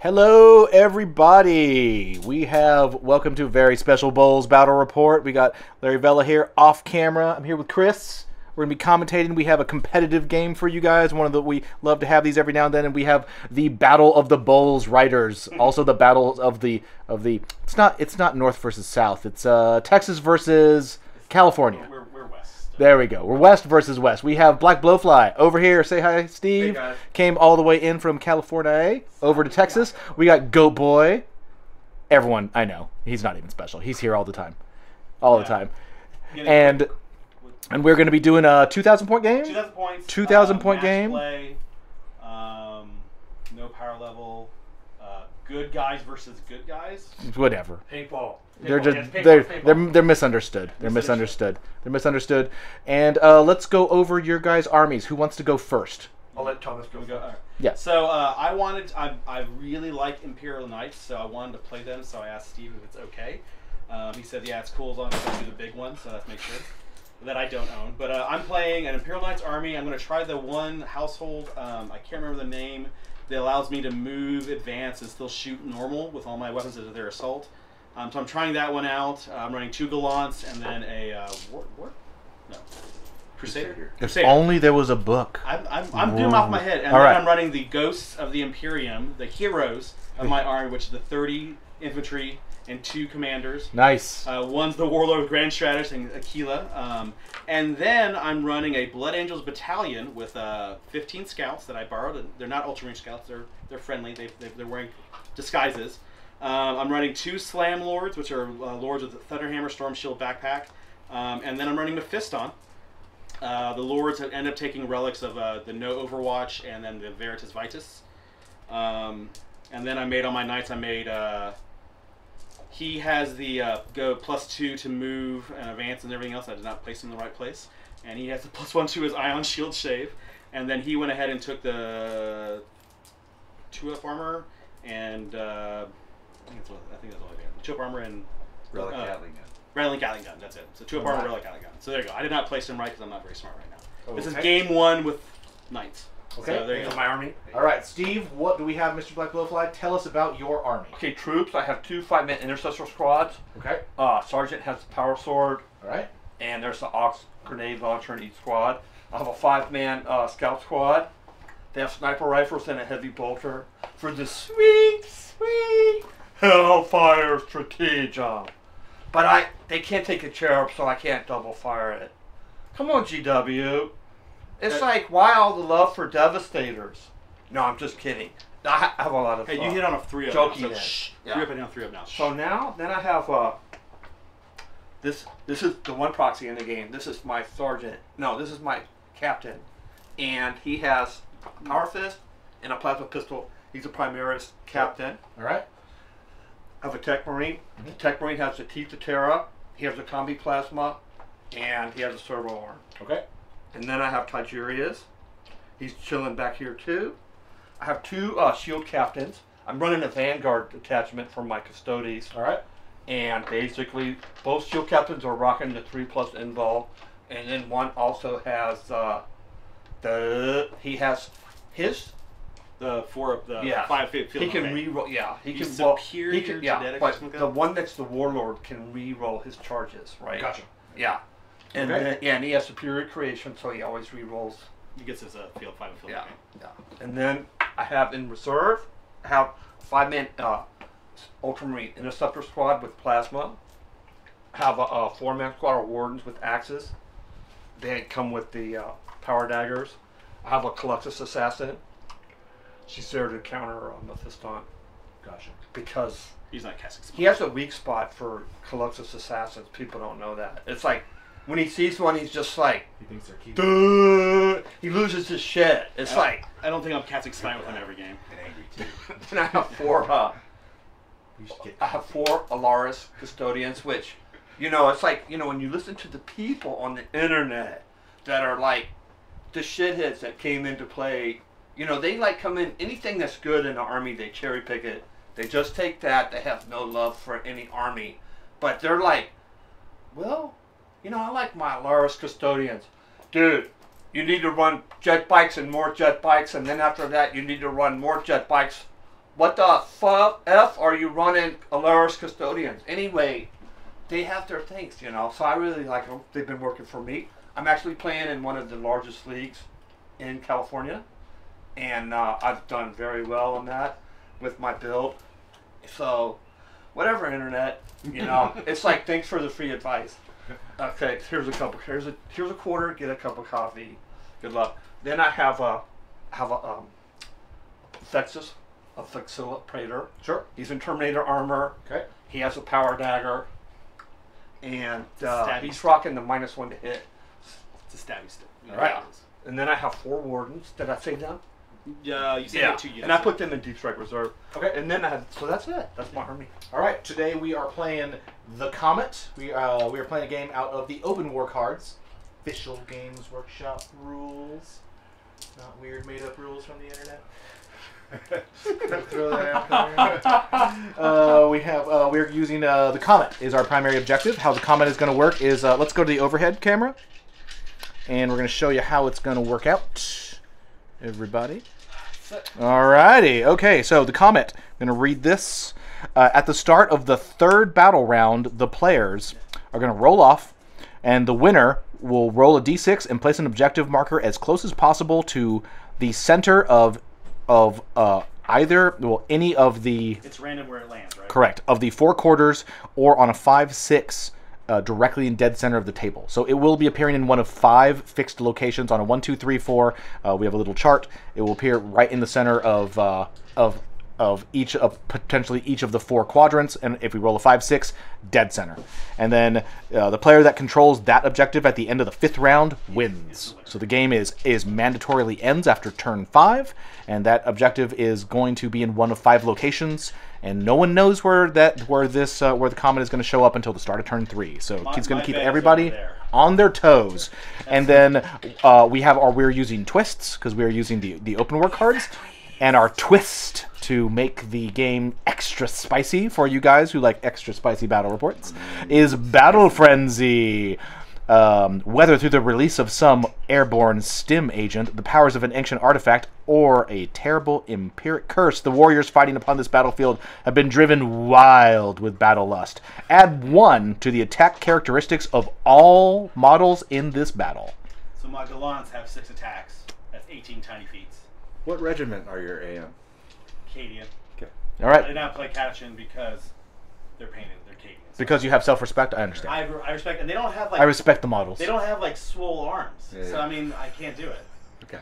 Hello, everybody. We have welcome to a very special Bowls Battle Report. We got Larry Vella here off camera. I'm here with Chris. We're gonna be commentating. We have a competitive game for you guys. We love to have these every now and then. And we have the Battle of the Bowls writers. Also the Battle of the. It's not North versus South. It's Texas versus California. We're West. There we go. We're West versus West. We have Black Blowfly over here. Say hi, Steve. Hey, guys. Came all the way in from California over to Texas. We got Goat Boy. Everyone, I know. He's not even special. He's here all the time. All the time. And we're going to be doing a 2,000 point game? 2,000 points. 2,000 point match game. Play, no power level. Good guys versus good guys. Whatever. Paintball. They're just Paintball. they're misunderstood. They're misunderstood. They're misunderstood. And let's go over your guys' armies. Who wants to go first? I'll let Thomas go. All right. Yeah. So I really like Imperial Knights, so I wanted to play them. So I asked Steve if it's okay. He said, yeah, it's cool as long as I don't do the big one. So let's make sure that I don't own. But I'm playing an Imperial Knights army. I'm going to try the one household. I can't remember the name. That allows me to move, advance, and still shoot normal with all my weapons as their assault. So I'm trying that one out. I'm running 2 Gallants and then a Crusader. If only there was a book. I'm doing them off my head. And then I'm running the Ghosts of the Imperium, the heroes of my army, which is the 30 infantry and 2 commanders. Nice. One's the Warlord Grand Strategist and Aquila. And then I'm running a Blood Angels battalion with 15 scouts that I borrowed. They're not Ultramarine scouts. They're friendly. They're wearing disguises. I'm running 2 Slam Lords, which are Lords with the Thunderhammer Storm Shield backpack. And then I'm running the Fiston. The Lords end up taking relics of the No Overwatch and then the Veritas Vitus. And then I made on my Knights, he has the go +2 to move and advance and everything else. I did not place him in the right place. And he has the +1 to his Ion Shield Shave. And then he went ahead and took the 2-up armor and I think that's all I got. 2-up armor and Relic Gatling gun. Rattling Gatling gun, that's it. So 2-up armor, Relic Gatling gun. So there you go. I did not place him right because I'm not very smart right now. Okay. This is game 1 with Knights. Okay. So there you go. My army. All right, Steve. What do we have, Mr. Black Blowfly? Tell us about your army. Okay, troops. I have 2 5-man intercessor squads. Okay. Sergeant has the power sword. All right. And there's the Ox grenade launcher in each squad. I have a 5-man scout squad. They have sniper rifles and a heavy bolter for the sweet Hellfire stratagem. But they can't take a cherub, so I can't double fire it. Come on, GW. It's like, why all the love for Devastators? No, I'm just kidding. I have a lot of Hey, you hit on a 3-up. Joking. So shh. Yeah. 3-up and now 3-up now. So now, then I have this is the one proxy in the game. This is my sergeant. No, this is my captain, and he has a power fist and a plasma pistol. He's a Primaris captain. All right. I have a Tech Marine. The Tech Marine has the Teeth of Terra. He has a Combi Plasma, and he has a servo arm. Okay. And then I have Tigerius. He's chilling back here too. I have 2 shield captains. I'm running a Vanguard detachment for my Custodes. All right. And basically, both shield captains are rocking the 3+ invul. And then one also has The 4-up, the 5 field. He can reroll. Yeah, he He's can. superior genetics but or something like the that? one next to Warlord can reroll his charges, right? Gotcha. Yeah. And Okay. then, and he has superior creation, so he always rerolls. He gets his field 5 field. Yeah. Okay. Yeah. And then I have in reserve, I have 5-man Ultramarine Interceptor Squad with plasma. I have a 4-man squad of Wardens with axes. They come with the power daggers. I have a Caluxus Assassin. She's there to counter Mephiston. Gotcha. Because He's not casting spells. he has a weak spot for Caluxus Assassins. People don't know that. It's like, when he sees one, he's just like, He thinks they're cute. duh! He loses his shit. It's like, I don't think I'm casting spell with him every game. And angry too. then I have 4, We should get. I have 4 Alaris custodians, which, it's like, when you listen to the people on the internet that are like the shitheads that came into play, they like come in, anything that's good in the army, they cherry pick it. They just take that. They have no love for any army. But they're like, well, I like my Alaris custodians. Dude, you need to run jet bikes and more jet bikes, and then after that, you need to run more jet bikes what the F are you running Alaris Custodians? Anyway, they have their things, you know, so I really like them. They've been working for me. I'm actually playing in one of the largest leagues in California, and I've done very well on that with my build. So, whatever, internet, you know, it's like, thanks for the free advice. Okay, here's a quarter, get a cup of coffee. Good luck. Then I have a Vexus, a Vexilla Praetor. Sure. He's in Terminator armor. Okay. He has a power dagger, and Stabby he's stick. rocking the -1 to hit. It's a stabby stick. All right. And then I have 4 wardens. Did I say them? Yeah, you said Yeah. 2 units. And I put them in Deep Strike Reserve. Okay. And then I have, so that's it. That's my army. All right. Today we are playing The Comet. We are playing a game out of the Open War cards. Official Games Workshop rules. Not weird made-up rules from the internet. Throw that out there. We're using the Comet is our primary objective. How the Comet is going to work is let's go to the overhead camera, and we're going to show you how it's going to work out. Everybody. Alrighty. Okay. So the Comet. I'm going to read this. At the start of the 3rd battle round, the players are going to roll off, and the winner will roll a d6 and place an objective marker as close as possible to the center of any of the... It's random where it lands, right? Correct. Of the 4 quarters or on a 5-6 directly in dead center of the table. So it will be appearing in one of 5 fixed locations on a 1, 2, 3, 4. We have a little chart. It will appear right in the center of potentially each of the 4 quadrants, and if we roll a 5-6, dead center. And then the player that controls that objective at the end of the 5th round wins. So the game is mandatorily ends after turn 5, and that objective is going to be in one of 5 locations, and no one knows where the Comet is going to show up until the start of turn 3. So it's going to keep everybody on their toes. And then we're using twists because we're using the open war cards. And our twist to make the game extra spicy for you guys who like extra spicy battle reports is Battle Frenzy. Whether through the release of some airborne stim agent, the powers of an ancient artifact, or a terrible empiric curse, the warriors fighting upon this battlefield have been driven wild with battle lust. Add 1 to the attack characteristics of all models in this battle. So my Galants have 6 attacks. That's 18 tiny feet. What regiment are your AM? Cadian. Okay. All I right. did not play Catachin because they're painted. They're Cadians. Because you have self-respect, I understand. I respect, and they don't have like. I respect the models. They don't have like swole arms, Yeah, so yeah. I mean I can't do it. Okay.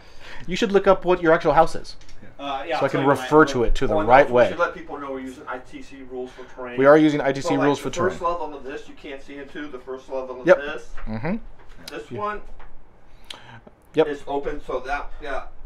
You should look up what your actual house is, Yeah, so I can refer to it to the right We way. should let people know we're using ITC rules for terrain. We are using ITC So, like, rules for the terrain. first level of this you can't see into. The first level of Yep. this. Mm-hmm. This one Yep. is open, so that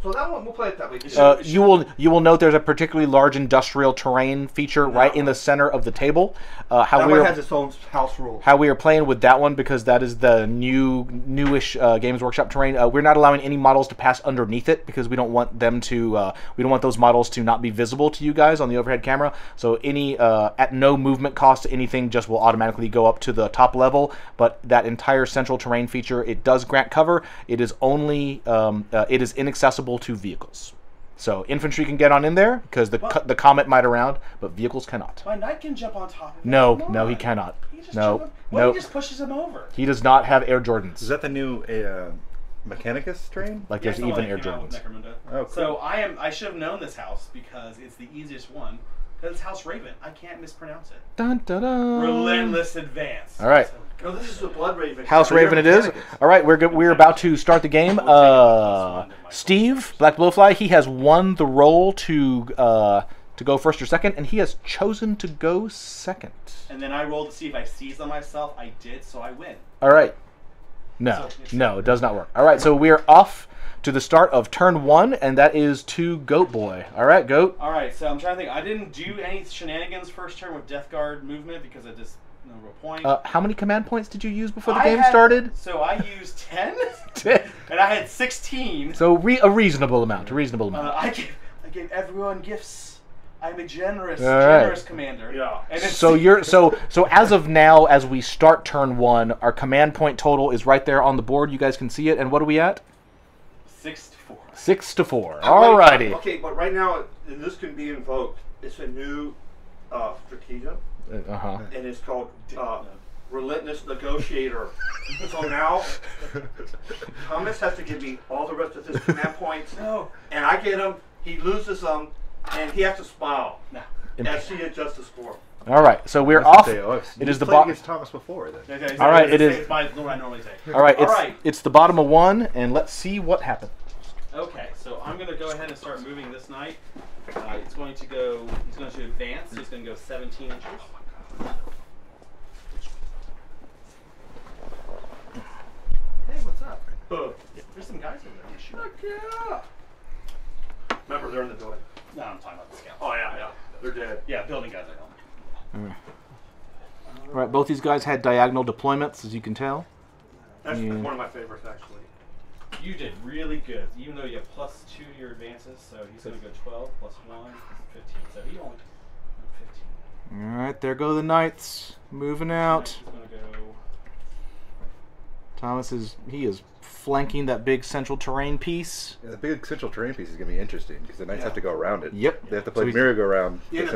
So that one we'll play it that way. You will note there's a particularly large industrial terrain feature right in the center of the table. that one has its own house rule. How we are playing with that one, because that is the newish Games Workshop terrain. We're not allowing any models to pass underneath it because we don't want them to. We don't want those models to not be visible to you guys on the overhead camera. So any at no movement cost, anything just will automatically go up to the top level. But that entire central terrain feature, it does grant cover. It is only it is inaccessible to vehicles. So infantry can get on in there because the Comet might around, but vehicles cannot. My knight can jump on top of him. No, Come no, on. he cannot. He just No, jump- no. He just pushes him over. He does not have Air Jordans. Is that the new Mechanicus train? Like Yeah, there's it's the one even Air that came out with Jordans. Necromunda. Oh, cool. So I should have known this house because it's the easiest one. Because it's House Raven. I can't mispronounce it. Dun, dun, dun. Relentless Advance. All right. No, this is the Blood Raven. House Raven it is. All right, we're about to start the game. Steve, Black Blowfly, he has won the role to go first or second, and he has chosen to go second. And then I rolled to see if I seized on myself. I did, so I win. All right. No, no, it does not work. All right, so we're off to the start of turn 1, and that is to Goat Boy. All right, Goat. All right, so I'm trying to think. I didn't do any shenanigans first turn with Death Guard movement because I just no real point. How many command points did you use before the I game had- started? So I used 10, and I had 16. So a reasonable amount. A reasonable amount. I gave everyone gifts. I'm a generous right. commander. Yeah. And it's, So you're so as of now, as we start turn 1, our command point total is right there on the board. You guys can see it. And what are we at? 6 to 4. 6 to 4. Alrighty. Okay, but right now, and this can be invoked. It's a new strategic, Uh-huh. and it's called Relentless Negotiator. So now, Thomas has to give me all the rest of his command points, and I get them, he loses them, and he has to smile as he adjusts the score. All right, so we're off. It is the bottom. against Thomas before then. Okay, All right, it is. What I normally say. All right, All right. it's the bottom of 1, and let's see what happens. Okay, so I'm going to go ahead and start moving this knight. It's going to go. He's going to advance. So he's going to go 17 inches. Hey, what's up? There's some guys over there. Shoot. Heck yeah! Remember, they're in the building. No, I'm talking about the scout. Oh yeah, they're dead. Yeah, building guys. I know. All right, both these guys had diagonal deployments, as you can tell. That's one of my favorites, actually. You did really good, even though you have +2 to your advances. So he's going to go 12 +1 15. So he only 15. All right, there go the knights moving out. He's going to go. Thomas is flanking that big central terrain piece. Yeah, the big central terrain piece is going to be interesting because the knights have to go around it. Yep. They have to play merry-go-round. Yeah,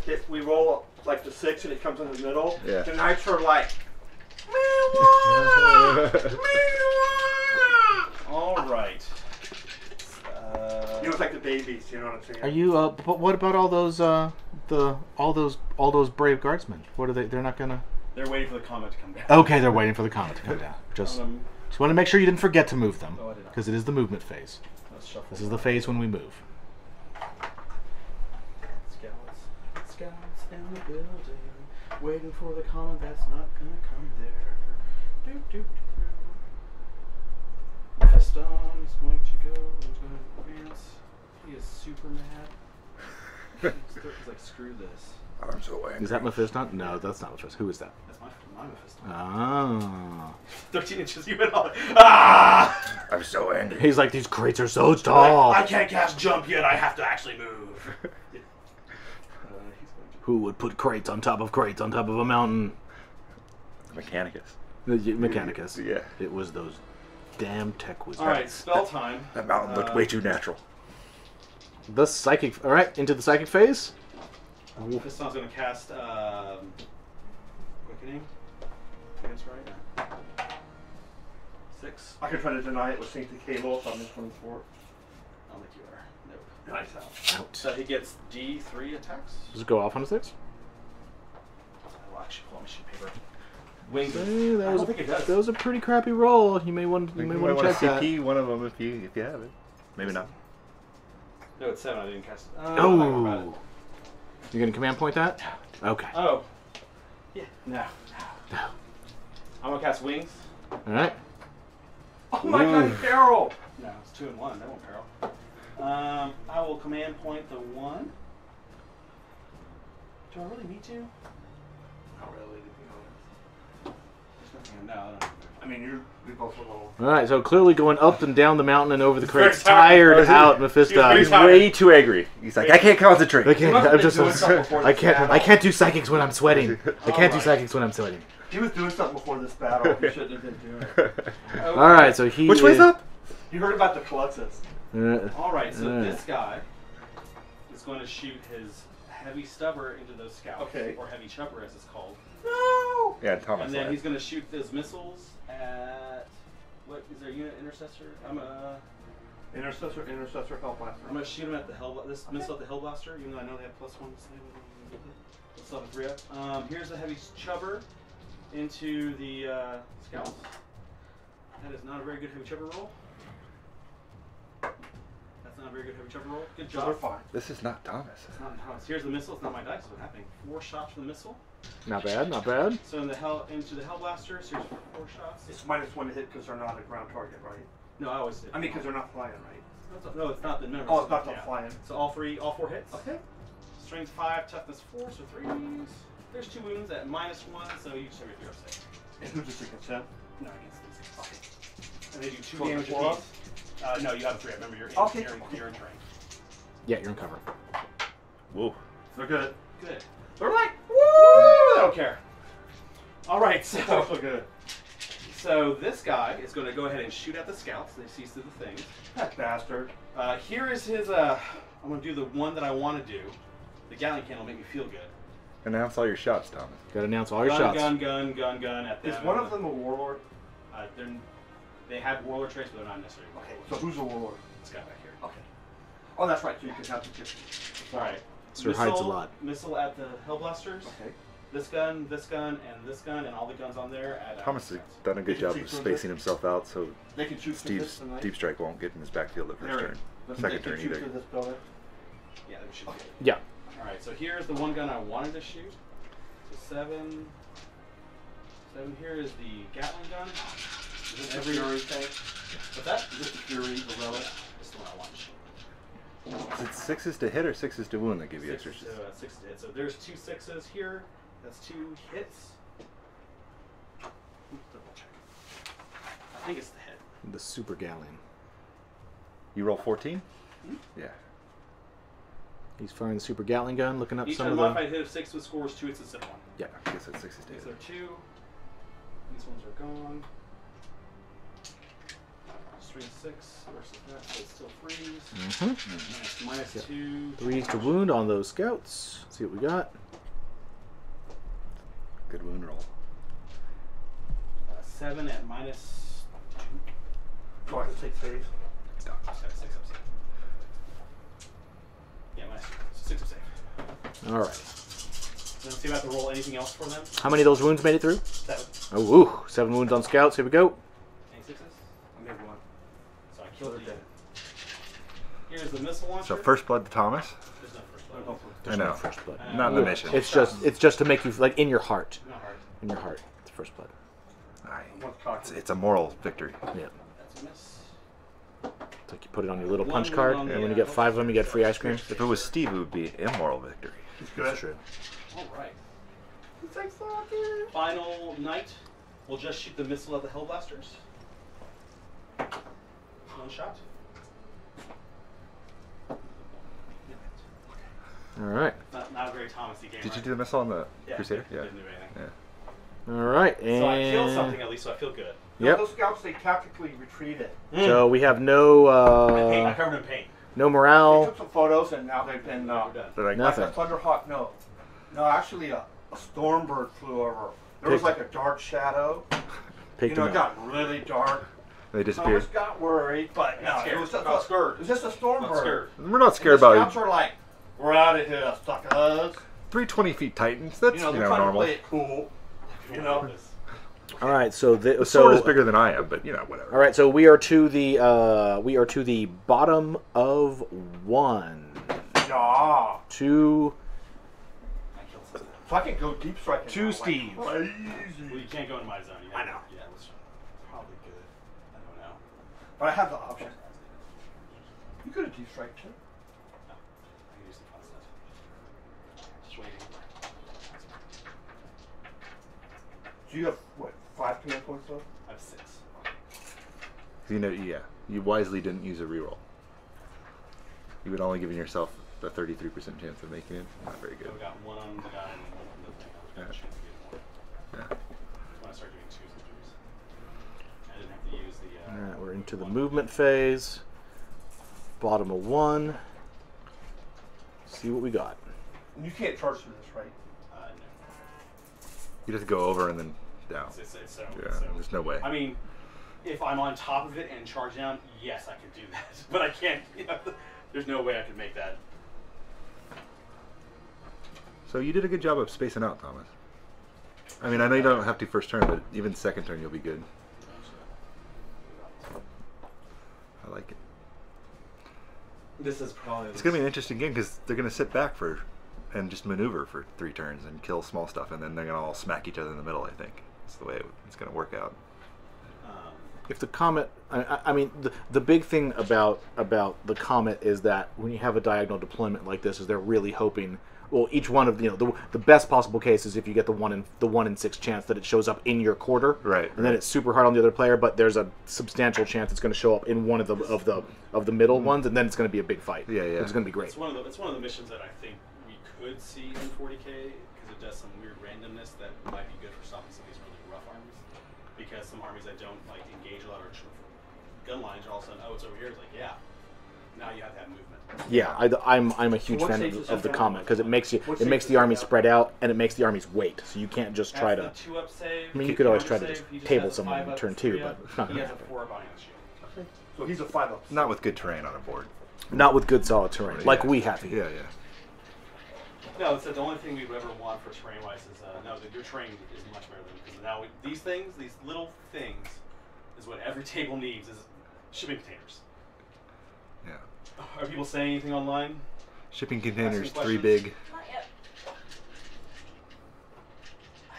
if we roll like the 6 and it comes in the middle, the knights are like, All right. it was like the babies, you know what I'm saying? Are you? But what about all those all those brave guardsmen? What are they? They're not gonna. They're waiting for the comet to come down. Okay, they're waiting for the comet to come down. Just want to make sure you didn't forget to move them, No, I did not. because it is the movement phase. Let's shuffle. This is the phase when we move. Scouts in the building, waiting for the comet that's not gonna come there. Doop, doop, doop. Feston is going to go. He's going to advance. He is super mad. He's like, screw this. I'm so angry. Is that Mephiston? No, that's not Mephiston. Who is that? That's my Mephiston. Ah. 13 inches. You went all. Ah! I'm so angry. He's like, these crates are so tall. I can't cast jump yet. I have to actually move. He's going to. Who would put crates on top of a mountain? Mechanicus. The Mechanicus. Yeah. It was those damn tech wizards. All right, spell time. That mountain looked way too natural. The psychic. All right, into the psychic phase. Fiston's going to cast Quickening. Against right now. 6. I could try to deny it with Saint Cable, so I'm in 24. I don't think you are. Nope. Nice out. Out. So he gets D3 attacks. Does it go off on a 6? I will actually pull my sheet paper. Wings. Hey, I don't think it does. That was a pretty crappy roll. You may want to check that. CP one of them if you have it. Maybe not. No, it's 7. I didn't cast it. Oh. You're going to command point that? Okay. Oh. Yeah. No. I'm going to cast Wings. All right. Oh my god, Carol! No, it's 2 and 1. That won't peril. I will command point the 1. Do I really need to? Not really, to be honest. There's nothing. No, I don't. I mean, we both alone. All right, so clearly going up and down the mountain and over the very crates. Tired out, Mephisto. He's way too angry. He's like, I can't concentrate. I can't. must have I'm been just. doing something before I this can't. battle. I can't do psychics when I'm sweating. I can't do Alright. psychics when I'm sweating. He was doing something before this battle. He shouldn't have been doing it. All right, so he. Which way's up? You heard about the Fluxus. All right, so this guy is going to shoot his heavy stubber into those scouts, Okay. or heavy chubber as it's called. No! Yeah, Thomas. And then he's going to shoot those missiles at what is their unit intercessor? Intercessor, Hellblaster. I'm going to shoot him at the missile at the Hellblaster, even though I know they have +1 to save. Let's level 3 up. Here's the heavy chubber into the scouts. That is not a very good heavy chubber roll. That's not a very good heavy chubber roll. Good They're job. fine. This is not Thomas. It's not Thomas. Here's the missile. It's not my dice. What's happening? 4 shots for the missile. Not bad. Not bad. So into the Hellblaster, so here's 4 shots. It's -1 to hit because they're not a ground target, right? No, I always did. I mean, because they're not flying, right? No, it's not the number. Oh, it's not the Yeah. flying. So all 4 hits. Okay. Strength 5, toughness 4, so 3s. There's 2 wounds at -1, so you just everything are safe. And who's just a consent? No, against these. Okay. And they do 2 So damage four apiece. No, you have a 3. Remember, you're in, Okay. you're in terrain. Yeah, you're in cover. Whoa. They're good. Good. They're like, Woo! I don't care. All right, so so good. this guy is going to go ahead and shoot at the scouts. They see through the things. That bastard. Here is his. I'm going to do the one that I want to do. The Gatling can will make me feel good. Announce all your shots, Thomas. Got to announce all your shots. Gun at them. Is one of them a warlord? They have warlord traits, but they're not necessarily Okay, warlords. so who's a warlord? This guy back here. Okay. Oh, that's right. So you can have the different. All right. Sir hides a lot. Missile at the Hellblasters. Okay. This gun, and this gun, and all the guns on there. At Thomas has done a good job of spacing himself out, so They can shoot through this Steve's tonight. deep strike won't get in his backfield at first turn. Second turn either. This building. Yeah, they should. Okay. Yeah. All right. So here's the one gun I wanted to shoot. So 7 here is the Gatling gun. Is this the Fury tank? What's that? Is this the Fury, the relic? This is the one I want to shoot. Is it 6s to hit or 6s to wound that give you extra? 6 to hit. So there's 2 6s here. That's 2 hits. Double check. I think it's the hit. The Super Galleon. You roll 14? Yeah. He's firing the Super Gatling gun, looking up Each some of the... unmodified hit of 6 with scores 2 hits instead of 1. Yeah, I guess that's 6s to These hit. are 2. These ones are gone. 3 and 6 versus that, so it's still 3s. Mm-hmm. Minus Yeah. 2. 3s to wound on those scouts. Let's see what we got. Good wound roll. 7 at minus 2. So I can take saves. Stop. 6 up safe. Yeah, minus 2. So 6 up safe. All right. Let's see if I have to roll anything else for them. How many of those wounds made it through? 7. Oh, ooh, 7 wounds on scouts. Here we go. Any 6s? I made 1. So I killed the. Here's the missile launcher. So first blood to Thomas. There's no first There's blood. no first. There's I no know. first blood. Not in the mission. It's just to make you like in your heart. Not hard. In your heart, it's first blood. Aye. What's cocked? It's a moral victory. Yeah. That's a miss. It's like you put it on your little One punch wound card, on and the, when you get 5 of them, you get free ice cream. If it was Steve, it would be immoral victory. That's true. All right. It's like soccer. Final night. We'll just shoot the missile at the Hellblasters. One shot. All right. Not a very Thomasy game. Did you right? do the missile on the Yeah, Crusader? didn't do anything. Yeah. All right. And So I killed something at least, so I feel good. Yep. Those scouts, they tactically retreated. So we have no Pain. I covered in pain. no They morale. took some photos and now they've been. We're done. They're like, Nothing. Like a Thunderhawk, no. No, actually a Stormbird flew over. There was like a dark shadow. Picked You know, him it up. got really dark. they disappeared. Thomas got worried, but no, Scared. it was just Got scared. It was just a Not Stormbird. scared. We're not scared And the about scouts were like, "We're out of here, suckers." 320 feet Titans. That's You know, they're trying normal. to play it cool. You know. All right. So The sword is bigger than I am, but whatever. All right. So we are to the bottom of 1, Yeah. 2. I killed something. So I can go deep striking. To now, like Steve. crazy. Well, you can't go in my zone. I know. Yeah, that's probably good. I don't know. But I have the option. You could have deep strike too. No, I can do some fun stuff. Just waiting. So you have what, 5 command points left? I have 6. You wisely didn't use a reroll. You would only given yourself a 33% chance of making it. Not very good. So we got 1 on the guy and 1 on the thing. I was Yeah. going to get more. Yeah. When I start doing 2s and 3s. I didn't have to use the. All right. We're into the movement phase. Bottom of 1. See what we got. You can't charge through this, right? No. You just go over and then down. It's so. Yeah, so. there's no way. I mean, if I'm on top of it and charge down, yes, I could do that. But I can't. There's no way I could make that. So you did a good job of spacing out, Thomas. I mean, I know you don't have to first turn, but even second turn you'll be good. I like it. This is probably. It's going to be an interesting game because they're going to sit back and just maneuver for 3 turns and kill small stuff, and then they're going to all smack each other in the middle, I think. That's the way it's going to work out. If the comet, I mean, the big thing about the comet is that when you have a diagonal deployment like this, is they're really hoping. Well, each one of the best possible case is if you get the 1 in 6 chance that it shows up in your quarter, Right. And then it's super hard on the other player, but there's a substantial chance it's going to show up in one of the middle ones, and then it's going to be a big fight. Yeah, yeah. It's going to be great. It's one of the missions that I think we could see in 40k because it does some weird randomness that might be good for stopping some of these really rough armies. Because some armies that don't like engage a lot or gun lines are all of a sudden, oh, it's over here. It's like, yeah, now you have to have movement. Yeah, I'm a huge what fan stage is of the that comment because it makes you What it makes stage the is army that? spread out and it makes the armies wait. So you can't just try to. That's the 2-up save. I mean, you could always try Counter to just save, he table has a someone in 5-up, turn 2, 3-up. but it's not He gonna has a happen. 4-up on his shield. So he's a 5-up. Not with good terrain on a board. Not with good solid terrain, like Yeah. we have here. Yeah, yeah. No, it's the only thing we would ever want for terrain-wise is your terrain is much better than because now these things, these little things, is what every table needs is shipping containers. Yeah. Are people saying anything online? Shipping containers, Asking 3 questions? big. Not yet.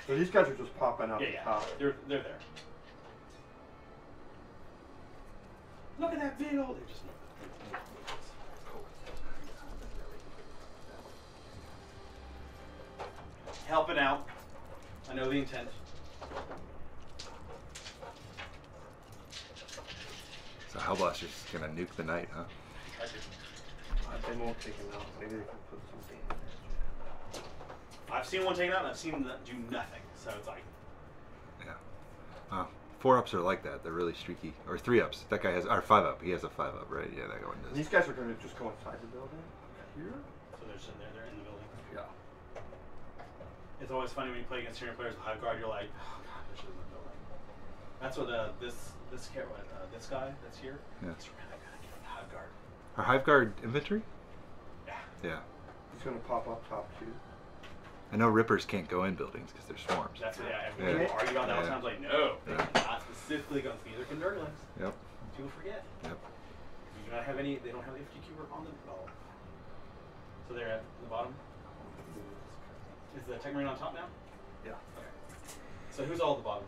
So these guys are just popping up. Yeah, they're there. Look at that vehicle. They just helping out. I know the intent. So Hellblaster's gonna nuke the night, huh? I do. They won't take him out. Maybe they can put something in I've seen one taken out and I've seen them do nothing. So it's like, Yeah. 4-ups are like that. They're really streaky. Or 3-ups. That guy has, or 5-up. He has a 5-up, right? Yeah, that one there. does. These guys are going to just go inside the building. Here? so they're just in there. They're in the building. Yeah. It's always funny when you play against senior players with Hive Guard. You're like, oh god, they're just in the building. That's what this guy that's here. Yeah. He's really good at getting Hive Guard. Are Hive Guard infantry? Yeah. Yeah. He's going to pop up top too. I know Rippers can't go in buildings because they're swarms. That's what, everyone Yeah. argued on that all the Yeah. time. Like, no, they Yeah. cannot specifically go. Neither can Nurglings. Yep. People forget. Yep. We do not have any. They don't have the FQQ work on them at all. So they're at the bottom. Is the Tech Marine on top now? Yeah. Okay. So who's all at the bottom?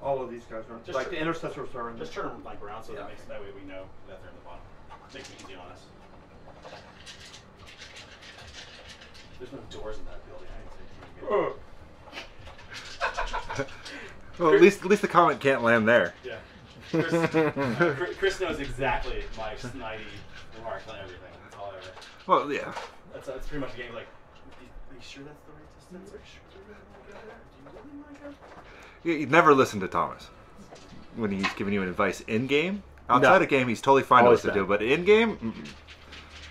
All of these guys are Just like tr- the intercessors are in. Just turn them like around so Yeah. that way we know that they're in the bottom. Makes it easy on us. There's no doors in that building. I didn't think Well, at least the comment can't land there. Yeah. Chris knows exactly my snidey remarks on everything. That's all I ever. Well, yeah. That's pretty much the game. Like, are you sure that's the right distance? Are you sure you really want to go there? Do you really want to go? You'd never listen to Thomas when he's giving you advice in game. Outside of game, he's totally fine Always with what to bad. do, but in game,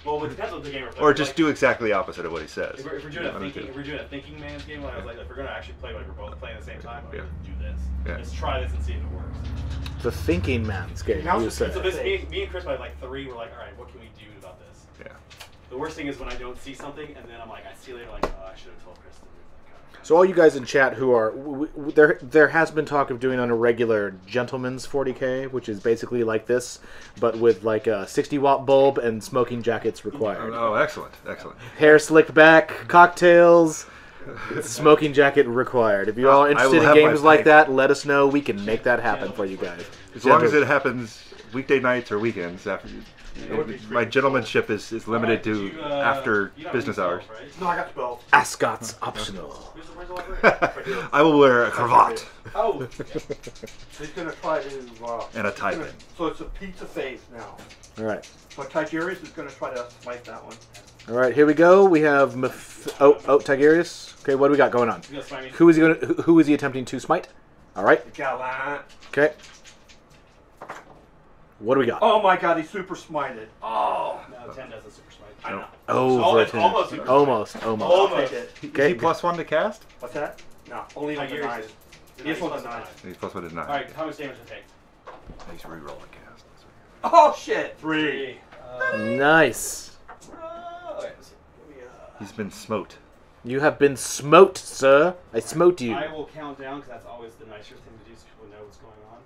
Well, it depends on the game we're playing. or just like, do exactly the opposite of what he says. If we're doing You know a what I thinking, mean? if we're doing a thinking man's game, like I was like, if we're gonna actually play, like we're both playing at the same time, Yeah. let's do this. Yeah. Let's try this and see if it works. The thinking man's game, Now you it's say. just So this, me and Chris by like 3 were like, all right, what can we do about this? Yeah. The worst thing is when I don't see something and then I'm like, I see later, like, oh, I should have told Chris to move that guy. So all you guys in chat who are there has been talk of doing on a regular gentleman's 40k, which is basically like this, but with like a 60-watt bulb and smoking jackets required. Oh, excellent, excellent. Hair slicked back, cocktails, smoking jacket required. If you're all I will interested in have my games like pipe. that, let us know. We can make that happen for you guys. As long as it happens weekday nights or weekends, after would be my gentlemanship is limited to Did you, after you don't business need hours. spells, right? No, I got 12. Ascot's optional. Where's the library? I will wear a cravat Oh, He's going to try to. and a tie he's gonna- pin. So it's a pizza phase now. All right. So Tigerius is going to try to smite that one. All right, here we go. We have Tigerius. Okay, what do we got going on? you gonna smite me? Who is he going? Who is he attempting to smite? All right. The gallant. Okay. What do we got? Oh my god, he super smited. Oh. No, 10 doesn't super smite. I know. Oh, it's almost super almost. I'll Almost. take it. Is he Okay. +1 to cast? What's that? No, only on the Tigerius 9. is- He has one plus to 9. He's +1 to 9. Alright, how much damage does it take? He's re-rolling cast. Oh shit! 3. Nice. Okay, let's see. Give me, He's been smote. You have been smote, sir. I smote you. I will count down because that's always the nicer thing to do so people know what's going on.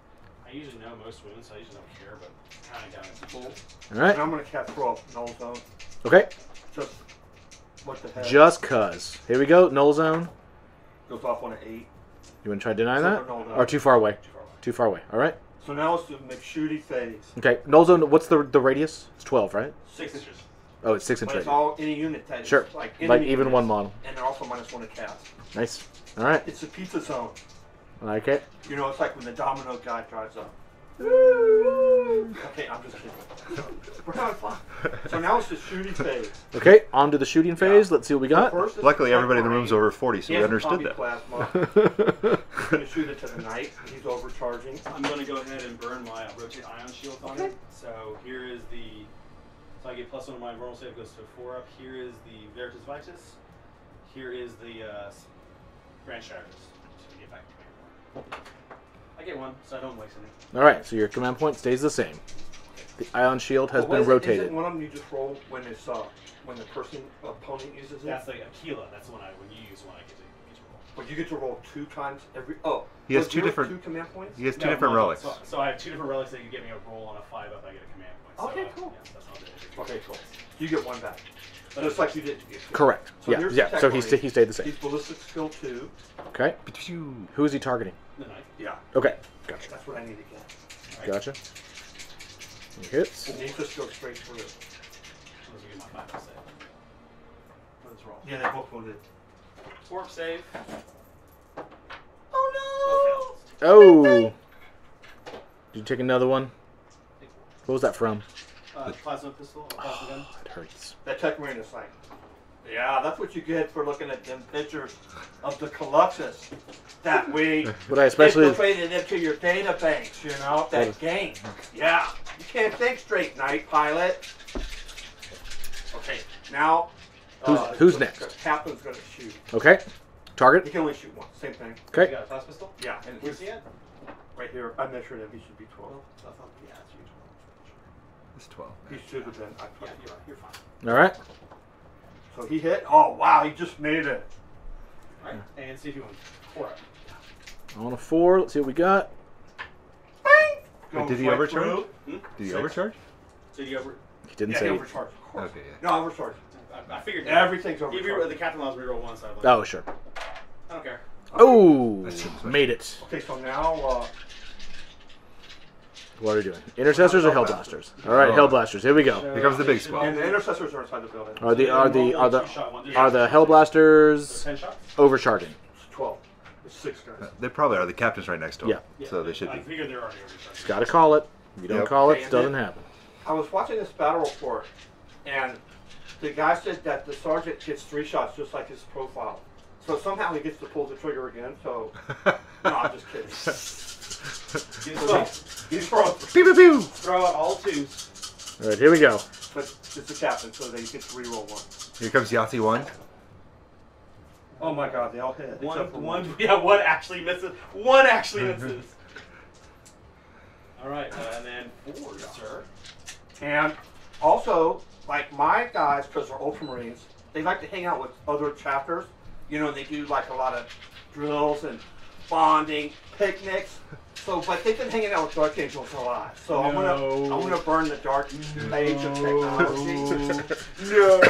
I usually know most wounds, so I usually don't care, but counting down is cool. All right. And I'm going to cast throw up null zone. Okay. Just what the heck? Just cuz. Here we go. Null zone. Goes off on an 8. You want to try to deny So that? null zone. Or too far away? Too far away. Too far away. All right. So now it's the McShooty phase. Okay. Null zone. What's the radius? It's 12, right? 6 inches. Oh, it's 6 inch But it's radius. all any unit type. Sure. Like Like even units. one model. And they're also -1 to cast. Nice. All right. It's the pizza zone. I like it. You know, it's like when the domino guy drives up. Okay, I'm just kidding. We're having fun. So now it's the shooting phase. Okay, on to the shooting phase. Let's see what we got. So first is Luckily, the everybody in the Marine. room's over 40, so He we has understood zombie that. plasma. He's going to shoot it to the knight. He's overcharging. I'm going to go ahead and burn my rotate ion shield on it. So here is the. So I get +1 of my normal save goes to 4 up. Here is the Veritas Vitus. Here is the Grand Shatters. To get back to command. I get one, so I don't waste any. All right, so your command point stays the same. The ion shield has been rotated. Isn't one of them you just roll when it's when the opponent uses it? That's like Aquila. That's the one when you use one, I get to roll. But you get to roll 2 times every. Oh, He has so two there are different- 2 command points. He has two No, different one- relics. So I have 2 different relics that you give me a roll on a 5 up, I get a command point. Okay, So, cool. Yeah, that's not it. Okay, cool. You get 1 back. Just like you did. Correct. So Yeah, here's yeah. the So tech he Marine. stayed the same. He's ballistic skill 2. Okay. Who is he targeting? The knife. Yeah, Okay. Gotcha. that's what I need to get. Right. Gotcha. He hits. And he just goes straight through. Those are my 5 to save. For this roll. Yeah, they both wounded. 4 up save. Oh Oh. Did you take another one? What was that from? Plasma pistol or plasma gun. It hurts. That tech marine is like, yeah, that's what you get for looking at them pictures of the Colossus that we But I especially. infiltrated into your data banks, you know, that game. Yeah, you can't think straight, Night Pilot. Okay, now. Who's the next? Captain's gonna shoot. Okay. He Target. can only shoot one. Same thing. You Okay. got a plasma pistol? Yeah, and Where's he's he at? right here. I measured him. He should be 12. I thought, yeah, it's you. It's 12. He should have been. Yeah, you're fine. All right. So he hit. Oh wow, he just made it. Alright, and see if you want 4 up. On a 4. Let's see what we got. Going did he right overcharge? through. Did he 6. overcharge? So you over. He didn't Yeah, he say. overcharged. Of course. Okay, yeah. No, overcharged. I figured Everything's He overcharged. the captain allows me to roll 1 side. Oh, sure. I don't care. Oh, That seems like- made it. Okay, so now What are we doing? Intercessors or Hellblasters? All right, Hellblasters. Here we go. Here comes the big squad. and the intercessors are inside the building. Are the Two-shot one. are the Hellblasters 10 shots? overcharging? It's 12. It's 6 guys. They probably are. The captain's right next to him. Yeah. So they should I be. figured they're already overcharged. Got to call it. If you don't Yep. call it, Okay, it and doesn't then- happen. I was watching this battle report, and the guy said that the sergeant gets 3 shots, just like his profile. So somehow he gets to pull the trigger again. So no, I'm just kidding. He's throwing, Pew pew pew. Throw out all 2s. All right, here we go. but it's the captain, so they get to reroll 1. Here comes Yahtzee 1. Oh my God, they all hit. except for One actually misses. One actually misses. Alright, and then 4, sir. And also, like my guys, because they're Ultramarines, they like to hang out with other chapters. You know, they do like a lot of drills and bonding, picnics. So, but they've been hanging out with Dark Angels a lot. So I'm gonna burn the dark age of technology. No.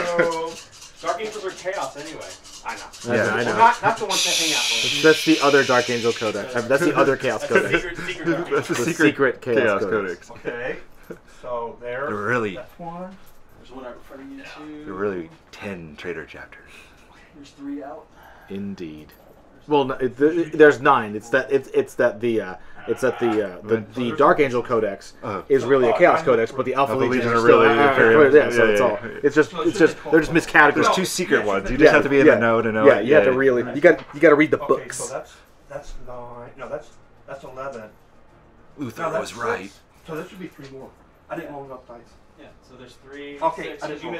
Dark Angels are chaos anyway. I know. Yeah, I Well, know. not the ones to hang out with. That's the other Dark Angel Codex. That's the other Chaos That's Codex. secret Dark That's Angel. a The secret, secret Chaos Codex. Okay. So there's There were really, that's one. There's one right in front of you too. there were really 10 traitor chapters. There's 3 out. Indeed. Well, no, there's 9. It's that the Dark Angel Codex is really a Chaos Codex, but the Alpha Alpha Legion Legion are are still really Imperial. yeah. So Yeah, it's yeah, all. yeah. It's just they're just miscategorized. There's 2 secret ones. You just have to be in the know to know Yeah, it. you have to really. You got to read the Okay, books. so that's 9. No, that's 11. Luther No, that's was right. 6. So there should be 3 more. I didn't roll enough dice. Yeah, so there's 3. Okay, 6. I didn't You roll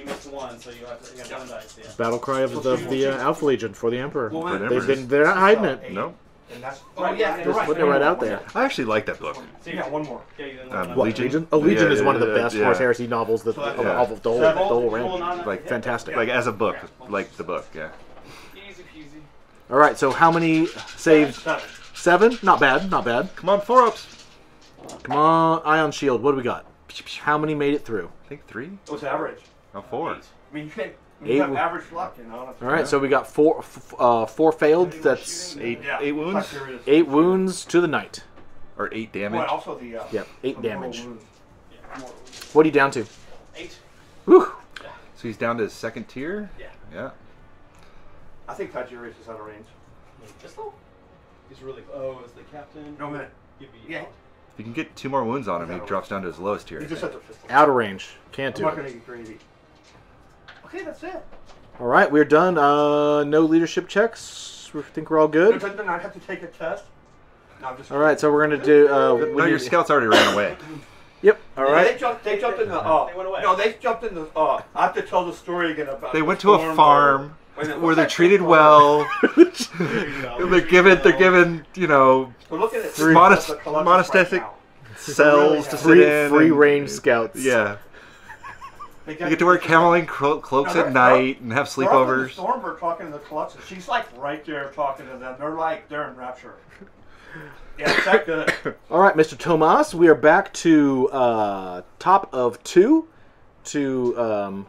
missed 1, so you have 1 dice. Yeah. Battle cry of the Alpha Legion for the Emperor. Well, For the They've Emperor. been they're not hiding it. No. And that's Right, yeah, you're just right. putting it right out there. I actually like that book. Yeah, one more. Yeah, you What, Legion? Oh, Legion is one of the best yeah. Horse Heresy novels So that's- of the whole Seven. range. Like, Fantastic. Like as a book, like the book, yeah. Easy peasy. All right, so how many saved? 7. 7? Not bad, not bad. Come on, 4-ups. Come on, Ion Shield. What do we got? How many made it through? I think 3. It was average. Oh, 4. I mean, you Eight have were- average luck, you know. All right, so we got 4 failed. That's 8 Yeah. 8 wounds Like there is- 8 wounds to the knight. or 8 Well, damage. also the Yep, 8 the mortal damage. wounds. Yeah, more. What are you down to? 8. Whew. So he's down to 2nd tier. Yeah. Yeah. I think Tiberius is out of range. Pistol? He's really. Oh, is the captain? No man. He'd be Yeah. If you can get 2 more wounds on him, he drops down to his lowest tier. He I just think. has a pistol. Out of range. Can't I'm do not it. gonna get greedy. Okay, that's it. All right, we're done. No leadership checks. We think we're all good. Doesn't I have to take a test? No, I'm just. All right, so we're gonna do. No, your scouts already ran away. Yep. All They right. jumped in the. They went away. No, they jumped in the. I have to tell the story again about. They the went to a storm farm or- where they're treated well. They're given, you know, We're looking at monastic cells to sit in. Free and- range scouts. Yeah. They get to wear camoling cloaks at night and have sleepovers. Stormbird talking to the Colossus. She's like right there talking to them. They're in rapture. Yeah, it's that good. All right, Mr. Tomas, we are back to top of 2 to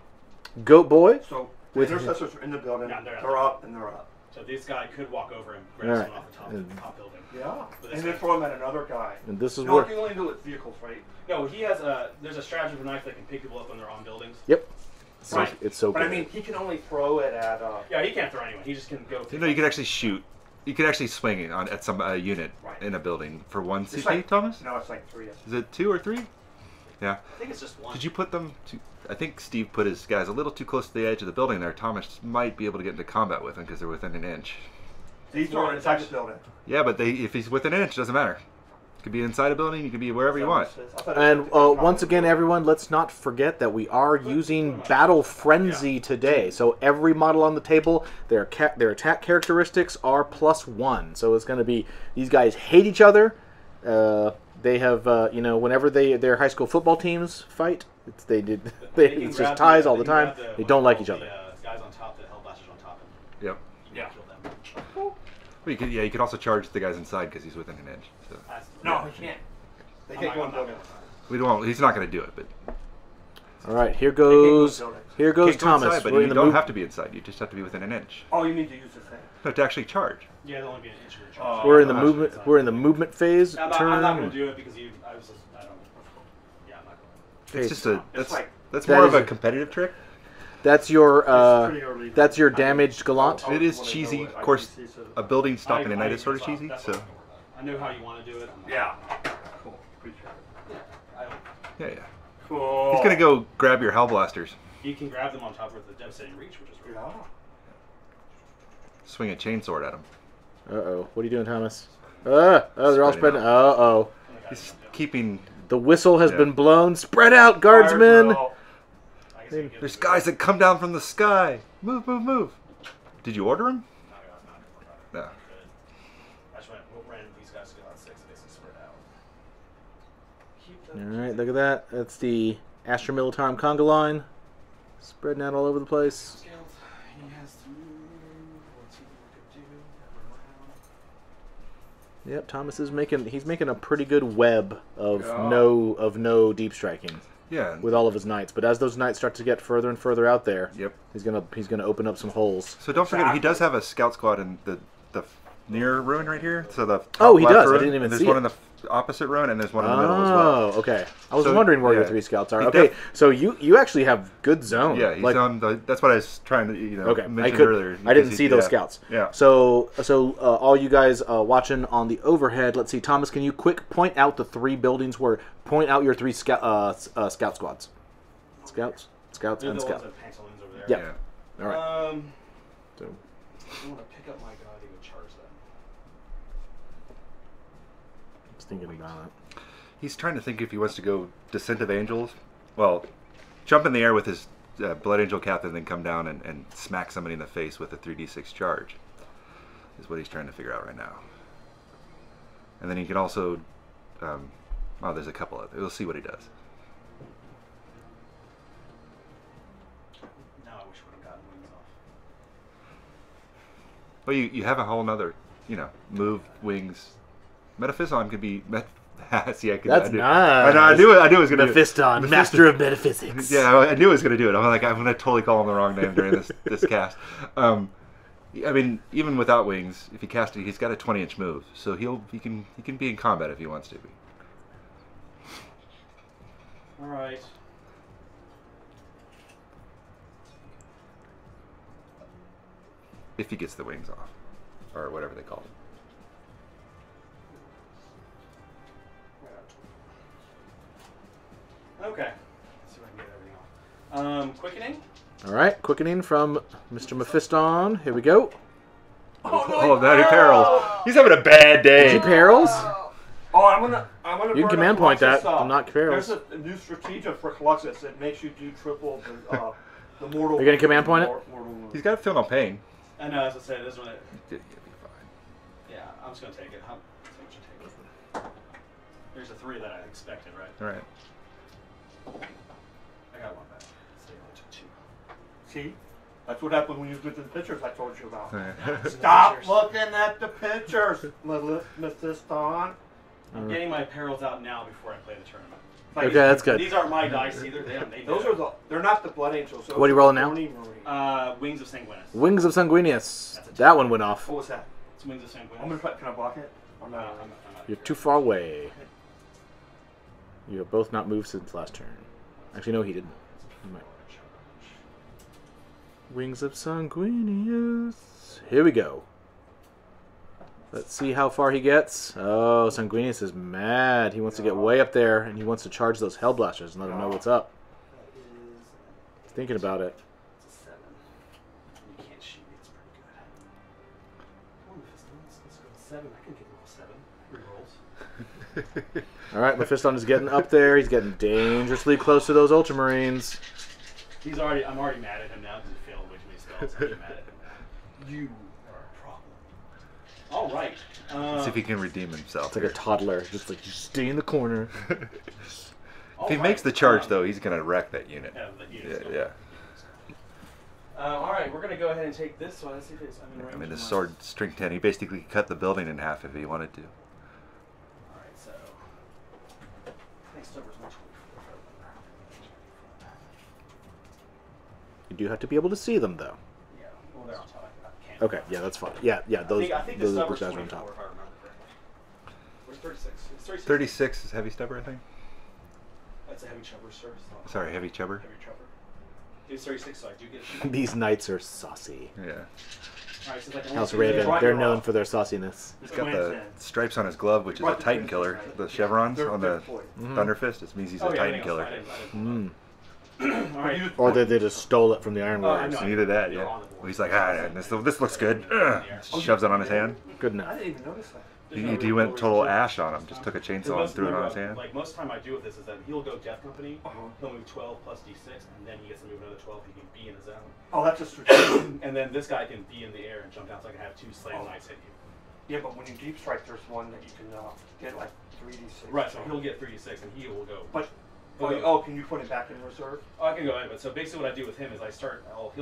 Goat Boy. So the With- intercessors are in the building. Yeah, they're They're up and they're up. So this guy could walk over and grab Alright. someone off the top building. Yeah. But And this then guy- throw them at another guy. And this is No, where. you only do it with vehicles, right? No, he has a. There's a strategy of a knife that can pick people up when they're on buildings. Yep. So, Right. it's so But good. I mean, he can only throw it at. Yeah, he can't throw anyone. He just can go. You know, you could actually shoot. You could actually swing it at some unit Right. in a building for 1 It's CP, like- Thomas? No, it's like 3. Is it 2 or 3? Yeah. I think it's just one. Did you put them to... I think Steve put his guys a little too close to the edge of the building there. Thomas might be able to get into combat with them because they're within an inch. These are inside the building. Yeah, but if he's within an inch, it doesn't matter. You could be inside a building, you could be wherever you want. And once again, everyone, let's not forget that we are using Battle Frenzy today. So every model on the table, their attack characteristics are +1. So it's going to be, these guys hate each other. They have, you know, whenever their high school football teams fight, it's can just grab ties all the can time. grab They don't like each the, other. Guys on top, the hellblasters on top, and Yep. Yeah. kill them. Well, you could also charge the guys inside because he's within an inch. So. That's- No, he can't. They I'm can't not- go I'm in not buildings. We don't. He's not going to do it, but All right, here They can't go in goes buildings. here goes can't go Thomas. inside, but We're you in the don't move. have to be inside. You just have to be within an inch. Oh, you need to use the thing. No, to actually charge. Yeah, it'll only be an inch of your Oh. charge. We're in the Oh, movement. We're in the movement phase. I'm turn. not going to do it because I was just, I don't. Yeah, I'm not going It's just a. It's like- That's That more is of a a- competitive trick. That's your It's pretty early. that's your damaged gallant. It is cheesy. Of course, a building stopping a night is sort of cheesy. That's So what I know how you want to do it. I'm not- Yeah. Cool. Appreciate it. Yeah, I don't, yeah. Cool. He's gonna go grab your hellblasters, you can grab them on top with the devastating reach, which is really Yeah. swing a chainsword at him. Uh-oh. What are you doing, Thomas? Oh, they're all Spreading spreading. Uh-oh. He's keeping. The whistle has Yeah. been blown. Spread out, guardsmen. Fire I guess you can get There's them guys that come down from the sky. Move, move, move. Did you order him? No. I just ran these guys to go on 6 and basically spread out. Keep All them. right, look at that. That's the Astra Militarum conga line. Spreading out all over the place. Skills. He has to move. What's he could do? Run around. Yep, Thomas is making a pretty good web of Yeah. no deep striking Yeah. with all of his knights. But as those knights start to get further and further out there, Yep. he's gonna open up some holes. So don't forget, he does have a scout squad in the near ruin right here. So the top Oh, he left does. I ruin, didn't even and there's see one it. in the opposite ruin, and there's one in the middle as well. Oh, okay. I was So, wondering where your yeah. 3 scouts are. He Okay, def- so you actually have good zone. Yeah, he's like, on the. That's what I was trying to Okay, mention earlier. I didn't because see he- those yeah. scouts. Yeah. So all you guys watching on the overhead, let's see, Thomas, can you quick point out the 3 buildings where point out your 3 scout squads? Scouts, They're and the ones scouts. that pantaloons over there. Yeah. Yeah. All right. So, I want to pick up my guy to go charge them. I was thinking about it. He's trying to think if he wants to go Descent of Angels. Well, jump in the air with his Blood Angel Captain, then come down and smack somebody in the face with a 3d6 charge. Is what he's trying to figure out right now. And then he can also. Oh, there's a couple of. We'll see what he does. Now I wish I would have gotten wings off. Well, you have a whole nother, move, wings. Metaphyson could be. See, I could. That's I knew, nice. I knew it was going to. Mephiston, master of metaphysics. Yeah, I knew it was going to do it. I'm going to totally call him the wrong name during this cast. I mean, even without wings, if he cast it, he's got a 20-inch move, so he can be in combat if he wants to be. All right. If he gets the wings off, or whatever they call it. Okay. Let's see if I can get everything off. Quickening. All right, quickening from Mr. Mephiston. Here we go. Oh, Natty Perils. He's having a bad day. Did you perils? Oh, I'm gonna. You can command point that, but not perils. There's a new strategic for Colossus that makes you do triple the mortal. Are you gonna command point it? He's got to feel no pain. I know, as I said, this is one that. You'll be fine. Yeah, I'm just gonna take it. How much you take it? There's a 3 that I expected, right? All right. I got one back. So I only took 2. See, that's what happened when you looked at the pictures I told you about. Stop Stop looking at the pictures, Mephiston. I'm getting my perils out now before I play the tournament. Okay, that's good. These aren't my dice either. Those are they're not the Blood Angels. What are you rolling now? Wings of Sanguinus. Wings of Sanguinius. That one went off. What was that? It's Wings of Sanguinus. I'm gonna try, can I block it? Or I'm no? not You're too far away. You have both not moved since last turn. Actually, no, he didn't. He might. Wings of Sanguinius. Here we go. Let's see how far he gets. Oh, Sanguinius is mad. He wants to get way up there, and he wants to charge those Hellblasters and let them know what's up. He's thinking about it. It's a 7. You can't shoot me. It's pretty good. Come on, Mephiston. Let's go with 7. I can get roll 7. 3 rolls. All right, Mephiston is getting up there. He's getting dangerously close to those Ultramarines. I'm already mad at him now because he failed way too many spells. I'm mad at him now. You are a problem. All right. See if he can redeem himself. It's like a toddler, just like, you stay in the corner. If he makes the charge, though, he's going to wreck that unit. Yeah, that unit's Yeah. all right, we're going to go ahead and take this. So let's see if it's. I mean, the sword strength 10. He basically cut the building in half if he wanted to. All right, so. Next over is 124. You do have to be able to see them, though. Yeah, well, they're on top. I can't. Okay, yeah, that's fine. Yeah, those I think those the are the stubbor's guys on 24, top. if I remember correctly. Where's 36? It's 36. 36 is heavy stubber, I think. That's a heavy chubber, sir. Sorry, heavy chubber. Heavy chubber. It's 36, so I do get it. These knights are saucy. Yeah. Alright, so like House Raven, they're known for their sauciness. He's got the stripes on his glove, which is a Titan killer. The chevrons on the Thunder Fist. It means he's a Titan killer. Alright. Or they just stole it from the Iron Warriors. no. Either that, yeah. Well, he's like, this looks good. Shoves it on his hand. Good I enough. didn't even notice that. He went total ash on him. Just took a chainsaw and threw it on his hand. Like most time I do with this is that he'll go Death Company, he'll move 12 plus D6, and then he gets to move another 12. He can be in the zone. Oh, that's a strategic. And then this guy can be in the air and jump down, so I can have 2 Slave Knights hit you. Yeah, but when you deep strike, there's one that you can get like 3d6. Right, so he'll get 3d6 and he will go. But he'll go. oh, can you put it back in reserve? Oh, I can go ahead, but so basically what I do with him is he'll start, he'll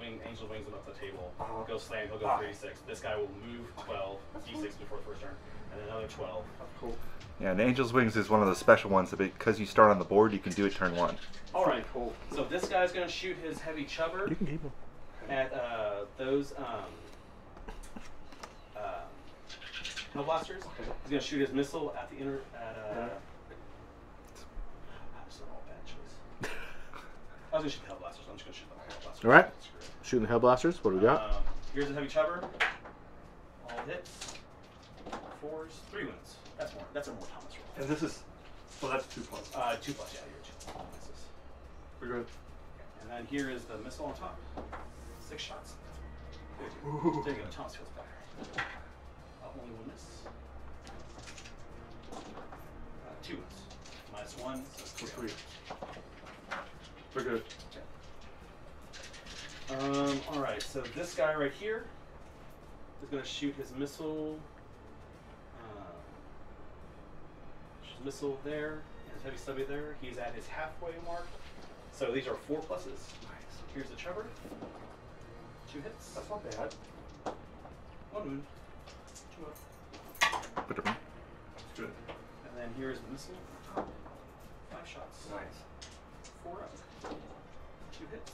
Angel Wings him up the table, go slam, he'll go 3d6. This guy will move 12 d6 before the first turn, and then another 12. That's cool. Yeah, and Angel's Wings is one of the special ones that because you start on the board, you can do it turn 1. All right, cool. So this guy's gonna shoot his heavy chubber You can keep them. at those Hellblasters. He's gonna shoot his missile at the inner That's not all bad choice. I was gonna shoot the Hellblasters. I'm just gonna shoot the Hellblasters. All right. Screw it. Shooting the Hellblasters. What do we got? Here's a heavy chubber. All hits. 4s. 3 wins. That's more. That's a more Thomas roll. And this is, so that's 2 plus. 2 plus. Yeah, you're 2 misses. We're good. And then here is the missile on top. 6 shots. Ooh. There you go. Thomas feels better. Only 1 miss. 2 wins. -1. So it's 3. We're good. Okay. All right. So this guy right here is going to shoot his missile. Missile there, and his heavy stubby there. He's at his halfway mark. So these are 4 pluses. Nice. Here's the chubber. 2 hits. That's not bad. 1 wound. 2 up. But That's good. And then here's the missile on top. 5 shots. Nice. 4 up. 2 hits.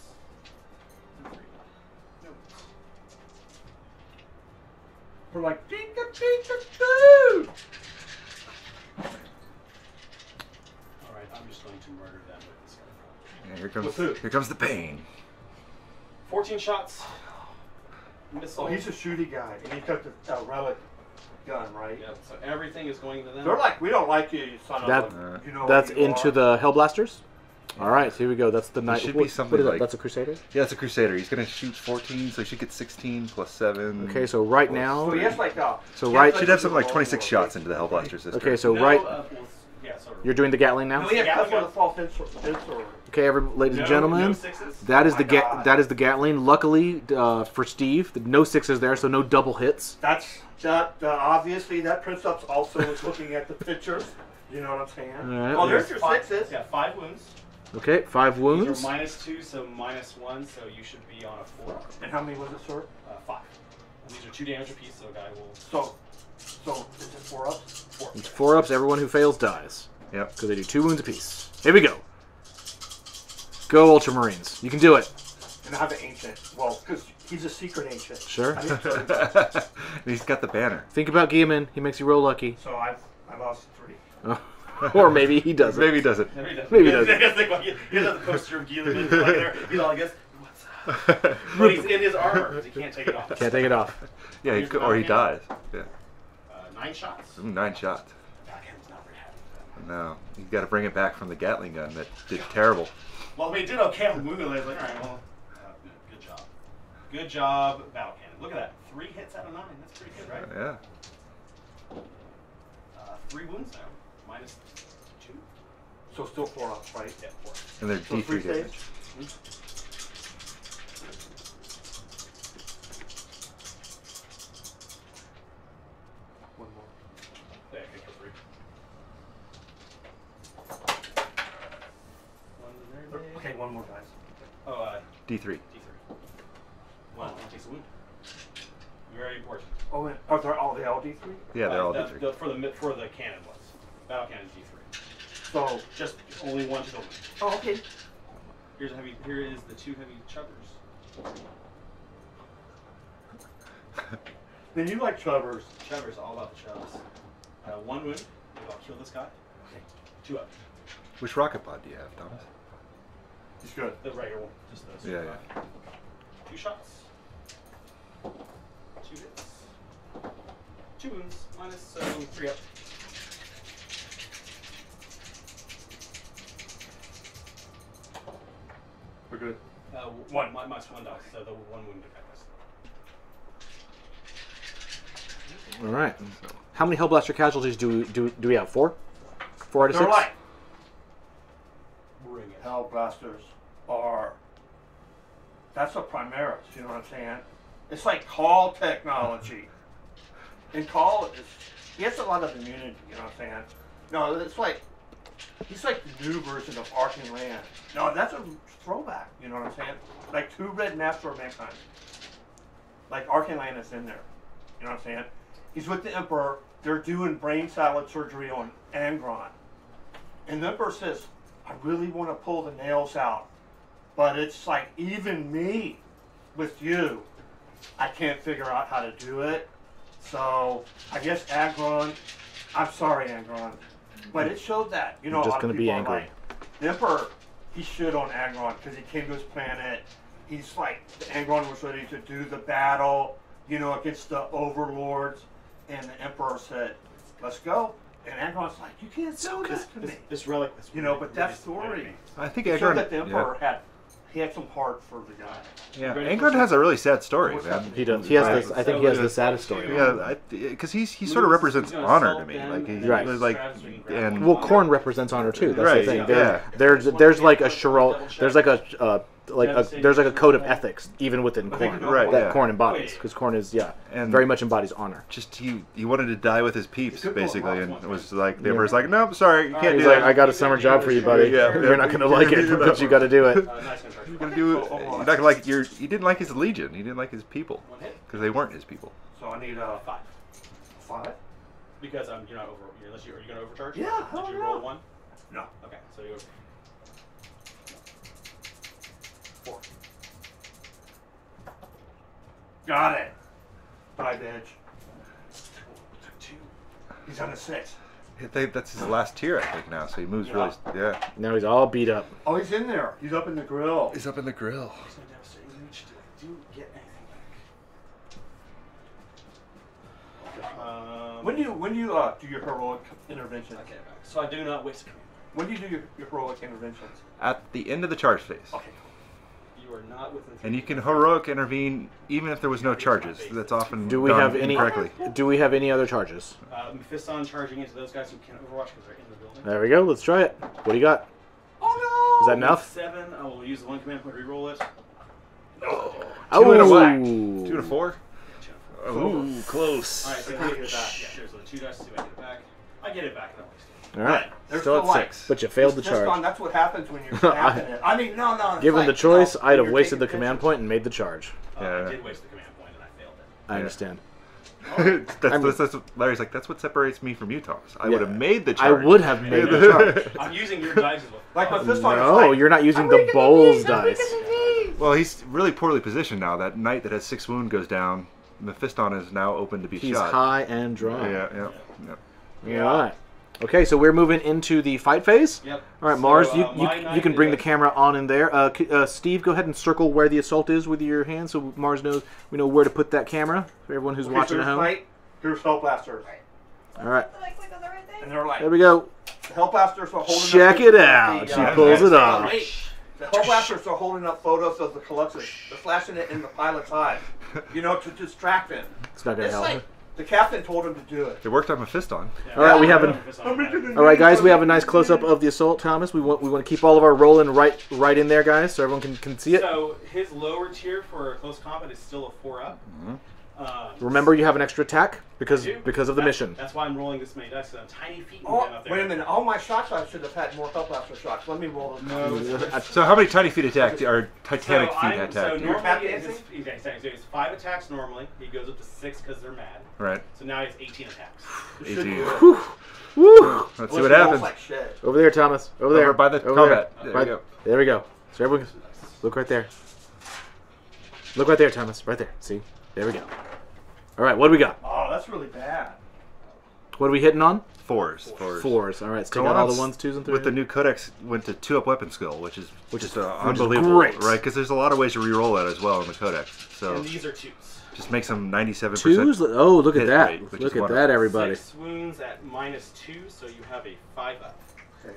And 3. No wounds. We're like, Pikachu! Alright, I'm just going to murder them with this guy. yeah, here comes the pain. 14 shots. Missile. Oh, he's a shooty guy, and he's got the relic. gun, right? Yep. So everything is going to them. They're like, we don't like you, you son That- of a. You know That's what you into are. the Hellblasters. All right, so here we go. That's the knight. should be something what is that? like- That's a Crusader. Yeah, it's a Crusader. He's gonna shoot 14, so he should get 16 plus 7. Okay, so right now. So he has like a. So he right- has Should have something like 26 shots into the Hellblaster system. Okay, so No, right. well, yeah, sort of. You're doing the Gatling now. No, he has Yeah, stuff yeah. with a false insert. Okay, ladies and No gentlemen, sixes? that is Oh the my God. that is the Gatling. Luckily for Steve, no sixes there, so no double hits. That's that. Obviously, that Prince Ups also is looking at the pictures. You know what I'm saying? Alright, Oh, there's let's- your sixes. Yeah, 5 wounds. Okay, 5 These wounds. are -2, so -1, so you should be on a 4. And how many was it, sir? 5. And these are 2 damage apiece, so a guy will. So is it 4 ups? 4. It's 4 ups. Everyone who fails dies Yep. because they do 2 wounds apiece. Here we go. Go Ultramarines. You can do it. And I have an ancient. Well, because he's a secret ancient. Sure. I didn't tell you that. He's got the banner. Think about Guilliman. He makes you roll lucky. So I lost 3. Or maybe he doesn't. Maybe he doesn't. Maybe he doesn't. Maybe he doesn't. He has the poster of Gilliman. He's all, I guess, what's up? But he's in his armor, because he can't take it off. Can't take it off. Yeah, Here's the or he backhand. dies. Yeah. 9 shots. Ooh, 9 shots. Backhand's not very happy with that. No, you got to bring it back from the Gatling gun that did terrible. Well, we did okay on wound. I was like, all right, well, good job. Good job, battle cannon. Look at that. 3 hits out of 9. That's pretty good, right? Yeah. 3 wounds now. -2. So still 4 ups, right? Yeah, 4. And they're So D3 3 damage. stage? One more. Yeah, I think for 3. One's very big. Okay, one more, guys. Oh, D3. D3. One takes a wound. Very important. Oh, and are they all D3? Yeah, they're all the, D3. for the cannon was. Battle cannon D3. So, Just only 1 to the wound. oh, okay. Here is the 2 heavy chubbers. Then you like chubbers. Chubbers, all about the chubbs. 1 wound. I'll kill this guy. Okay. 2 up. Which rocket pod do you have, Thomas? He's good. The regular one. Just those. Yeah, yeah. 2 shots. 2 hits. 2 wounds. So 3 up. We're good. One minus 1 dice. So the 1 wound effect. All right. How many Hellblaster casualties do we have? 4? 4 out of They're 6. like Bring it. Hellblasters are. That's a Primaris. You know what I'm saying? It's like call technology. And call is. He has a lot of immunity. You know what I'm saying? No, it's like. He's like the new version of Arcane Land. No, that's a throwback. You know what I'm saying? Like 2 red maps for mankind. Like Arcane Land is in there. You know what I'm saying? He's with the Emperor. They're doing brain salad surgery on Angron. And the Emperor says, I really want to pull the nails out. But it's like, even me, with you, I can't figure out how to do it. So, I guess Angron, I'm sorry, Angron. But it showed that. You know, You're a just lot of gonna be people are angry. like, the Emperor, he shit on Angron because he came to his planet. He's like, Angron was ready to do the battle, you know, against the overlords. And the Emperor said, let's go. And Angron's like, you can't do this to me. This relic. You know, but that story, I think it showed Angron. that the Emperor had some heart for the guy. Yeah, Angron has a really sad story, What's man. that? He does. He has this. I think he has the saddest story. Yeah, because he sort of represents honor to me. Like he Right. was like, and Well, Korn represents honor too. That's Right, the thing. yeah. There's like a there's like a code of ethics even within Korn Right, that yeah. Korn embodies, because Korn is And- very much embodies honor. just he wanted to die with his peeps Good basically, one. and it was like the Emperor's like, nope, sorry, you can't He's do like, that. I got a summer job for you, buddy. Yeah. You're not gonna like it, but you got to do it. Nice one, You're gonna do. You're not gonna like your. He didn't like his legion. He didn't like his people 1 hit. because they weren't his people. So I need 5. 5? Because you're not over. Unless are you going to overcharge? Yeah, Did hell you yeah. roll 1? No. Okay, so you. 4. Got it. 5 edge. 2. He's on a 6. I think that's his last tier, I think now. So he moves really. Yeah. Now he's all beat up. Oh, he's in there. He's up in the grill. He's up in the grill. He's going to devastate reach. Do I do get anything back? When do you do your heroic interventions? Okay, so I do not waste a command. When do you do your heroic interventions? At the end of the charge phase. Okay. You are not within. And you can heroic intervene even if there was no charges. That's often Do we done have any? incorrectly. Do we have any other charges? Mephiston charging into those guys who can't Overwatch because they're in the building. There we go. Let's try it. What do you got? Oh Is that enough? 7. I will use the one command point to reroll it. no! Oh, 2 and a whack. 2 and a 4. Ooh, close. Alright, so I get it back. Yeah, there's the 2 dice, see if I get it back. I get it back, I don't waste it. All right. There's Still no at like- 6. But you failed the It's just charge. that's what happens when you're snapping it. I mean, no. it's Given like, the choice, no, I'd have you're wasted the taking command pictures. point and made the charge. Yeah. I did waste the command point and I failed it. I understand. that's what Larry's like. That's what separates me from you, Thomas. I would have made the I charge. would have made the charge. I'm using your dice as well. Like with this one, No, it's like, you're not using I'm the weak in bowls knees, I'm weak dice. in the knees. Well, he's really poorly positioned now. That knight that has 6 wound goes down. Mephiston is now open to be He's shot. high and dry. Yeah. All right. Okay, so we're moving into the fight phase. Yep. All right, So, Mars, my you knight can bring the is- camera on in there. Steve, go ahead and circle where the assault is with your hand, so Mars knows we know where to put that camera for everyone who's Okay, watching so at home. Right, here's Hellblasters. All right, And they're like, there we go. the Hellblasters are holding Check up it the, out. The, She pulls it off. wait. The Hellblasters are holding up photos of the Colossus. They're flashing it in the pilot's eye, to distract him. It's not gonna It's help. like the captain told him to do it. It worked on Mephiston. Yeah. All right, we have Yeah. an. All right, guys, we have a nice close up of the assault, Thomas. We want to keep all of our rolling right in there, guys, so everyone can see it. So his lower tier for close combat is still a 4-up. Remember, you have an extra attack because I do. of the mission. That's why I'm rolling this many dice. 'Cause I'm tiny feet and Oh, get up there. wait a minute. All my shots, I should have had more Hellblaster shots. Let me roll them. So how many tiny feet attack are Titanic So feet I'm- attack? So You're tap normally it's dancing? it's 5 attacks normally. He goes up to 6 because they're mad. Right. So now he has 18 attacks. It should 18. be good. Woo! Woo! Let's see Unless what he rolls happens. like shit. Over there, Thomas. Over there. Over by the Over combat. There. There we go. There we go. So everyone, look right there. Look right there, Thomas. Right there. See? There we go. All right, what do we got? Oh, that's really bad. What are we hitting on? Fours. Fours. All right, let's take So out all once the 1s, 2s, and 3s. With the new codex, went to 2-up weapon skill, which is is unbelievable, great. right? Because there's a lot of ways to re-roll that as well in the codex. So And these are 2s. just makes them 97%. 2s? Oh, look at hit that. rate, which Look is at wonderful. that, everybody. 6 wounds at -2, so you have a 5-up. Okay.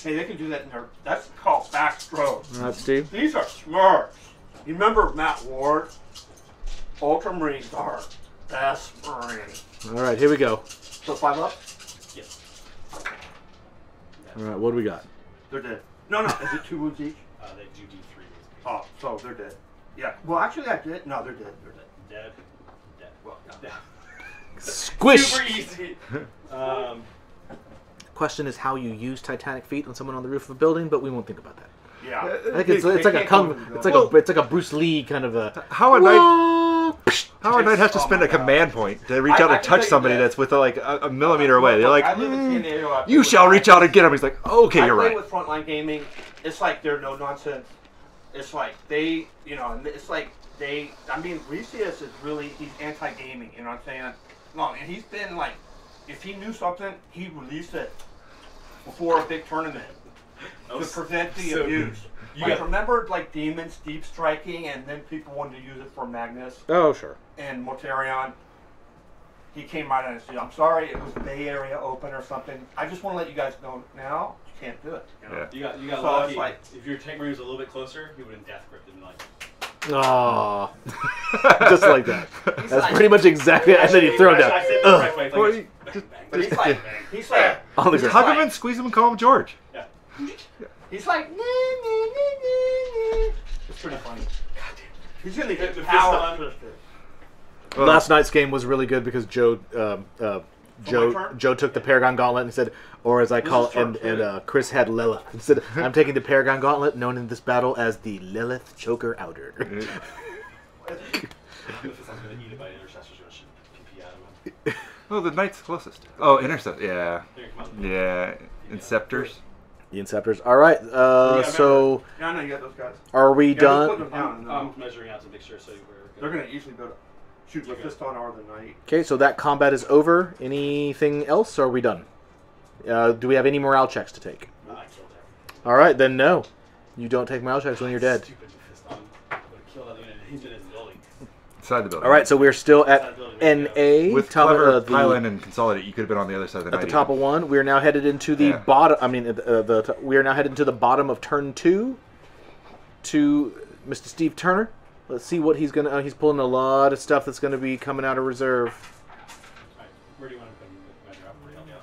Hey, they can do that in their. That's called backstroke. All right, Steve. These are smart. You remember Matt Ward? Ultramarines are best Marines. All right, here we go. So 5 up? Yes. All right, what do we got? They're dead. No. Is it 2 wounds each? They do D3 wounds. Oh, so they're dead. Yeah. Well, actually, I did. No, they're dead. They're dead. Dead. Dead. Well, Yeah. Squish! Super easy. Question is how you use Titanic feet on someone on the roof of a building, but we won't think about that. Yeah. I think it's like a it's like a Bruce Lee kind of a. How a knight has to Oh spend my a God. command point to reach out I and can touch tell you somebody this. that's with like a millimeter away. They're like, I live in San Diego. I play you with shall Frontline reach out and get him. He's like, okay, you're I play right. with Frontline Gaming. It's like they're no nonsense. It's like they, and it's like they. I mean, Recius is really he's anti-gaming. You know what I'm saying? No, and he's been like, if he knew something, he'd release it before a big tournament to prevent the so abuse. you Like got- remember like Demons deep striking, and then people wanted to use it for Magnus Oh, sure. and Mortarion. He came right out and said, "I'm sorry, it was Bay Area Open or something. I just want to let you guys know now you can't do it." You know? Yeah. You got So lucky. it's like- If your tank marine was a little bit closer, he would have death gripped him like. Oh, just like that. That's like- pretty much exactly. And then you throw it I down. said it the Ugh. right way. It's Well, like it's But bang, he's bang, like, bang. he's like, On the Just ground. Hug him and squeeze him and call him George. Yeah. he's like, it's pretty funny. He's gonna The get fist power on. twisted. Well, Last night's game was really good because Joe turn? Joe took the Paragon Gauntlet and said, or as I call is it, and turn Chris had Lilith. He said, I'm taking the Paragon Gauntlet, known in this battle as the Lilith Choker Outer. If someone's gonna eat it by intercessor's gonna shoot PP out of him. Oh, the knight's closest. Oh, intercept. Yeah. There, come on. Yeah. Inceptors. The Inceptors. All right, so No, no, you got those guys. are we Yeah, just put done? them down. and I'm then measuring out to make sure so we're they're good. gonna usually go to shoot the fist on or the knight. Okay, so that combat is over. Anything else, or are we done? Do we have any morale checks to take? I killed him. All right, then no. You don't take morale checks when you're dead. Stupid fist on. Would have killed that unit and he's in his building. Inside the building. All right, so we're still at NA. With top clever of the, Highland and Consolidate, you could have been on the other side of the night. at the top of one. We are now headed into the Yeah. bottom. I mean, we are now headed into the bottom of turn 2 to Mr. Steve Turner. Let's see what he's gonna. He's pulling a lot of stuff that's gonna be coming out of reserve. Alright, where do you want to put my drop for help you out?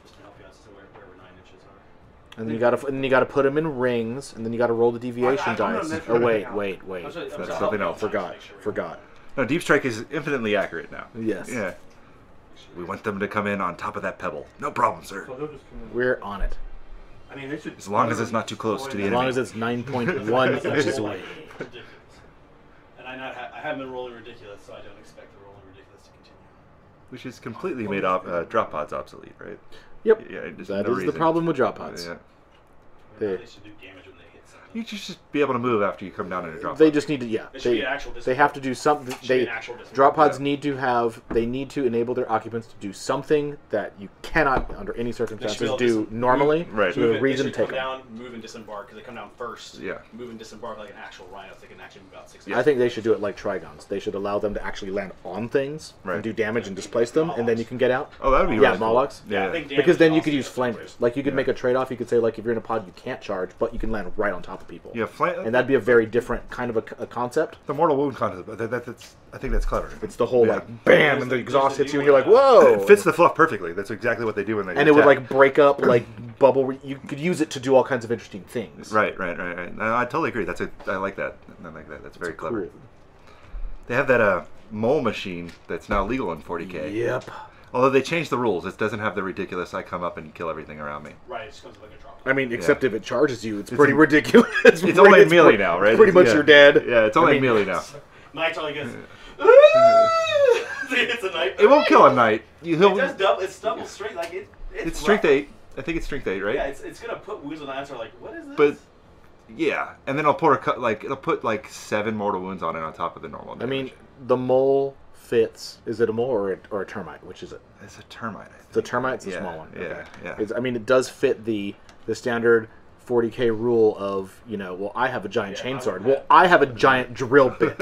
Just to help you out as to where 9 inches are. And then you gotta put them in rings, and then you gotta roll the deviation I'm gonna dice. mention Oh it wait, now. wait. I'm sorry, That's I'll something help you else. out to make sure we- Forgot. No, Deep Strike is infinitely accurate now. Yes. Yeah. We want them to come in on top of that pebble. No problem, sir. So they'll just come in. We're on it. I mean, they should. As long as it's not too close to the As enemy. long as it's 9.1 inches away. Ridiculous. And I haven't been rolling ridiculous, so I don't expect the rolling ridiculous to continue. Which is completely made drop pods obsolete, right? Yep. Yeah, just That no is the reason. problem with drop pods. Yeah. They should do damage when they hit something. You should be able to move after you come down in a drop They pod. just need to, yeah. It should be an actual They have to do something. Should be an They actual distance. drop pods Yeah. need to have. They need to enable their occupants to do something that you cannot, under any They should circumstances, be able do to normally. Right. So Move the it- reason they to should take come them. down, move and disembark, because they come down first. Yeah. Move and disembark like an actual rhino, so they can actually move about 6 I think they should do it like Trigons. They should allow them to actually land on things Right. and do damage and displace them, and then you can get out. Oh, that would be Yeah, really cool. Molochs. Yeah, I Yeah. think Because then you damage could use also- flamers. Like you could Yeah. make a trade-off. You could say like if you're in a pod you can't charge, but you can land right on top of people. Yeah, And that'd be a very different kind of a concept. the mortal wound concept. That's I think that's clever. It's the whole Yeah. like bam, and the There's exhaust a hits new you, and you're like, one, whoa! It fits the fluff perfectly. That's exactly what they do when they and it would attack. like break up, like bubble. You could use it to do all kinds of interesting things. Right. No, I totally agree. I like that. I like that. That's very clever. Cool. They have that mole machine that's now legal in 40K. Yep. Although they changed the rules. It doesn't have the ridiculous I come up and kill everything around me. Right, it just comes like a drop. I mean, except if it charges you, it's It's pretty a- ridiculous. It's only melee now, right? Pretty much Yeah. you're dead. Yeah, it's only I mean, melee now. Mike's only goes. It's a knife. It won't kill a knight. It does double. It's double strength. Like It's strength rough. 8. I think it's strength 8, right? Yeah, it's gonna put wounds on knives. Are like, what is this? But yeah, and then it'll put like 7 mortal wounds on it on top of the normal I damage. mean, the mole fits. Is it a mole or a termite? Which is it? It's a termite. I think. It's a termite. It's a Yeah, small one. yeah, Okay. yeah. I mean, it does fit the standard 40K rule of, well, I have a giant Yeah, chainsword. Well, I have a giant drill bit.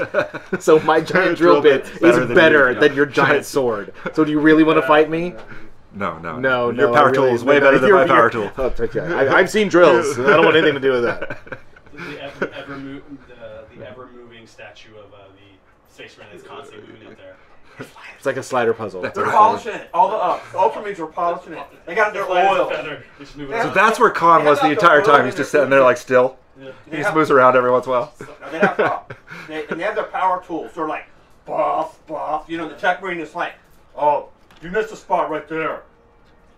So my giant drill Drill bit bit's is better better than than, your your giant sword. So do you really want to fight me? No. No, Your no. power I tool really- is way no, better than you're- my power you're- tool. Oh, yeah. I've seen drills. And I don't want anything to do with that. the ever moving statue of the space marine that's constantly moving up there. It's like a slider puzzle. They're polishing it. All the Ultramarines are polishing it. They got their oil. So that's where Khan was the entire time. He's just sitting there like still. He just moves around every once in a while. They have and they have their power tools. They're like buff. The tech marine is like, oh, you missed a spot right there.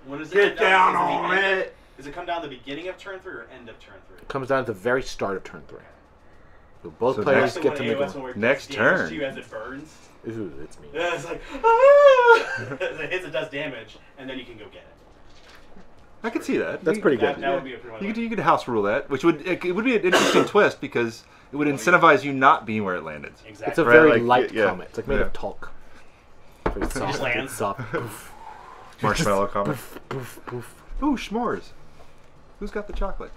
When does Get come down Is on the end- it. Does it come down the beginning of turn 3 or end of turn 3? It comes down at the very start of turn 3. So both So players Actually, get when to make AOS one. when it Next does damage turn. to you as it burns. Ooh, it's me. Yeah, it's like, as it hits, it does damage, and then you can go get it. I could see that. That's pretty good. That would be a pretty much. You could house rule that, which would it would be an interesting twist because it would incentivize you not being where it landed. Exactly. It's a Right, very like, light yeah, comet. It's like made yeah. of talc. So it's soft. lands. It's soft. Poof, Marshmallow comment. poof, poof. Ooh, s'mores. Who's got the chocolate?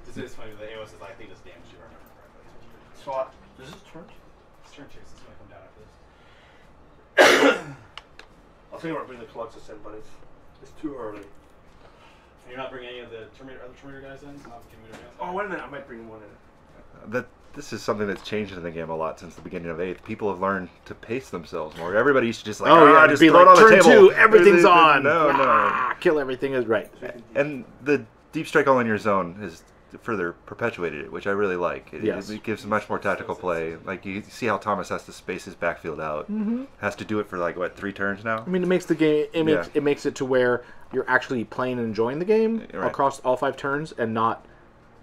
This is funny. The AOS is like, I think this damage you remember correctly. So this is turn. It's turn 2, so it's going to come down after this. I'll tell you what, bring the Colossus in, but it's too early. And you're not bringing any of the other Terminator guys in? Not giving me their guys? Oh, wait a minute. I might bring one in. This is something that's changed in the game a lot since the beginning of 8th. People have learned to pace themselves more. Everybody used to just like, Oh yeah, just be throw like it on the turn table. 2, everything's on. No. Ah, kill everything is right. And the deep strike all in your zone has further perpetuated it, which I really like. Yes. It gives much more tactical play. Like you see how Thomas has to space his backfield out. Has to do it for like what 3 turns now. I mean, it makes the game. It makes it to where you're actually playing and enjoying the game Right. across all 5 turns, and not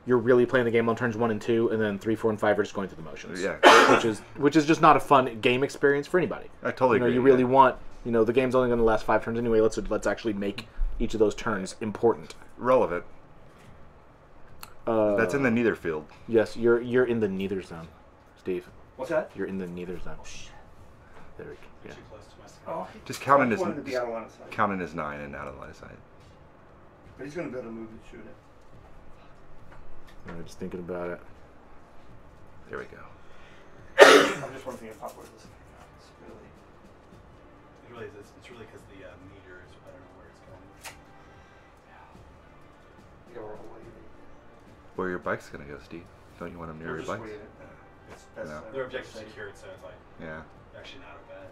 you're really playing the game on turns 1 and 2, and then 3, 4, and 5 are just going through the motions. Yeah. which is just not a fun game experience for anybody. I totally agree. You really want. The game's only going to last 5 turns anyway. Let's actually make each of those turns important. relevant. That's in the neither field. Yes, you're in the neither zone, Steve. What's that? You're in the neither zone. There we go. Yeah. Too close to my skin. Oh, Just counting I wanted to be out of line of sight. counting his 9 and out of the line of sight. But he's going to be able to move and shoot it. I'm just thinking about it. There we go. I'm just wondering about where this is. It's really because the meter is, I don't know where it's going. Yeah, we're all waiting. Where your bike's gonna go, Steve? Don't you want him near We're your just bike? waiting. That's No. Their objective's secured, so it's like Yeah. actually not a bad.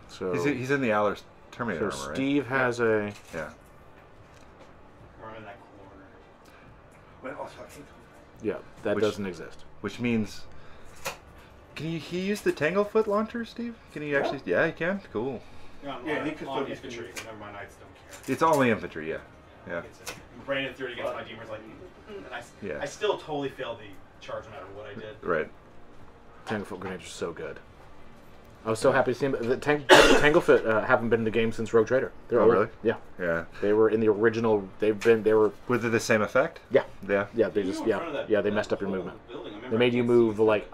So He's in the Owler's Terminator so armor, right? Steve has a. Yeah. Or I'm in that corner. Wait, also, I think. Yeah, that Which- doesn't exist. Which means, can he use the Tanglefoot launcher, Steve? Can he actually? Yeah, he can. Cool. Yeah, I'm Yeah, on, he could on still infantry. be- Remember, my knights don't care. It's only infantry. Yeah. Yeah. Brandon threw it against my demons like, and Yeah. I still totally failed the charge no matter what I did. Right. Tanglefoot grenades are so good. I was so happy to see him. The Tanglefoot haven't been in the game since Rogue Trader. They're Oh, old. really? Yeah, Yeah. they were in the original. They were. With the same effect? Yeah, Yeah. yeah. They You just were in front of that- yeah. They that messed up your whole movement. building. I remember They made I you can't move see like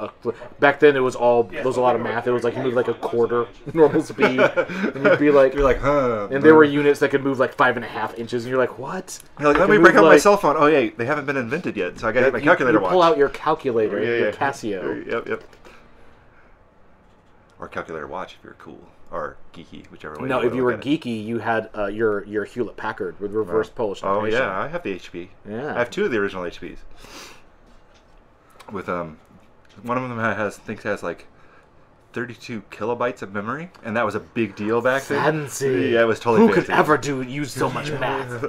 back then. It was all there was a lot of math. It was like you moved like a quarter normal speed, and you'd be like, You're like, huh? and there were units that could move like 5.5 inches, and you're like, what? You're like, let Can me move, break out my like- cell phone. Oh yeah, they haven't been invented yet, so I got to hit my You- calculator you watch. pull out your calculator, Yeah, your yeah. Casio. Yep. Or calculator watch if you're cool or geeky, whichever way. No, wanna if you look were at it. geeky, you had your Hewlett Packard with reverse Polish Oh notation. yeah, I have the HP. Yeah. I have 2 of the original HPs. With one of them has like 32 kilobytes of memory, and that was a big deal back then. Fancy. Yeah, it was totally Who fancy. could ever use so much math?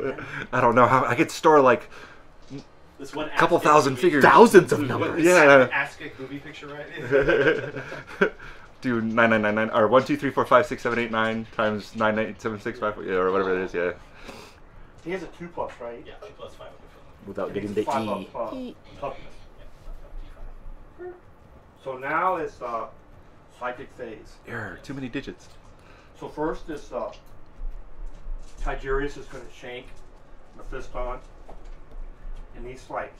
I don't know how I could store like This one couple Ask It thousand movie- figures. Thousands of What- numbers. Yeah. Ask It movie picture, right? do 9999 or 1 2 3 4 5 6 7 8 9 times 9 8 7 6 5 yeah, or whatever it is. Yeah. He has a 2+, right? Yeah, 2 plus 5. Without And getting he's the 5 E. of toughness. So now it's psychic phase. Error. Too many digits. So first is Tigerius is going to shank Mephiston, and he's like,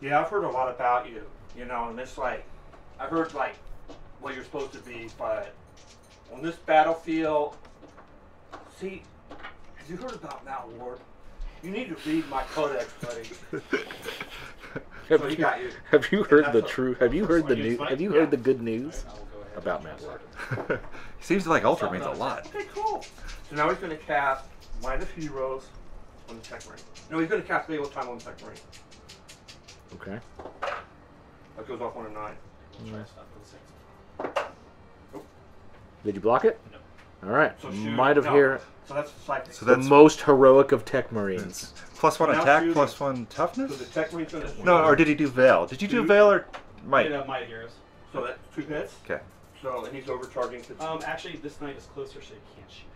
yeah, I've heard a lot about you, and it's like, I heard like what you're supposed to be, but on this battlefield, see, have you heard about Mount Ward? You need to read my codex, buddy. So he got you. Have you heard the that's a- true? Have you heard the Fine, news? fine. Have you Yeah. heard the good news I will go ahead about and Mount Seems like Ultra means a lot. Okay, cool. So now he's going to cast Might of Heroes on the Tech Marine. No, he's going to cast Fatal Time on the Tech Marine. Okay. That goes off on a 9. We'll try stuff for the 6. Did you block it? No. All right. So shoot. Might have No. here So that's psychic. So the that's most heroic of Tech Marines. +1 Now attack, shooting. +1 So toughness. the Tech Marine's going to No, or did he do Veil? Did you do Veil or Might? Might of Heroes. So that's 2 hits. Okay. So, and he's overcharging to 2. Actually, this knight is closer, so you can't shoot him.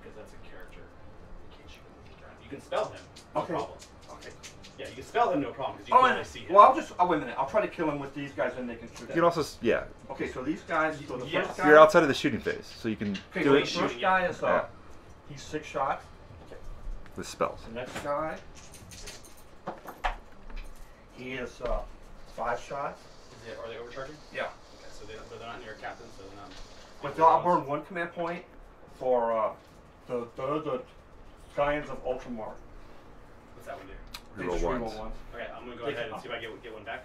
Because that's a character. You can't shoot him with the ground. You can spell him. No Okay. problem. Okay. Yeah, you can spell him, no problem, because you Oh, can and, only see him. well, wait a minute. I'll try to kill him with these guys, and they can shoot You at can him. also, yeah. Okay, so these guys. So the Yes. first guy. You're outside of the shooting phase, so you can Okay, do so it the first guy is Yeah. he's 6 shots. with spells. The next guy, he is 5 shots. Are they overcharging? Yeah. Okay, so they're not near captain, so they're not. But I'll burn 1 command point for the Scions of Ultramar. What's that one do? They Reroll just reroll ones. ones. Okay, I'm gonna go Take ahead it and see if I get one back.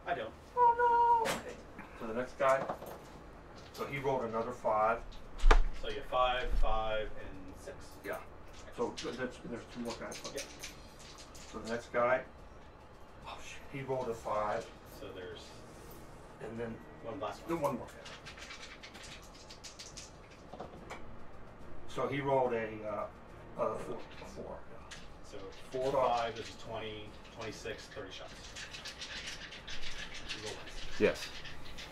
I don't. Oh no! Okay. So the next guy, so he rolled another 5. So you have 5, 5, and 6. Yeah. So there's 2 more guys. Yeah. So the next guy, oh shit, he rolled a 5, So there's and then one last then one. 1 more guy. So he rolled a 4. So 4, 5 is 20, 26, 30 shots. You roll once. Yes.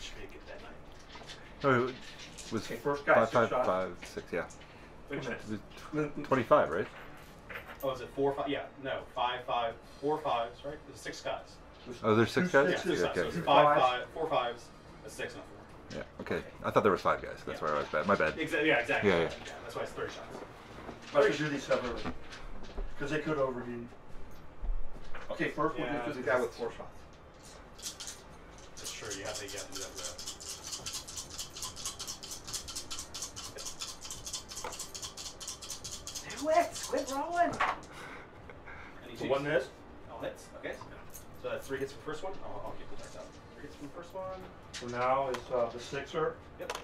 Should be a good that night. No, it was Okay, first guy, 5, 6 5, shots. 5, 6, yeah. Wait a minute. It was 25, right? Oh, is it 4, 5? Yeah, no, 5, 5, 4 5s, right? There's 6 guys. Oh, there's 6 2 guys? Yeah, 6 Yeah, guys. So okay. it's 5, 4 5s, a 6, and a 4. Yeah, okay. I thought there was 5 guys. That's Yeah. why I was bad. My bad. Exactly. Yeah, exactly. Yeah, yeah. That's why it's 30 shots. I should do these separately. Because they could overheat. Okay, first we'll Yeah, do the guy with 4 shots. That's true. You have to get do that. Do it! Quit rolling! So 1 miss. All hits. Okay. So that's 3 hits for the first one. I'll keep the dice out. 3 hits from the first one. So now it's the sixer. Yep.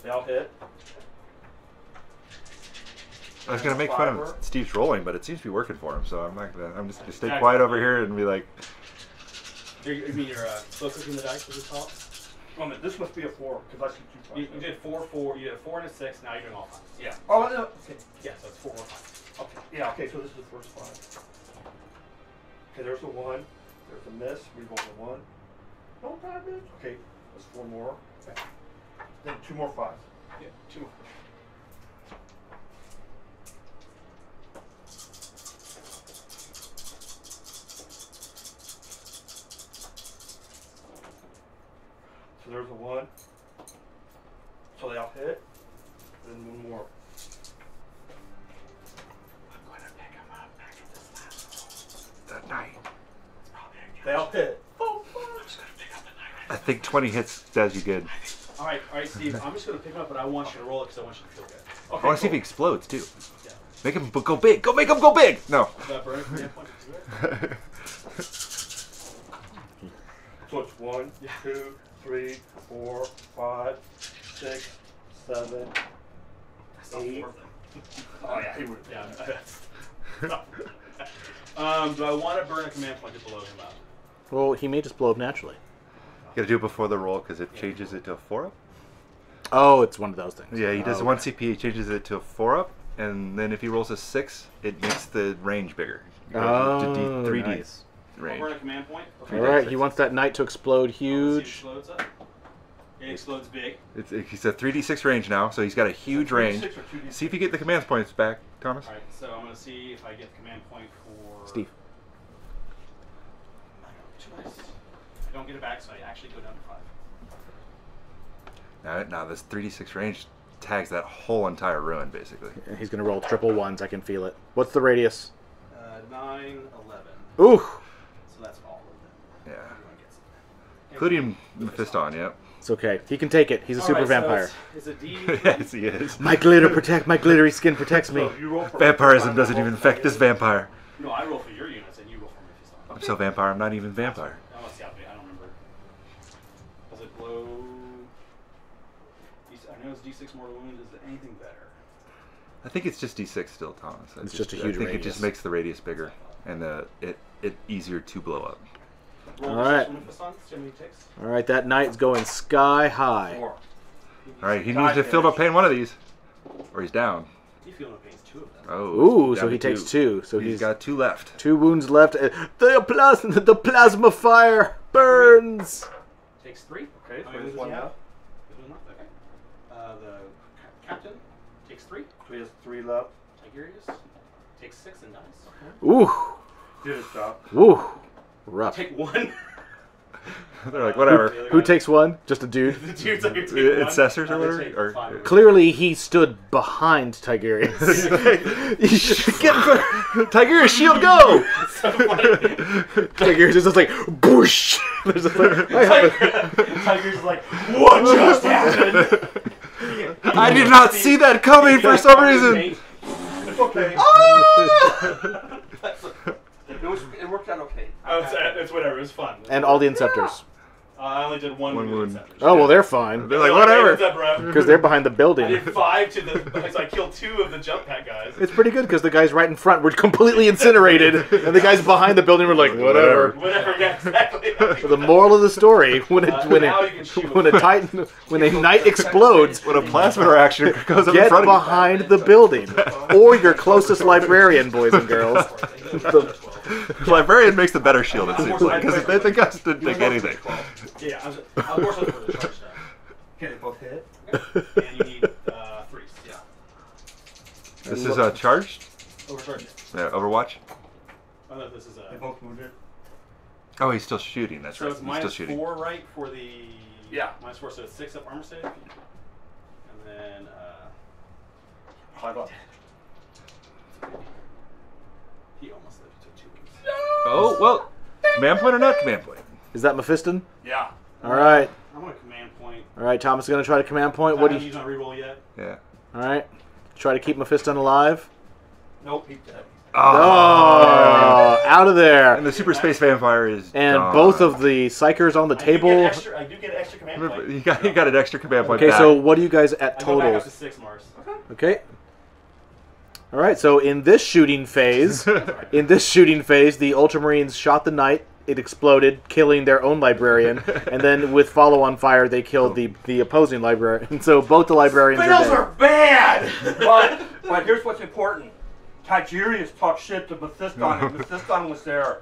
They all hit. I was gonna make fun of Fiber. Steve's rolling, but it seems to be working for him. So I'm not gonna. I'm just gonna stay Yeah, quiet exactly. over here and be like, You mean you're slow cooking the dice with the top? Oh, man, this must be a 4 because I see 2 5. You did 4, 4. You did a 4 and a 6. Now you're doing all 5s. Yeah. Oh, no, okay. Yeah, so it's 4 or 5. Okay. Yeah. Okay. So this is the first 5. Okay. There's a 1. There's a miss. We roll a 1. No damage. Okay. That's 4 more. Okay. Then 2 more 5s. Yeah, 2 more. So there's a 1. So they all hit. Then 1 more. I'm going to pick him up after this last roll. that night. It's probably a They all hit. I'm just going to pick up the knife. I think 20 hits does you good. All right, Steve. I'm just going to pick him up, but I want you to roll it because I want you to feel good. Okay. I want to see if he cool. explodes too. Yeah. Make him go big. Go make him go big. No. Is that burning command point to do it? So it's 1, 2, 3, 4, 5, 6, 7, That's not 8. 4 of them. Oh yeah, he would. Yeah. Do I want to burn a command point to blow him up? Well, he may just blow up naturally. You gotta do it before the roll because it changes it to a 4-up. Oh, it's one of those things. Yeah, he does Oh, 1 okay. CP, he changes it to a 4-up, and then if he rolls a 6, it makes the range bigger. It goes Oh, to 3D nice. I'll range. burn a command point. All right, he wants that knight to explode See huge. it explodes up. It explodes big. He's at 3D6 range now, so he's got a huge range. 6 or 2d6? See if you get the command points back, Thomas. All right, so I'm going to see if I get the command point for Steve. I don't get it back, so I actually go down to 5. Now this 3D6 range tags that whole entire ruin, basically. And he's going to roll triple ones. I can feel it. What's the radius? 9, 11. Ooh. So that's all of them. Yeah. Everyone gets it. Including Mephiston, yep. It's okay. He can take it. He's a All super right, vampire. So it's a D. Yes, he is. My glittery skin protects me. So you roll for Vampirism doesn't even affect this vampire. No, I roll for your units and you roll for Mephiston. I'm so vampire, I'm not even vampire. Oh, let's see how big. I don't remember. Does it blow? I know it's D6 mortal wound. Is it anything better? I think it's just D6 still, Thomas. It's just a huge I think it radius. just makes the radius bigger and it easier to blow up. Roll All right. Mephiston. See how many it takes. All right, that knight's going sky high. 4. All right, he Die needs to fill damage. up pain one of these, or he's down. You feel no pains. 2 of them. Oh. Ooh, down so to he takes 2. So he's he's got 2 left. 2 wounds left. The plasma fire burns. Takes 3. Okay, How so many there's wounds 1 does he have? left. There's 1 left. Okay. The captain takes 3. So he has 3 left. Tigurius takes 6 and dies. Ooh, Did his job. ooh, rough. Take 1. They're like, whatever. Who takes 1? Just a dude. The dude's like, take 1. Incessors or They whatever? take Or- 5. Clearly, he stood behind Tigurius. Tigurius, shield, go! So funny. Tigurius is just like, boosh! There's just like, I have a- Tiger's like, what just happened? I did not see that coming for some reason. It's okay. Ah! It worked out okay. Oh, it's whatever. It was fun. And all the Inceptors. I only did 1 One wound. wound. Oh, well, they're fine. They're like, whatever. Because they're behind the I building. did 5 to the. So I killed 2 of the jump pack guys. It's pretty good because the guys right in front were completely incinerated, and the guys behind the building were like, whatever. Whatever. Yeah, exactly. The moral of the story: when now you can shoot a knight explodes, When a plasma reaction goes up in get front of you. behind the building or your closest librarian, boys and girls. The librarian makes the better shield, it seems like, because the guys didn't take anything. Yeah, of course I was for the charge down. Okay, they both hit. And you need 3s. Yeah. This is charged? Overcharge it. Yeah, Overwatch? Oh no, this is They both wounded. Oh, he's still shooting, that's So right. it's He's still minus shooting. 4, right, for the. Yeah. Minus 4, so it's 6 up armor save. And then. 5 up. He almost lived. Took 2 weeks. Oh, well, command point or not command point? Is that Mephiston? Yeah. All right, I'm on a command point. all right, Thomas is going to try to command point. What do you? He's not reroll yet. Yeah. All right, try to keep Mephiston alive. Nope, he's dead. Oh, out of there. And the Super Space Vampire is And gone. both of the Psychers on the table. I do get an extra command point. You got an extra command point Okay, back. so what are you guys at I go back up to totals? 6, Mars. Okay. All right, so in this shooting phase, the Ultramarines shot the knight. It exploded, killing their own librarian, and then with follow-on fire, they killed the opposing librarian. And so both the librarians Spells are are bad! but here's what's important. Tigerius talked shit to Mephiston, and Mephiston was there.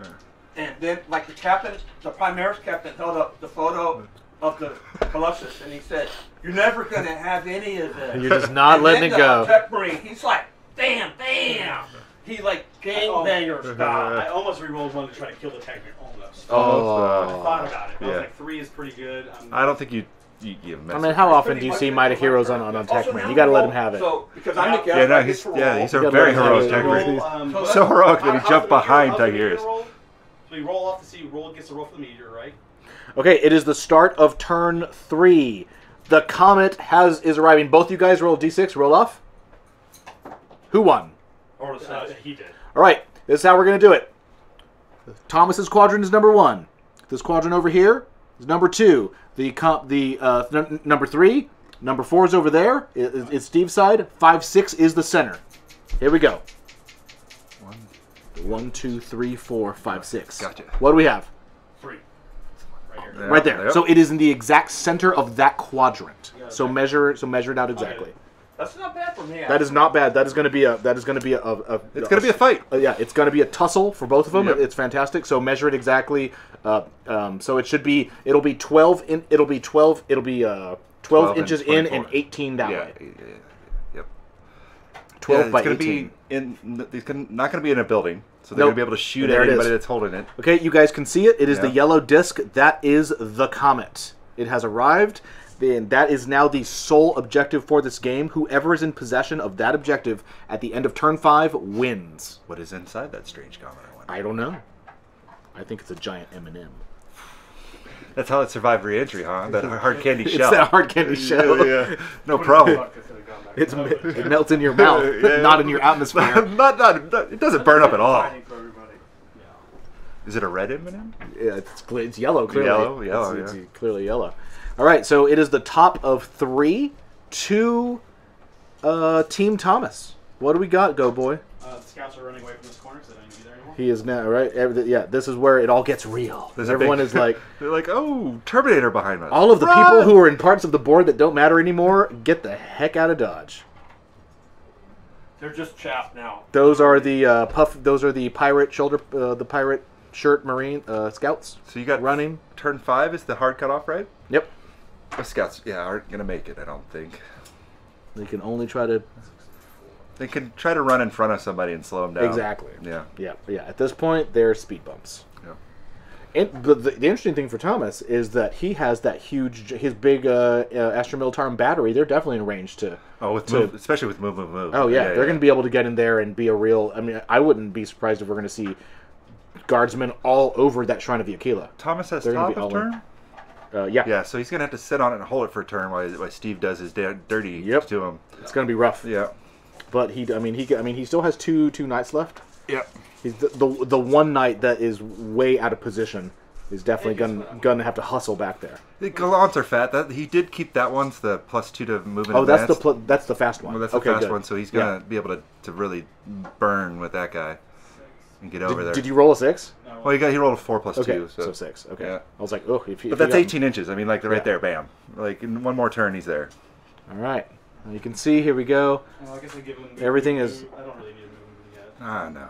And then, like, the captain, the Primaris captain held up the photo of the Colossus, and he said, "You're never going to have any of this." You're just not And letting then it go. The Tech Marine, he's like, "Damn, damn!" He, like, gangbanger style. I almost rerolled one to try to kill the Technic. Almost. Oh. I thought about it. I was Yeah. like, 3 is pretty good. I don't think you mess I mean, how often do you see Mighty Heroes on Techman? You got to let him have it. So, because I'm the guest, Yeah, no, I get to roll. these You are gotta very let him heroic have it. Techmarines. So heroic that he jumped behind Tigerius. So we roll off to see gets a roll for the meteor, right? Okay, it is the start of turn 3. The comet is arriving. Both you guys roll d6. Roll off. Who won? Or the size. He did. All right, this is how we're going to do it. Thomas's quadrant is number 1. This quadrant over here is number 2. Number 3, number 4 is over there. It's Steve's side. 5, 6 is the center. Here we go. 1, 2, 3, 4, 5, 6. Gotcha. What do we have? 3. Right here. Yeah, Right there. yep. So it is in the exact center of that quadrant. Yeah, So okay. measure it out exactly. Okay. That's not bad for me. That is not bad. That is going to be a. It's going to be a fight. Yeah, it's going to be a tussle for both of them. Yep. It's fantastic. So measure it exactly. So it should be. It'll be 12 in. It'll be 12. It'll be 12 inches and in 24. and 18 that way. Yep. 12 by it's gonna 18. It's not going to be in a building, so they're Nope. going to be able to shoot There at it is. anybody that's holding it. Okay, you guys can see it. It is the Yeah. yellow disc. That is the comet. It has arrived. And that is now the sole objective for this game. Whoever is in possession of that objective at the end of turn 5 wins. What is inside that strange comet? I wonder. I don't know. I think it's a giant M&M. That's how it survived re-entry, huh? That hard candy It's shell. that hard candy shell. Yeah. No problem. It melts in your mouth, Yeah. not in your atmosphere. not, it doesn't burn up at all. Tiny for everybody. Is it a red M&M? Yeah, it's yellow, clearly. Yellow, It's clearly yellow. All right, so it is the top of 3 to Team Thomas. What do we got, Go Boy? The scouts are running away from this corner because they don't need to be there anymore. He is now, right? Yeah, this is where it all gets real. There's a Everyone big- is like, They're like, oh, Terminator behind us. all of the Run! people who are in parts of the board that don't matter anymore, get the heck out of Dodge. They're just chaff now. Those are the Those are the pirate shoulder, the pirate shirt Marine scouts. So you got running. Turn 5 is the hard cutoff, right? Yep. The scouts, aren't gonna make it. I don't think They can only try to. they can try to run in front of somebody and slow them down. Exactly. Yeah. Yeah. At this point, they're speed bumps. Yeah. And the interesting thing for Thomas is that he has that his big Astra Militarum battery. They're definitely in range to. Oh, especially with move. Oh yeah, they're going to be able to get in there and be a real. I mean, I wouldn't be surprised if we're going to see guardsmen all over that Shrine of the Aquila. Thomas has They're gonna top be of all in. turn. Yeah. Yeah, so he's gonna have to sit on it and hold it for a turn while Steve does his dirty Yep. to him. It's going to be rough. Yeah. But he still has two knights left. Yep. He's the one knight that is way out of position is definitely gonna have to hustle back there. The Gallants are fat. That he did keep that one's the +2 to move in Oh, advance. that's the fast one. Well, that's the okay, fast good. one, so he's gonna be able to really burn with that guy and get over there. Did you roll a 6? No, Well, he rolled a 4 + Okay, 2, so 6. Okay, yeah. I was like, oh, if But that's 18 inches. I mean, like right there, bam. Like in one more turn, he's there. All right, you can see. Here we go. well, I guess I give him. Everything is- I don't really need to move him yet. Ah, no, yeah.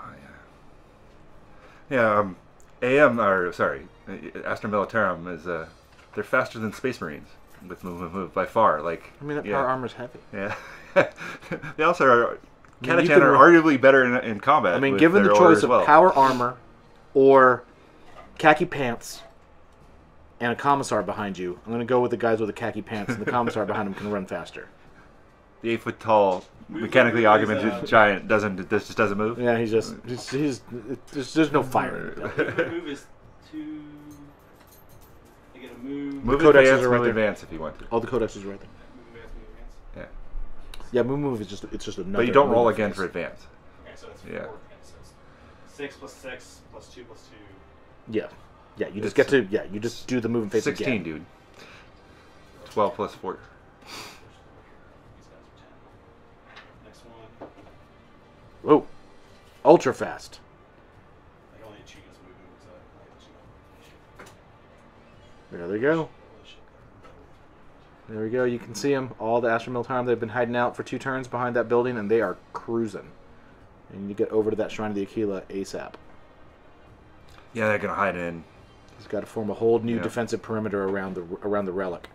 Astra Militarum is they're faster than Space Marines with move by far. Like I mean, that power armor's heavy. Yeah. They also are. I mean, you Catachan could are re- arguably better in combat. I mean, with given their the order choice as of well. power armor or khaki pants and a commissar behind you, I'm gonna go with the guys with the khaki pants, and the commissar behind them can run faster. The 8 foot tall, mechanically augmented giant just doesn't move. Yeah, he's there's no fire. The move is 2. I get a move Move codexes advance, are right move there. advance if you want to. All the codexes are right there. Move advance, move advance. Yeah. Yeah, move is just another. But you don't roll move again phase. for advance. Okay, so that's Yeah. 4. Okay, so it's 6 plus 6 plus 2 plus 2. Yeah, yeah. You just It's- get to you just do the moving phase 16, again. dude. 12 plus 4. These guys are 10. Next one. Whoa, ultra fast. I can only achieve this movement because There they go. There we go. You can see them. All the Astromil time. They've been hiding out for 2 turns behind that building, and they are cruising. And you get over to that Shrine of the Aquila ASAP. Yeah, they're going to hide in. He's got to form a whole new Yeah. defensive perimeter around the relic.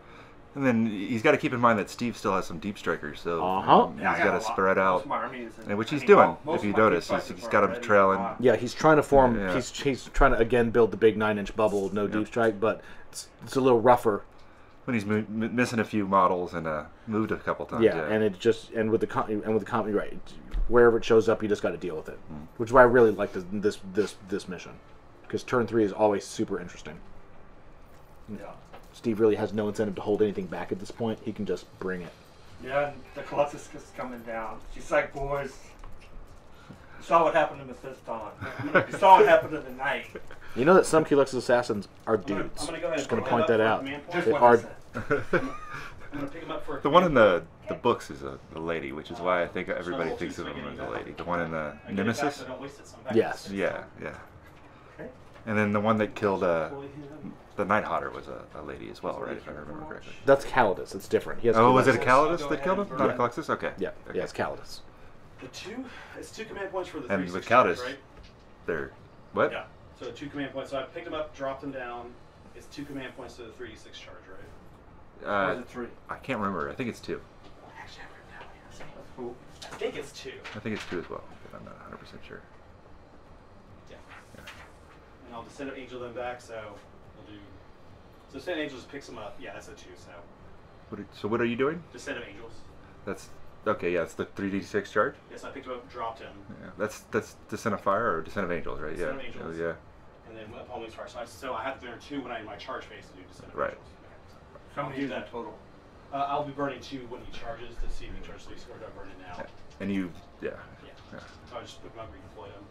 And then he's got to keep in mind that Steve still has some deep strikers, so Uh-huh. he's got to spread out. And which he's I mean, doing, most if you of my notice. big He's fighters got are him already trailing. on. Yeah, he's trying to form. Yeah. He's trying to again build the big 9-inch bubble, no deep strike, but it's a little rougher. When he's missing a few models and moved a couple times. Yeah, and it just with the company right, wherever it shows up, you just got to deal with it. Which is why I really like this mission, because turn 3 is always super interesting. Yeah. Steve really has no incentive to hold anything back at this point. He can just bring it. Yeah, and the Colossus is coming down. She's like, boys, you saw what happened in the fifth dawn. You saw what happened in the night. You know that some Helix assassins are I'm gonna dudes. go ahead and Just gonna pick point them that up out. for command point. Just They what are. I said. I'm gonna pick them up for The one in the books is a lady, which is why I think everybody Level 2, thinks of so I him get as it a back. lady. The one in the I get it back, Nemesis? so I don't waste it, so I'm back Yes. to 6. Yeah, yeah. Okay. And then the one that killed Pull him. the Night Hotter was a lady as well, right? If I remember correctly. That's Calidus. It's different. He has Oh, was it a Calidus. Calidus Go that ahead killed and him? burn Not it. Alexis? Okay. Yeah, Okay. yeah, it's Calidus. It's 2 command points for the And 3/6 with charge, Calidus, right? They're what? Yeah. So 2 command points. So I picked them up, dropped them down. It's 2 command points to the 3/6 charge, right? Or is it 3? I can't remember. I think it's 2. Actually, I've written down. Yes. That's cool. I think it's 2. I think it's 2 as well, but I'm not 100% sure. Yeah. And I'll descend angel them back. So we'll do. So descend angels picks them up. Yeah, that's a 2. So So what are you doing? descend of angels. That's okay. Yeah, it's the 3d6 charge. Yes, I picked him up, dropped him, Yeah, that's Descent of Fire or Descent of Angels, right? Descent yeah. of Angels. Oh, yeah. and then upon wings fire. So I have to burn 2 when I in my charge phase to do descend of Right. angels. Okay, How I'll many do is in that. total? I'll be burning 2 when he charges to see if he charges. So he's going to burn it now. Yeah. And you, yeah. Yeah. Yeah. So I just put him up, redeploy him.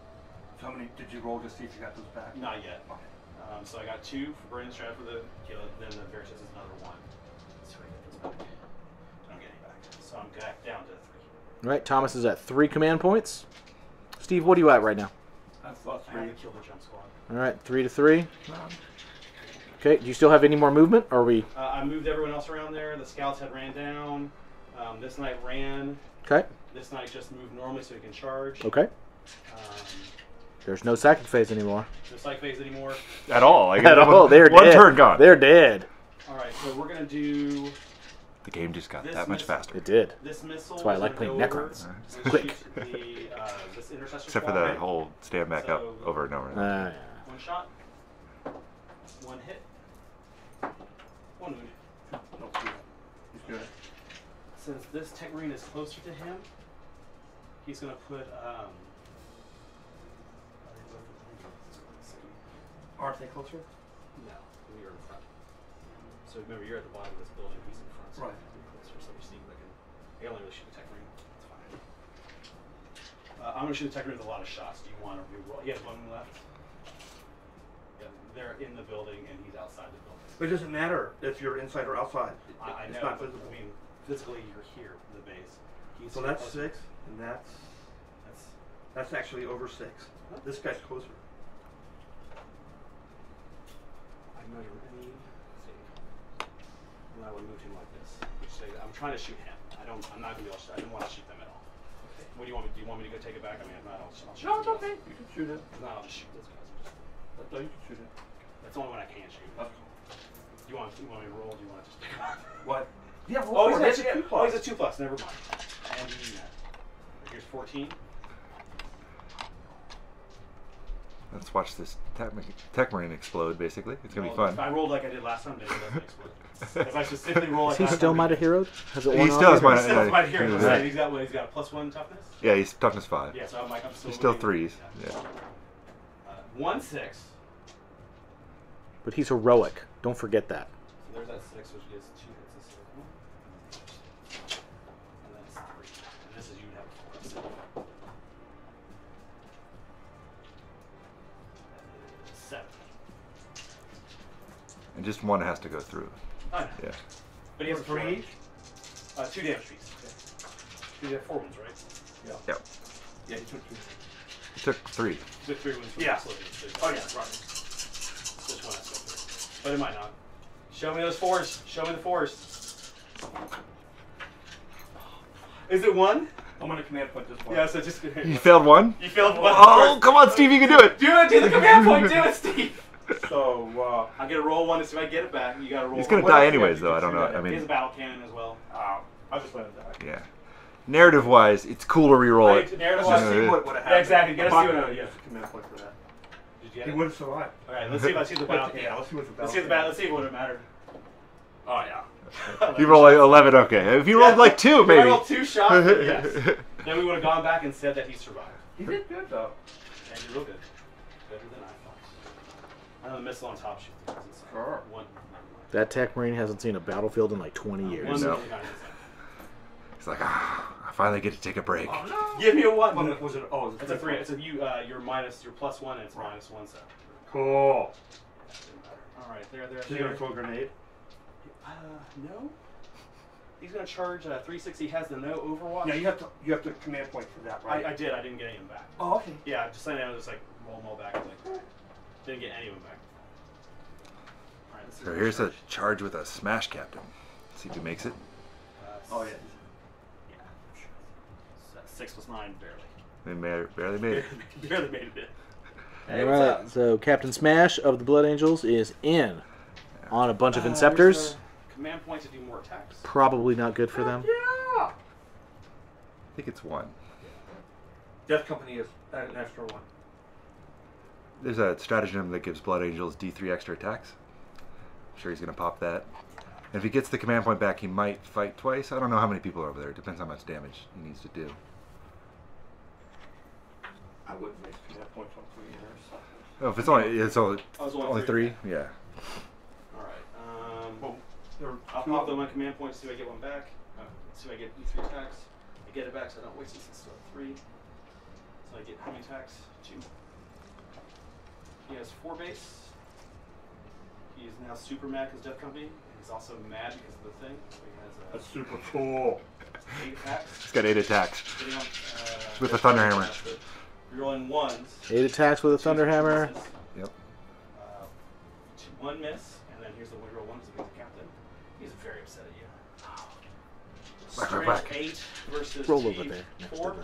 How many did you roll to see if you got those back? Not yet. Okay. So I got 2 for burning strat for the kill. Then the Veritas is another 1. So I get this back. I don't get any back. So I'm back down to 3. All right, Thomas is at 3 command points. Steve, what are you at right now? I've lost I 3. had to kill the jump squad. All right, 3 to 3. Okay, do you still have any more movement, or are we? I moved everyone else around there. The scouts had ran down. This knight ran. Okay, This knight just moved normally so he can charge. okay. There's no second phase anymore. No psych phase anymore. At all. Like, At all, they're one dead. turn gone. They're dead. All right, so we're gonna do The game just got This that much miss- faster. It did. this missile. That's why I is like gonna playing go over Necrons. and Quick. shoot this intercessor Except for squad. that whole stand back up over and over. Yeah. One shot. 1 hit. 1 wound. No, he's good. Since this tech marine is closer to him, he's gonna put Aren't they closer? No, you're in front. So remember, you're at the bottom of this building. He's in front. So Right. he's closer. So you see, like, I only really shoot the tech marine. It's fine. I'm gonna shoot the tech marine with a lot of shots. Do you want to reroll? He has 1 left. Yeah, they're in the building and he's outside the building. But it doesn't matter if you're inside or outside. I It's know, not but visible. I mean, physically you're here, the base. He's So here that's closer. 6, and That's that's actually over 6. This guy's closer. I measure any. Let's see. And I would move him like this. Which say I'm trying to shoot him. I'm not gonna be able to. I don't want to shoot them at all. What do you want me? Do you want me to go take it back? I mean, if not, I'll shoot. No, it's them. okay. You can shoot it. If not, I'll just shoot those guys. No, you can shoot it. That's the only one I can shoot. That's Do you want me to roll? Do you want to just pick him up? What? Yeah, Oh, roll for it. he's That's a 2+. oh, he's a 2+. Never mind. And here's 14. Let's watch this tech marine explode, basically. It's going to be Well, fun. If I rolled like I did last time, then it doesn't explode. If I specifically roll like Is he last still time, Might have Heroed? Has it He worn still off has yet? Might- He's still right here. Yeah. So he's got what? He's got a +1 toughness. Yeah, he's toughness 5. Yeah, so I'm like, I'm still. He's still winning. 3s. Yeah. Yeah. 1-6. But he's heroic. Don't forget that. So there's that 6, which gives 2 hits this circle. And then it's 3. And this is you would have a 4. So. That is 7. And just one has to go through. I know. Yeah. But he has a 3 each? 2 damage piece. You have 4 wounds, right? Yeah. Yep. Yeah, he took 2. It took 3. You took 3 wounds from Yeah. the slowing. Oh, yeah. Right. This one has to go through. But it might not. Show me those 4s. Show me the 4s. Is it 1? I'm going to command point this one. Yeah, so just... You failed one? You failed 1. Oh, come on, Steve, you can do it. Do it! Do the command point! Do it, Steve! So, I gotta roll 1 to see if I get it back. You gotta roll He's 1. gonna die anyways, though. I don't know. I He has a mean, battle cannon as well. I'll just let him die. yeah. Narrative-wise, it's cool to re-roll Right, it. narrative Let's wise- just see what would have Yeah, happened. exactly. Get us I'm see not what- gonna yeah. use the command point for that. Did you get He it? would have survived. Alright, let's see if I see the battle Yeah, cannon. let's see what the battle Let's see the battle. Let's see if it would have mattered. Oh, yeah. You roll like 11, okay. If you rolled like 2, If I maybe. rolled 2 shots, then yes. Then we would have gone back and said that he survived. He did good, though. And he real good. Better than I thought. I know the missile on top shoots. Sure. 1. That tech marine hasn't seen a battlefield in like 20 One years. No. missile guy inside. It's like, I finally get to take a break. Oh, no. Give me a 1. Was it? Oh, It's a 3. It's a you. You're minus. You're +1, and it's -1. So. Cool. All right, there. Is he going to throw a grenade? No. He's gonna charge 360. He has the no Overwatch. Yeah, you have to command point for that, right? I did. I didn't get any of them back. Oh, okay. Yeah, just saying. I was just like roll them all back. Like, didn't get any of them back. All right, let's see So what here's a charge. charge with a smash captain. See if he makes it. Oh, yeah. Yeah. 6 + 9, barely. They barely made it. Barely made it. All right, so Captain Smash of the Blood Angels is in on a bunch of Inceptors. Command point to do more attacks. Probably not good for them. Yeah. I think it's 1. Death Company is an extra 1. There's a stratagem that gives Blood Angels D3 extra attacks. I'm sure he's going to pop that. And if he gets the command point back, he might fight twice. I don't know how many people are over there. It depends how much damage he needs to do. I wouldn't make command points on 3 years. Oh, if it's only I was only 3, yeah. All right. Well, there are I'll 2 pop of them them. on command point. See if I get one back. See if I get E3 attacks. I get it back, so I don't waste it. Since it's still at 3. So I get how many attacks? 2. He has 4 base. He is now super mad because Death Company. He's also mad because of the thing. So he has That's super cool. 8 attacks. He's got 8 attacks. Getting on, With the Thunder Hammer. Rerolling 1s. 8 attacks with a Thunder Hammer. Yep. 1 miss, and then here's the reroll 1 because he's a captain. He's very upset at you. Whack, whack, Strength whack. 8 versus Roll over there, next to 4. the-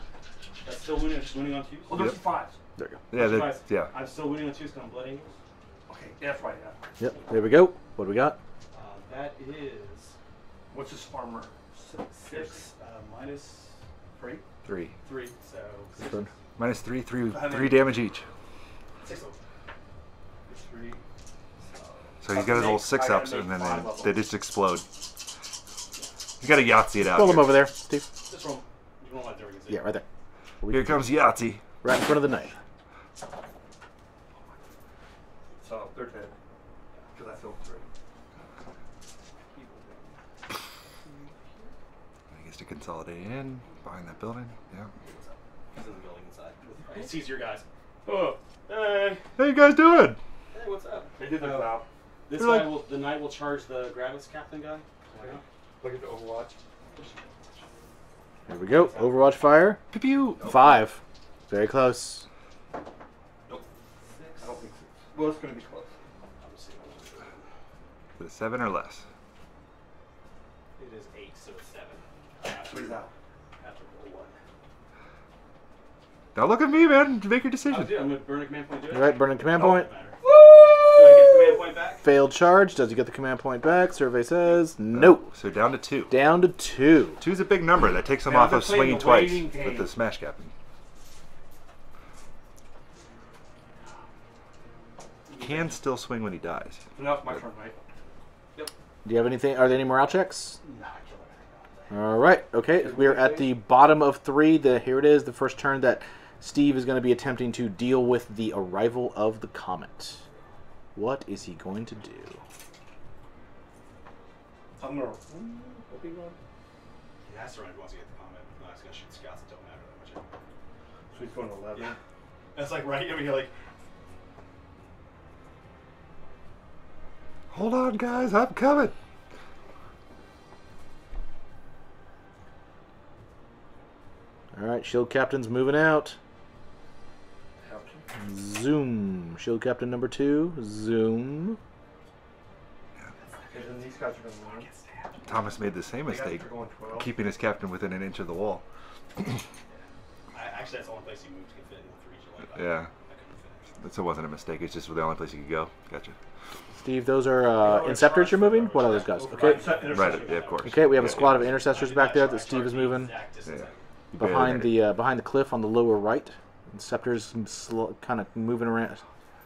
That's still winning on 2s. Oh, there's Yep. 5s. There you go. Yeah, Guys, yeah. I'm still winning on 2s because I'm Blood Angels. Okay, that's right. Yeah. Yep, there we go. What do we got? That is What's his armor? 6 minus 3. 3. 3, so This one. Minus 3, 3 damage each. 6 of them. It's 3. So you got his little 6 I gotta ups, make and then 5 of they them. just explode. You got to Yahtzee it out. Roll them here. over there, Steve. Just roll. You roll like there we can see. Yeah, right there. Here comes Yahtzee. Right in front of the knife. So they're dead. Because I filled 3. He gets to consolidate in behind that building. Yeah. He's in the building inside. He sees your guys. Oh, hey. How you guys doing? Hey, what's up? They did their job. This You're guy like- will. The knight will charge the Gravis captain guy. Look at the Overwatch. Here we go. Overwatch fire. Pew pew. 5. Very close. Nope. I don't think so. Well, it's going to be close. With a 7 or less. It is 8, so it's 7. What is that? Have to roll 1. Now look at me, man. Make your Oh, decision. dude, I'm gonna burn a command point. Do it. All right, burning command Oh, point. doesn't matter. Do I get the command point back? Failed charge. Does he get the command point back? Survey says no. So down to 2. Down to 2. 2's a big number. That takes him Yeah, off they're of playing swinging the twice waiting game. with the smash captain. He can still swing when he dies. So now it's my turn, right? Do you have anything? Are there any morale checks? Nah, I killed everything. All right. Okay. We are at the bottom of 3. Here it is. The first turn that Steve is going to be attempting to deal with the arrival of the comet. What is he going to do? I'm gonna. What be going? He has to run if he wants to get the combat. No, he's gonna shoot scouts that don't matter that much. So he's going 11. Yeah. That's like right over here, like. Hold on, guys, I'm coming. All right, shield captain's moving out. Captain. Zoom. Shield captain number 2. Zoom. Okay, then these guys are going to win. Thomas made the same mistake, They're going 12. keeping his captain within an inch of the wall. Actually, that's the only place he moved to get fit in the 3. So like, Yeah. I couldn't fit. So it wasn't a mistake. It's just the only place you could go. Gotcha. Steve, those are Inceptors you're moving? What are those guys? Okay. Right. Yeah, of course. Okay, we have a squad of intercessors back there that Steve is moving. Yeah. Behind the cliff on the lower right. Inceptors kind of moving around,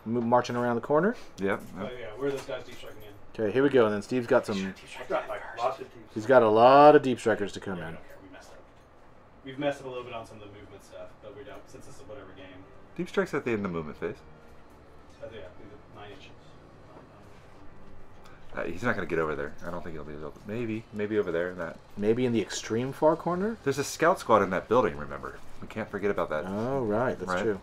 marching around the corner. Yep. Oh yeah, where are those guys deep striking in? Okay, here we go. And then Steve's got some. I've got like lots of teams. He's got a lot of deep strikers to come Yeah, we in. don't care. We messed up. We've messed up a little bit on some of the movement stuff, but we don't since it's a whatever game. Deep strikes at the end of the movement phase. Yeah, these are 9 inches. He's not going to get over there. I don't think he'll be able to. Maybe over there in that. Maybe in the extreme far corner. There's a scout squad in that building. Remember, we can't forget about that. Oh right, that's Right. true.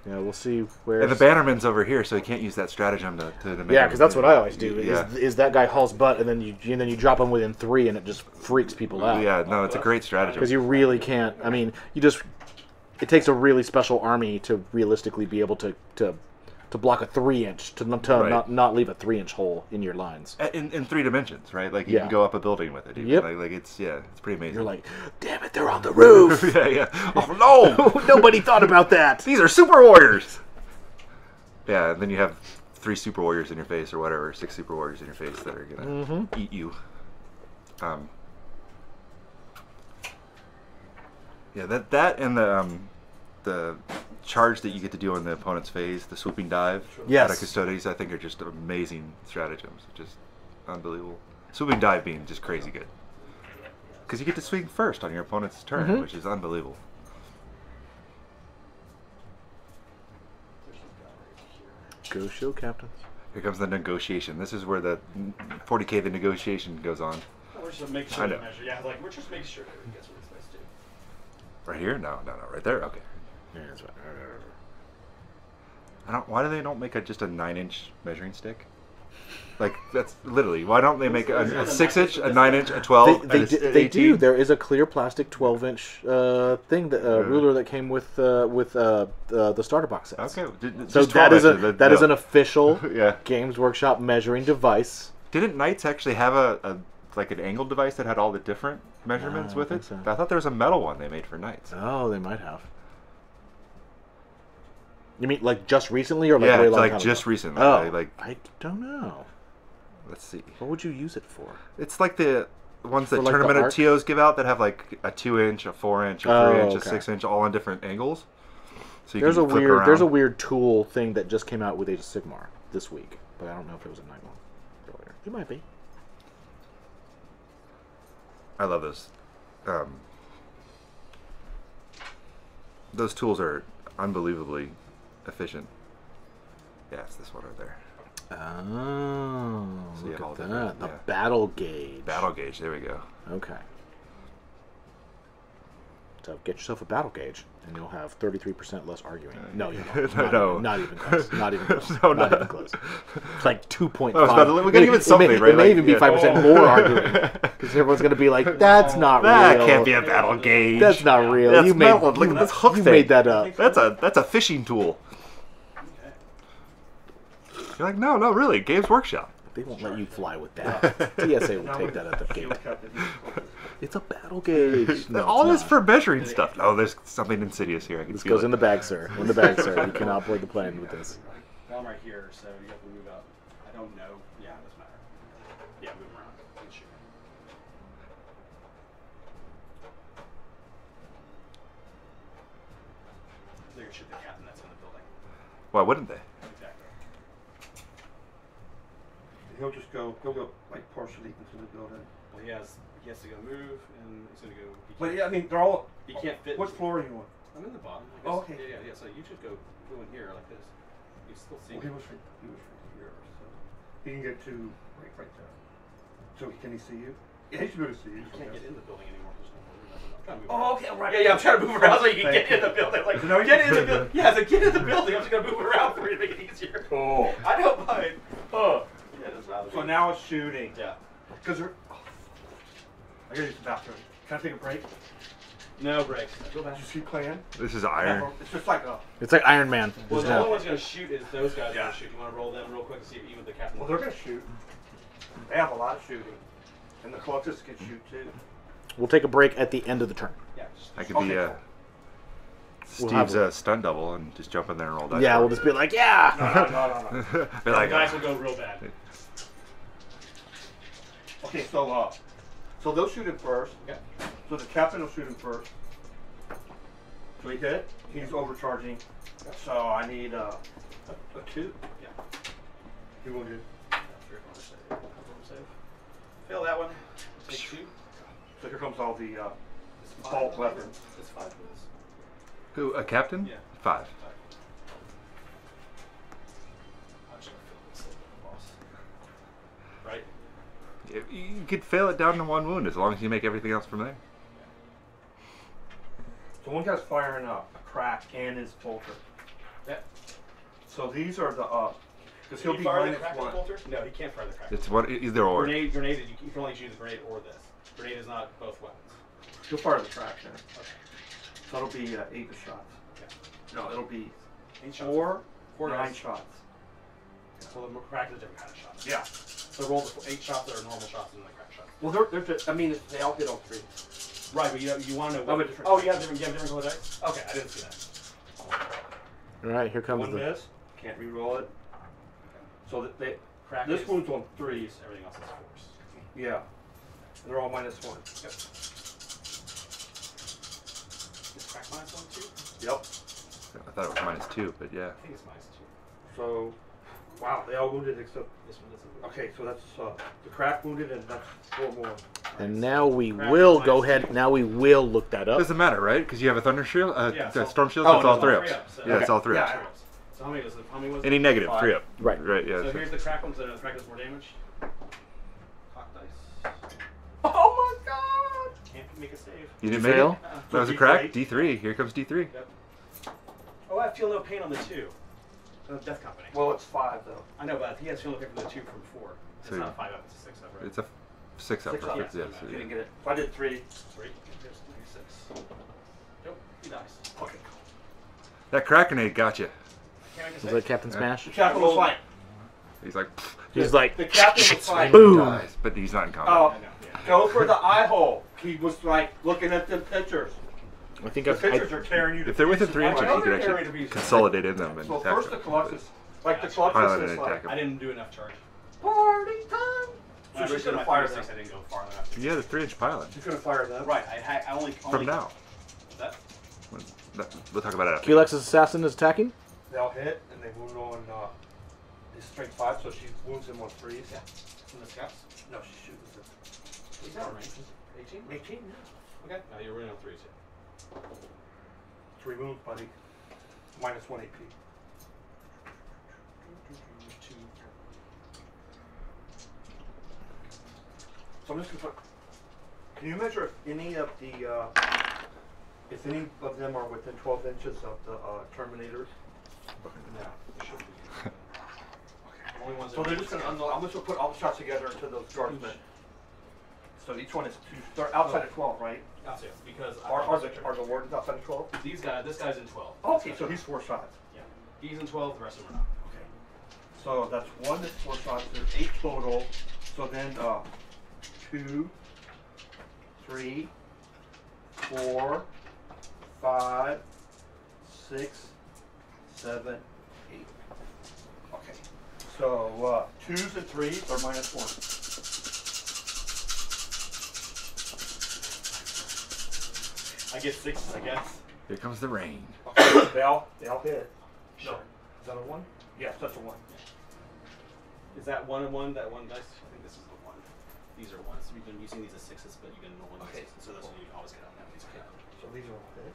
Yeah, we'll see where. And the bannerman's over here, so he can't use that stratagem to make Yeah, him- because that's what I always do. Yeah. Is that guy hauls butt, and then you drop him within 3, and it just freaks people out. Yeah, no, it's a great Because strategy. you really can't. I mean, it takes a really special army to realistically be able to block a 3-inch to Right. not leave a 3-inch hole in your lines. In 3 dimensions, right? Like you Yeah. can go up a building with it. Even. Yep. Like it's pretty amazing. You're like, damn it, they're on the roof. yeah, yeah. Oh no! Nobody thought about that. These are super warriors. Yeah, and then you have 3 super warriors in your face, or whatever, 6 super warriors in your face that are gonna eat you. Yeah, that and the charge that you get to do on the opponent's phase, the swooping dive Yes. out of Custodes, I think are just amazing stratagems. Just unbelievable. Swooping dive being just crazy good. Because you get to swing first on your opponent's turn, which is unbelievable. Go shield captains. Here comes the negotiation. This is where the 40K the negotiation goes on. We're just making I sure know. to measure. Yeah, like we're just making sure everyone gets what it's supposed to do. Right here? No, right there. Okay. Yeah, that's right. Why do they don't make just a 9-inch measuring stick? Like that's literally. Why don't they make a 6-inch, a 9-inch, a 12? They and a do. 18? There is a clear plastic 12-inch thing that ruler that came with the starter box sets. Okay. So just that 12 is inches, that is an official Yeah. Games Workshop measuring device. Didn't Knights actually have a like an angled device that had all the different measurements I with think it? so. I thought there was a metal one they made for Knights. Oh, they might have. You mean like just recently, or like Yeah, very it's long like time just ago? recently. Oh, Like I don't know. let's see. What would you use it for? It's like the ones that For, like, the tournament arc? TOs give out that have like a 2-inch, a 4-inch, a Oh, 3-inch, okay. a 6-inch, all on different angles. So you There's a can flip weird around. weird tool thing that just came out with Age of Sigmar this week, but I don't know if it was a night one earlier. It might be. I love those. Those tools are unbelievably efficient. Yeah, it's this one right there. Oh, So you look have all at different- that. The yeah. battle gauge. Battle gauge. There we go. Okay. So get yourself a battle gauge, and you'll have 33% less arguing. No, you won't. No. Not even close. Not even close. No, not no. even close. It's like 2.5. I was about to- we gotta give it something, right? It may Like, even be yeah. 5% more arguing, because everyone's going to be like, "That's not That real. can't be a battle gauge. That's not real. That's you made, metal. Look you, at this hook you thing. made that up." That's a fishing tool. You're like, no, really. Games Workshop. They won't let you fly with that. TSA will take that at the gate. It's a battle gauge. No, All it's this not. for measuring stuff. Oh, there's something insidious here. I can This feel goes it. in the bag, sir. In the bag, sir. You cannot board the plane with this. Well, I'm right here, so you have to move up. I don't know. Yeah, it doesn't matter. Yeah, move around. You can shoot. They're gonna shoot the captain that's in the building. Why wouldn't they? Exactly. He'll just go like partially into the building. Well, he has to go move, and he's gonna go. But yeah, I mean, they're all. He can't fit. What floor are you on? I'm in the bottom. I guess. Oh, okay. Yeah. So you just go in here like this. You still see. Well, he was right here, so he can get to right there. So can he see you? Yeah, he should be able to see you. I can't get in the building anymore. I'm trying to move Oh, around. okay, right. Yeah, I'm trying to move around so you can get in the building. Like, No, get in the building. Yeah, so get in the building. I'm just gonna move around for you to make it easier. Cool. I don't mind. Oh. Yeah, that's not. So now it's shooting. Yeah. Because they're. Oh, I gotta use the bathroom. Can I take a break? No breaks. Go back. Did you see plan? This is iron. It's just like a. It's like Iron Man. Well, There's the no- only one's gonna shoot is those guys. Yeah. Gonna shoot. You want to roll them real quick and see if even the captain. Well, they're gonna shoot. They have a lot of shooting, and the Colossus can shoot too. We'll take a break at the end of the turn. Yeah. Just, I could Okay, be cool. Steve's stunt double and just jump in there and roll dice. Yeah, for we'll him. just be like, yeah. No. Be the like, dice will go real bad. Okay, so they'll shoot him first. Okay. So the captain will shoot him first. So he hit. He's overcharging. So I need a 2. Yeah. He will do. Fail that one. Take 2. So here comes all the It's bolt weapons. It's 5 minutes. who, a captain? Yeah. 5. I'm just gonna fill this boss. Right? You could fail it down to 1 wound as long as you make everything else from there. So one guy's firing a crack and his bolter. Yeah. So these are the because he'll Can be you fire the minus crack 1. bolter? No, he can't fire the crack. It's either or. Grenade. You can only choose grenade or this. Grenade is not both weapons. He'll fire the crack then. Okay. So it'll be 8 shots. Yeah. No, it'll be 8 shots. 4 9 dice. shots. Well, the crack is a different kind of shot. Yeah. So roll the 8 shots that are normal shots and the crack shots. Well, they're just, I mean, they all hit on 3. Right, but you want to know I have what? a different- Oh, you have different color dice. Okay, I didn't see that. All right, here comes One the. miss. Can't re-roll it. So that they, Crack this is one's on 3s. everything else is 4s. Yeah. They're all minus 1. Yep. Is crack minus 1 too? Yep. I thought it was -2, but yeah. I think it's minus 2. So, wow, they all wounded except. This one doesn't. Okay, so that's the crack wounded, and that's 4 more. And now we Crack will minus go 2. ahead. Now we will look that up. Doesn't matter, right? Because you have a thunder shield, Yeah, the so- storm shield. Oh, So it's all no, 3 all ups. 3 ups, so- Yeah, it's all 3 Yeah. ups. So how many was it? How many was it? Any negative, 5. 3 up. Right. Right. Yeah. So here's the crack one. So the crack does more damage. Cock dice. Oh my god! Can't make a save. You didn't You make fail? it. Uh-uh. That was a D3? crack. D3. Here comes D3. Yep. Oh, I feel no pain on the 2. Death Company. Well, it's 5 though. I know, but he has feel no pain from the 2 from 4. It's So not a 5 up. It's a 6 up, right? It's a 6 up. 6 up. Yes. Yeah. yes, You yeah. didn't get it. If I did 3. 3. There's 6. Nope. He dies. Okay. That crack grenade got you. Can't make a Was save. that Captain Smash? The captain was fine. He's like, He's like, The captain was fine. Boom. dies, but he's not in combat. Oh, I know. Yeah. go for the eye hole. He was like looking at the pictures. I think The I, pictures are tearing you to If they're within pieces. 3 inches, I know you can they're tearing actually to pieces. consolidate in them and So attack first the them. Colossus, like the Pilot Colossus and is attack like him. I didn't do enough charge. party time. When I So she's first did gonna my fire 36, them. I didn't go far enough. You had a 3-inch pilot. She's gonna fire them. Right. I only From now. That. We'll talk about it after. Felix's assassin is attacking. They'll hit and they wound on his strength 5, so she wounds him on 3s. Yeah. From the scouts. No, she shoots him. What's that range? 18. 18. Okay. Now you're running on 3s here. 3 wounds, buddy. Minus 1 AP. 2. So I'm just gonna put. Can you measure if any of the if any of them are within 12 inches of the Terminators? No. It should be. Only ones So that they're just gonna unload. I'm just gonna put all the shots together into those guardsmen. So each one is 2. They're outside of 12, right? I'll say it, because Are the wardens outside of 12? these guys. This guy's in 12. Okay, so he's 4 shots. Yeah. He's in 12. The rest of them are not. Okay. So that's 1 that's 4 shots. There's 8 total. So then 2, 3, 4, 5, 6, 7, 8. Okay. So 2s and 3s are minus 1. I get 6, I guess. Here comes the rain. Okay. they all hit. Sure. Is that a 1? Yes, that's a 1. Is that 1 and 1? That one dice? I think this is the 1. These are 1s. We've been using these as 6s, but you can roll 1 Okay. 6s. So those you always get out now. These are So these are all hit.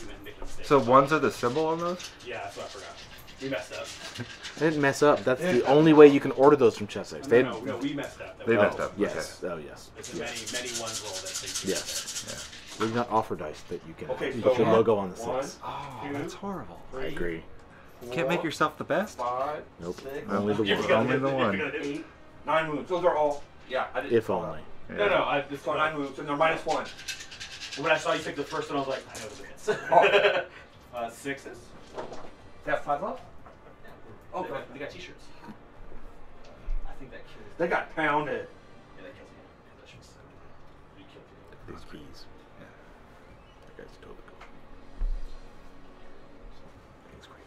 You didn't make a mistake. So ones are the symbol on those? Yeah, that's what I forgot. We messed up. They didn't mess up. That's the only way you can order those from chess saves. No, we messed up. They messed up. Yes. Oh, yes. It's a Yes. many ones roll that they Yes. We do not offer dice that you can Okay, put so your logo on the one, six. Oh, that's horrible. I agree. You can't make yourself the best. 5, Nope. 6, Only the You're one. gonna Only hit the it, one. you're gonna hit it. 8, 9 moves. Those are all. Yeah, I didn't. If only. No, I just So 9 moves, and they're -1. when I saw you pick the first one, I was like, I know the hits. Sixes. They have 5 left? Oh, they got t-shirts. I think that kills. They got pounded. Yeah, that kills me. That shit's so good. You killed me. These bees. Yeah. That guy's totally cool. He's crazy.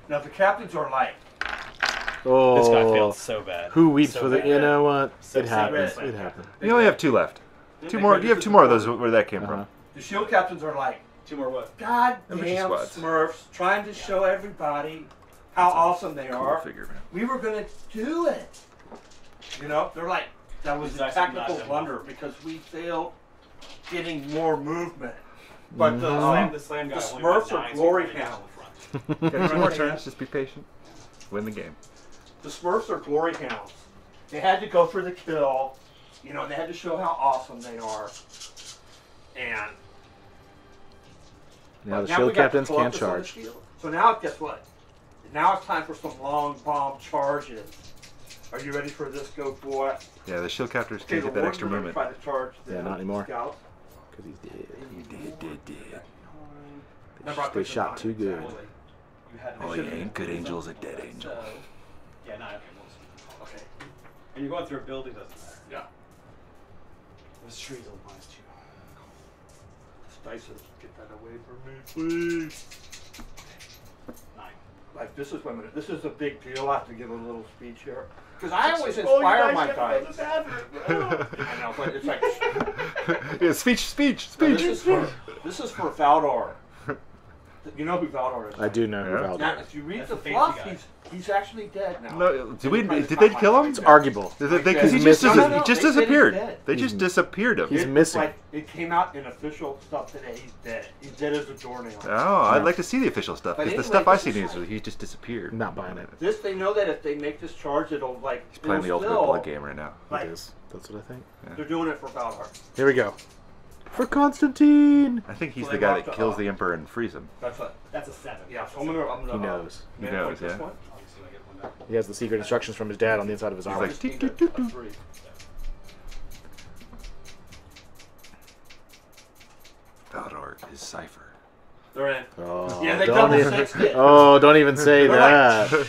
Now the captains are like, Oh. This guy failed so bad. Who weeps So for the? bad. You know what? So It happens. bad. It happens. You only have 2 left. 2 more. You have 2 more of those where that came from. the shield captains are like, Two more what? goddamn Mission squads. Smurfs, trying to show everybody how awesome they Cool are. figure, man. We were gonna do it. You know, they're like, that was It's a actually technical not done. blunder because we failed getting more movement. But The slam guy the only Smurfs got are 9, glory so he ran hounds. down the front. Got 2 more turns. Just be patient. Win the game. The Smurfs are glory hounds. They had to go for the kill. You know, they had to show how awesome they are. And Now the now shield we got captains the can't Columbus on the charge. shield. So now, guess what? Now it's time for some long bomb charges. Are you ready for this, go boy? Yeah, the shield captors Okay, can the get that Warden extra are gonna movement. try to charge the Yeah, not anymore. Scouts. Because he's dead. Remember, I They picked shot them too on. good. Exactly. You had Oh, you ain't good angel's a dead angel. Yeah, no, okay. Okay. And you're going through a building, doesn't matter. Yeah. This tree's a minus 2. Dyson, get that away from me, please. 9. Like, this is women. This is a big deal. I have to give a little speech here. Because I always inspire my guys. I know, but it's like, Yeah, speech. no, this is for Valdor. You know who Valdor is? I do know Yeah. who Now, Valdor is. if you read That's the a fancy fluff, guy. he's actually dead now. No, did they kill him? It's arguable. Because he He's just, missing. No, he just they said he's disappeared. dead. They just disappeared him. He's It's missing. Like, it came out in official stuff today. He's dead. He's dead as a doornail. Oh, I'd like to see the official stuff. But Because the anyway, stuff I this seen is is like- he just disappeared. Not buying it. This, they know that if they make this charge, it'll like. He's playing the it'll ultimate still- blood game right now. Like, It is. That's what I think. they're doing it for Valdor. Here we go. For Constantine. I think he's Well, the they guy walked that up. kills the emperor and frees him. That's it. That's a 7. Yeah, so I'm gonna He knows. He man, knows, like this yeah. one. Obviously, I get one back. He has the secret instructions from his dad on the inside of his He's armor. like, Just need "Toot, toot, a toot, 3. Valdor is Cypher. They're in. Oh, Yeah, they don't double even, sixed it. oh, don't even say They're that.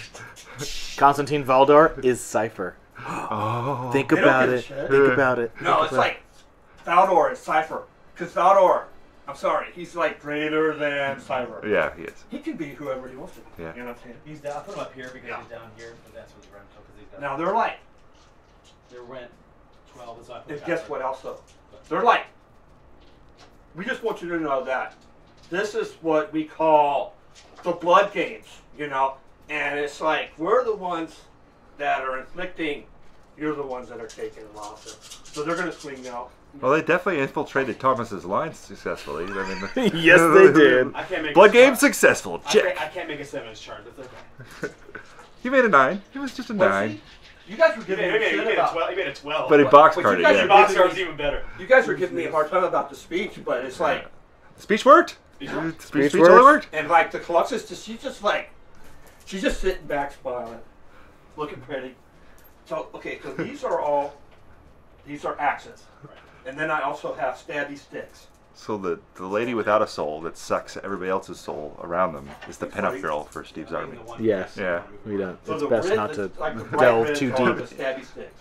Constantine Valdor is Cypher. Oh. Think They don't about give a it. shit. Think about it. No, Think it's about like Valdor is Cypher. Because Valdor, I'm sorry, he's like greater than Cypher. Yeah, he is. He can be whoever he wants to be. Yeah. You know what I'm saying? He's down. I put him up here because Yeah. he's down here, but that's what's rental because he's got. Now they're like, They went 12, and so I put and guess Jasper. what else though? They're like, we just want you to know that this is what we call the blood games, you know? And it's like, we're the ones that are inflicting, you're the ones that are taking losses. So they're going to swing now. Well, they definitely infiltrated Thomas's lines successfully. I mean, Yes, they did. I can't make Blood a game chart. successful. Check. I can't make a 7 chart. That's okay. He made a 9. It was just a Well, 9. see, you guys were He giving made, me he shit made a about. 12. He made a 12. But he box But you carded guys Your are it. box giving card's me- even better. You guys were giving me a hard time about the speech, but it's like, Speech worked. Speech Speech works. totally worked. and like the Colossus, she's just like, she's just sitting back smiling, looking pretty. So, okay, so these are axes. Right. And then I also have stabby sticks. So the lady without a soul that sucks everybody else's soul around them is the pinup girl for Steve's army. Yes. Yeah. We don't. So It's the best red- not to like the bright delve reds too are deep. The stabby sticks.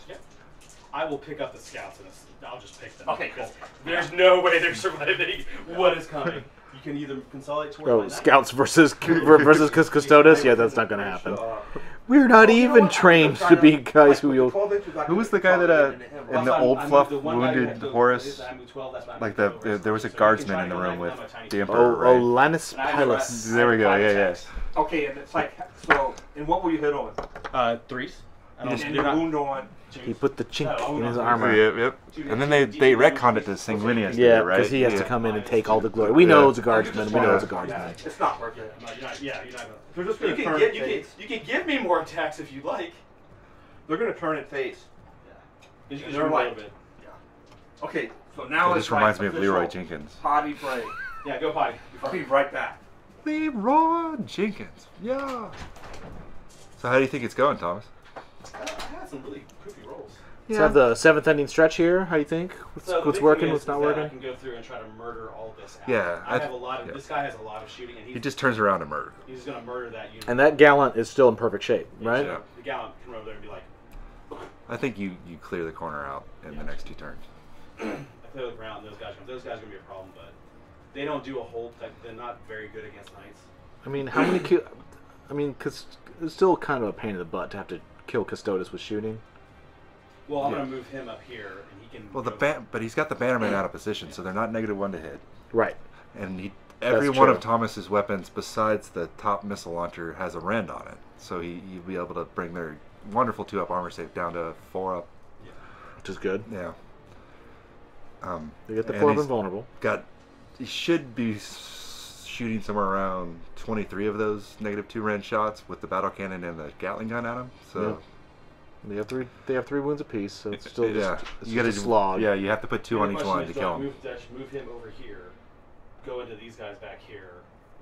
I will pick up the scouts and I'll just pick them. Okay, because cool. there's no way they're surviving what is coming. You can either consolidate towards Oh, my knight. scouts versus Custodes? Yeah, that's not going to happen. We're not Oh, you know even what? trained I'm to trying be guys who like, you'll. with the 12 inches, I Who was could the guy that consolidate into him. in the Well, old I moved fluff the one guy who wounded had Horus? I moved 12, that's why I Like moved over. there was a So you can guardsman try in to the go room back with down my tiny the kid. Emperor, Oh, right? Lannis And I have Pilus. There we go, five yeah, attacks. Okay, and it's like, so, and what will you hit on? 3s. I You don't just- And they're the not- wound on? He put the chink Oh, in his no. armor. Yep. And then they retconned it to Sanguinius, Yeah, right? because he has to Yeah. come in and take all the glory. We know Yeah. it's a guardsman. We know it's a Yeah, guardsman. it's not worth it. No, you're not gonna. They're just You gonna can turn get it face. you can give me more attacks if you'd like. They're gonna turn it face. Yeah. You can They're shoot a like- little bit. Okay, so now This it's reminds like me of Leroy official Jenkins. potty break. Yeah, go potty. I'll be right back. Leroy Jenkins. Yeah. So how do you think it's going, Thomas? I had some really poopy rolls. Let's have the 7th ending stretch here. How do you think? What's, So the what's big working? thing What's is not that I working? can go through and try to murder all this out. Yeah, I have a lot of. yeah. This guy has a lot of shooting, and He just turns around and murders. he's gonna murder that unit. And that gallant is still in perfect shape, right? Yeah. The gallant can run over there and be like, I think you clear the corner out in the next 2 turns. I play with Brown. Those guys are gonna be a problem, but they don't do a whole. They're not very good against knights. I mean, how many kill? I mean, cause it's still kind of a pain in the butt to have to kill Custodes with shooting. Well, I'm Yeah. gonna move him up here, and he can. Well, go- but he's got the bannerman out of position, so they're not -1 to hit. Right. And every That's one true. of Thomas's weapons, besides the top missile launcher, has a rend on it. So he'll be able to bring their wonderful 2-up armor save down to 4-up. Which is good. Yeah. They get the and 4 up he's invulnerable. He should be shooting somewhere around 23 of those -2 rend shots with the battle cannon and the Gatling gun at him. So They have 3. They have 3 wounds apiece, so it's still just, it's you gotta just a slog. Yeah, you have to put 2 on The each question one is, to do kill I him. move him over here, go into these guys back here,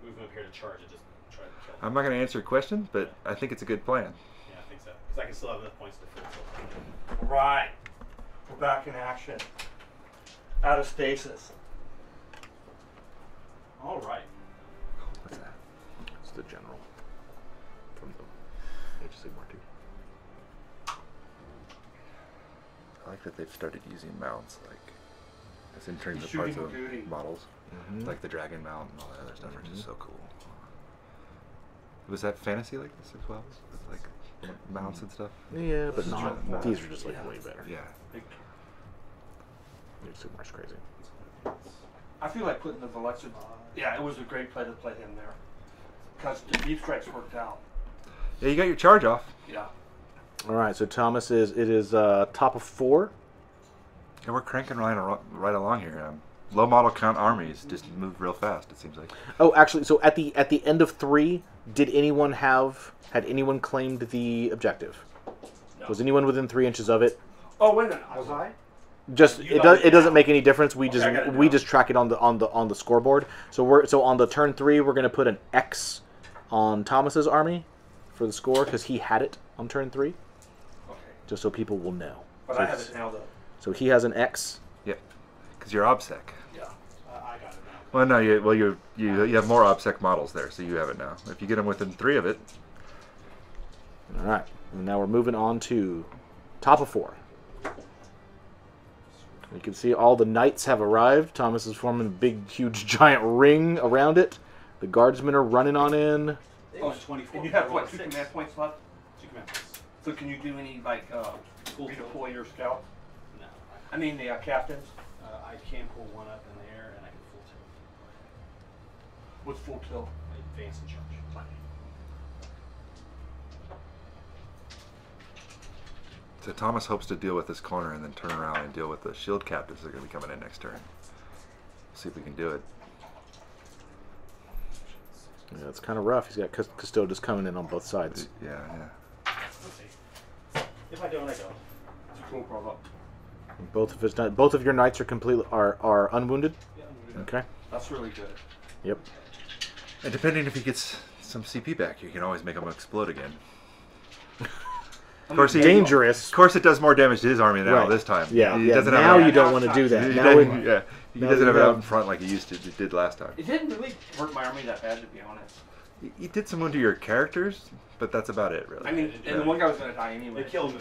move him up here to charge, and just try to kill him. I'm not going to answer your question, but I think it's a good plan. Yeah, I think so. Because I can still have enough points to fill. Right. We're back in action. Out of stasis. All right. What's that? It's the general from the Age of Sigmar 2. I like that they've started using mounts, like as in terms of Shooting parts of duty. models, like the dragon mount and all that other stuff are just so cool. Was that fantasy like this as well? With, like mounts and stuff? Yeah, but This is not. true. These are just like way better. Yeah. Age of Sigmar's crazy. I feel like putting the Alexa. Yeah, it was a great play to play him there. Because the deep strikes worked out. Yeah, you got your charge off. Yeah. All right, so Thomas is top of 4. Yeah, we're cranking right along here. Low model count armies just move real fast. It seems like. Oh, actually, so at the end of 3, had anyone claimed the objective? No. Was anyone within 3 inches of it? Oh, wait a minute. Was I? Just You it got does it it doesn't now. make any difference. We Okay, I got just it we now. just track it on the scoreboard. So on the turn 3 we're gonna put an X on Thomas's army for the score because he had it on turn 3, Okay. just so people will know. But so I have it now, though. So he has an X. Yep. Because you're OBSEC. Yeah. I got it now. Well, no, you have more OBSEC models there, so you have it now. If you get them within 3 of it, All right, and now we're moving on to top of 4. You can see all the knights have arrived. Thomas is forming a big, huge, giant ring around it. The guardsmen are running on in. It was 24. And you have, I what, rolled 2 6. command points left? 2 command points. So can you do any, like, Full tilt. redeploy your scouts? No. I mean, the captains. I can pull one up in the air, and I can full tilt. What's full tilt? Advance and charge. so Thomas hopes to deal with this corner and then turn around and deal with the shield captives that are going to be coming in next turn. See if we can do it. Yeah, it's kind of rough. He's got Custodes coming in on both sides. Yeah. Let's see. If I don't, I don't. It's a cool problem. Both of your knights are are unwounded. Yeah, I'm gonna Okay. That's really good. Yep. And depending if he gets some CP back, you can always make him explode again. Of course, Dangerous. Of course, it does more damage to his army now Right. this time. Yeah. He Yeah. doesn't Now have you don't want to do that. He Now doesn't, it- yeah, he now doesn't that have you it out have- in front like he used to. It did last time. It didn't really hurt my army that bad, to be honest. He did some wound to your characters, but that's about it, really. I mean, and the one guy was going to die anyway. They killed him.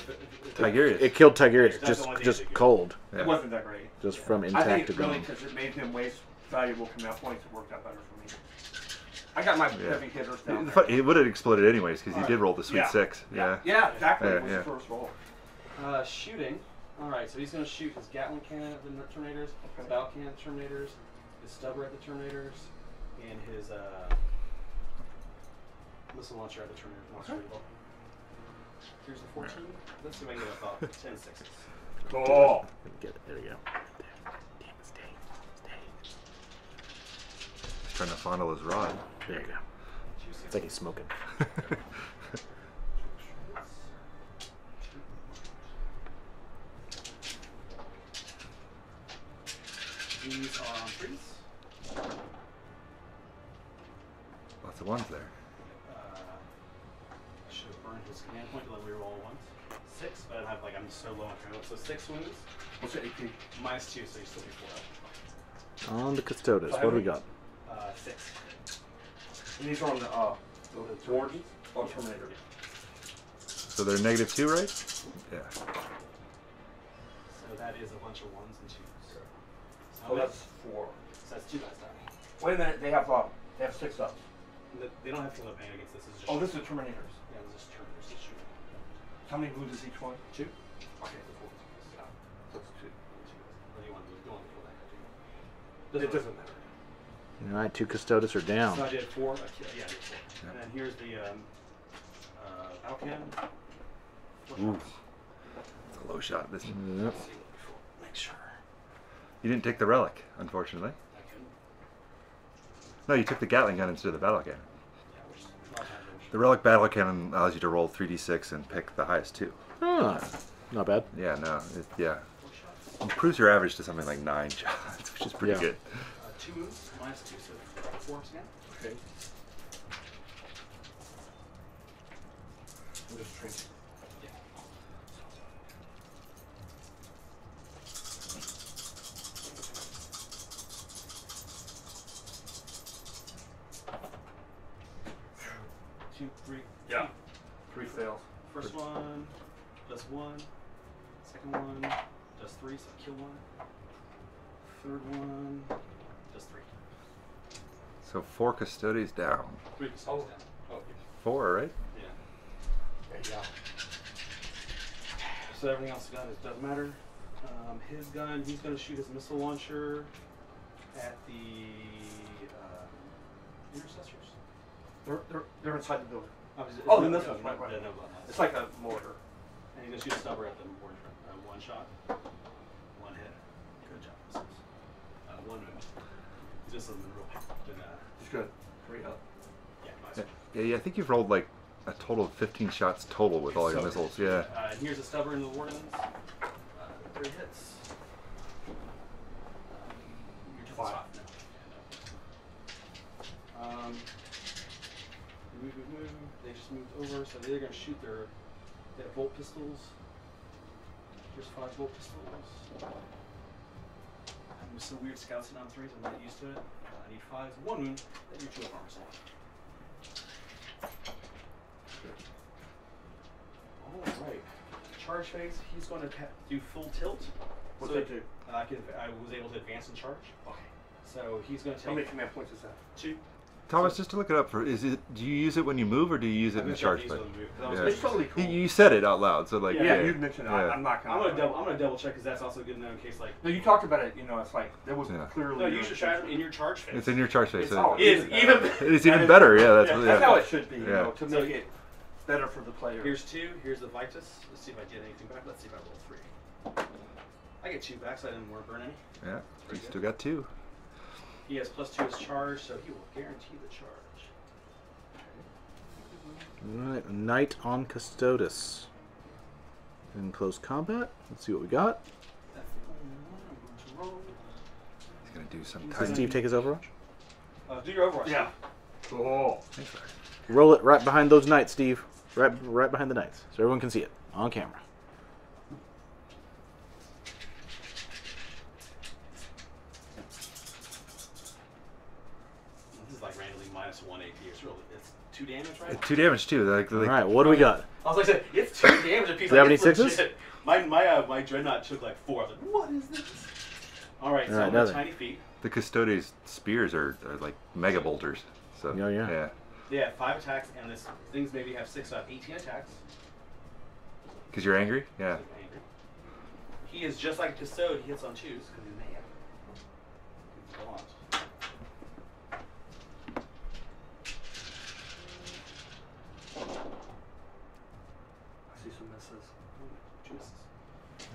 Tigerius. It killed Tigerius That's just the only just thing they do. cold, Yeah. It wasn't that great. just from I intact think to really gone. because it made him waste valuable command points. It worked out better for me. I got my heavy hitters down there. He would have exploded anyways because he did roll the sweet Yeah. 6. Yeah. Yeah, exactly. Yeah, It was yeah. the first roll. Shooting. All right, so he's going to shoot his Gatling cannon at the Terminators, his battle cannon at the Terminators, his stubber at the Terminators, and his missile launcher at the Terminators. Here's the 14. Let's see if I can get about 10 sixes. Cool. Get it. There you go. Damn it, stay. He's trying to fondle his rod. There you go. It's like he's smoking. These are on threes. Lots of ones there. I should have burned his command point to let me roll once. 6, but I'm so low on command. So 6 wounds. What's your AP? Minus 2, so you still be 4 up. On the Custodes. What do we got? 6. And these are on the Wardens or Terminator. So they're -2, right? Yeah. So that is a bunch of 1s and 2s. Oh, that's 4. So that's 2 guys dying. Wait a minute, they have 6 ups. They don't have to pain against this. This is just Oh, this is Terminators. yeah, this is Terminators. This is shooting. How many wounds is each one? 2. Okay, the 4. That's 2. What do you want to do? Don't want to kill that guy, do you? It doesn't matter. All right, 2 Custodes are down. So I did 4. Yeah, I did 4. And then here's the Alcan. Ooh. It's a low shot. This. Yep. Make sure. You didn't take the relic, unfortunately. I couldn't. No, you took the Gatling gun instead of the battle cannon. Yeah, which is not bad. The relic battle cannon allows you to roll 3d6 and pick the highest 2. Ah, not bad. Yeah, no, yeah. 4 shots. Improves your average to something like 9 shots, which is pretty Yeah. good. 2 moves, minus 2, so 4 ups again. Okay. I'm just drinking. Yeah. Two, three. Yeah. 3 fails. First one does 1. Second one does 3, so kill 1. Third one does 3. So 4 Custodes down. 3 Custodes down. Oh, 4, right? yeah. There you go. So everything else gun doesn't matter. His gun, he's going to shoot his missile launcher at the intercessors. They're inside the building. Oh, the missiles, right. It's like a mortar. And he's going to shoot a stubber at them. One shot. 1 hit. Good job, missiles. 1 move. He just doesn't real quick. It's good. 3 up. Yeah, nice. Yeah, I think you've rolled like a total of 15 shots total with all your So, missiles. Yeah. And here's a stubber in the wardens. 3 hits. You're to the 5. top now. Move. They just moved over, so they're going to shoot they have bolt pistols. Here's 5 bolt pistols. I'm so weird scouting on 3s, I'm not used to it. I need 5s. 1 wound, then you're 2 up armor slot. Alright. Charge phase, he's going to do full tilt. What's So that do? I was able to advance and charge. Okay. So he's going to How many take command points is that? 2. Thomas, just to look it up, do you use it when you move or do you use it in the charge phase? Yeah. It's totally cool. You said it out loud, so like Yeah, you mentioned it. Yeah. I'm not I'm gonna. gonna double check because that's also good to know in case like. No, you talked about it. You know, it's like there was Yeah. clearly. No, use your shadow in your charge phase. It's in your charge phase. It's So is even. it's even better. Yeah, that's Yeah, That's how it should be. You know, to So make it better for the player. Here's 2. Here's the Vitus. Let's see if I get anything back. Let's see if I roll 3. I get 2 back, so I didn't want to burn any. Yeah, you Pretty still got 2. He has +2 as charge, so he will guarantee the charge. Alright, a knight on Custodes. In close combat. Let's see what we got. That's the only one I'm going to roll. He's gonna do some Does tiny. Steve take his Overwatch? Do your Overwatch. Yeah. Cool. Thanks, Larry. Roll it right behind those knights, Steve. Right behind the knights, so everyone can see it on camera. This is like randomly -1 AP. It's 2 damage, right? 2 damage too. Like, All right, what do we got? I was like, it's 2 damage a piece. Do you have any it's sixes? legit. My dreadnought took like 4. I was like, what is this? All right, so All right, I'm at nothing. tiny feet. the Custodes spears are like mega bolters. So Yeah. They have 5 attacks, and this things maybe have 6 out of 18 attacks. Because you're angry. Yeah. So I'm angry. He is just like Custode. He hits on 2s because he's mad. Go on.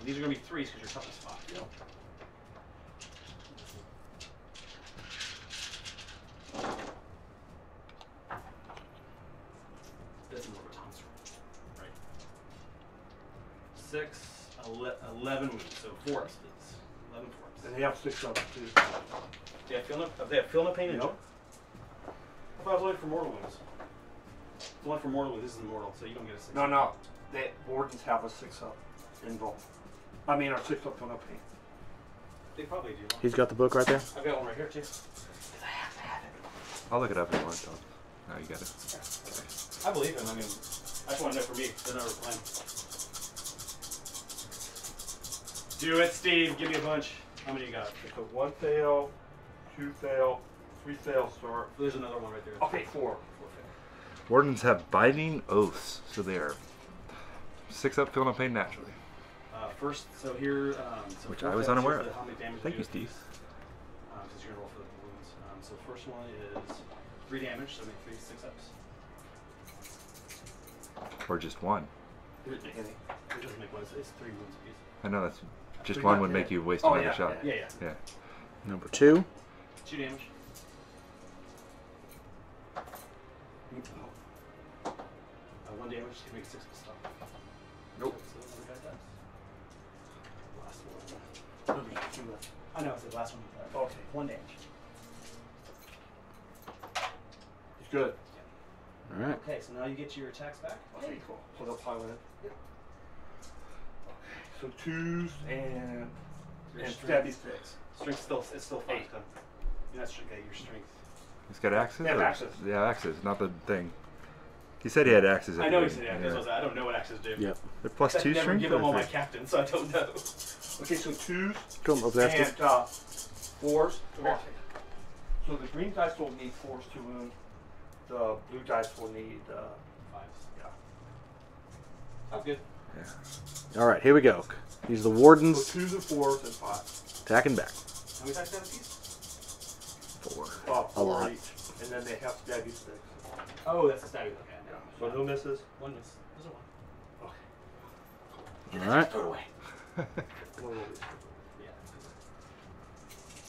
These are going to be 3s because you're toughness 5. Yep. That's more of a tonsure. Right. 6, 11 wounds. So 4 ups, please. 11 4 And they have 6 ups too. They have feel no pain injury. Yep. I thought it was only for mortal wounds. The one for mortal wounds, this is mortal, so you don't get a 6. No. The wardens have a 6 up involved. I mean, our 6 up feel no pain. They probably do. He's got the book right there. I've got one right here too. I'll look it up if you want, Tom. No, you got it. I believe him. I mean, I just want to know for me. They're not replying. Do it, Steve. Give me a bunch. How many you got? So 1 fail, 2 fail, 3 fail start. There's another one right there. Okay, 4. 4 fail. Wardens have binding oaths, so they are 6 up, feel no pain naturally. First, so here, Which four I was fails, unaware here's of. the how many damage Thank they you, do Steve. Because you're gonna roll for the wounds. So the first one is 3 damage, so make 3 6 ups. Or just 1. Here's the hitting. It doesn't make one. It's 3 wounds apiece. I know that's just Three 1 not would make dead. you waste Oh, another yeah, shot. Yeah. Yeah. Number 2. 2 damage. 1 damage. You can make 6 plus stuff. Nope. So that's what that does. Last one. Okay. I know. It's the last one. Okay. 1 damage. It's good. All right. Okay, so now you get your attacks back. Okay, cool. So they'll pilot it. Yep. Okay. So 2s and stabby 6. Strength still, it's still 5 8. though. You're not strength. Okay, your strength. He's got axes? They have or- axes. Yeah, axes, not the thing. He said he had axes. I at know the he said beginning. yeah. Because I don't know what axes do. Yep. They're plus 2 I've never strength? given them or all my three? captains, so I don't know. Okay, so 2s Come over there. and Steve. 4s. Okay. So the green dice will need 4s to wound. The blue dice will need 5s. yeah. Sounds good. Yeah. All right, here we go. These are the So wardens 2s and 4s and 5s. attacking back. How many attacks do you have a piece? 4. 4 lot. each. And then they have stabby 6. Oh, that's a stabby. Okay. Yeah. So no misses. 1 miss. There's a 1. Okay. All right. Throw it away. One will miss.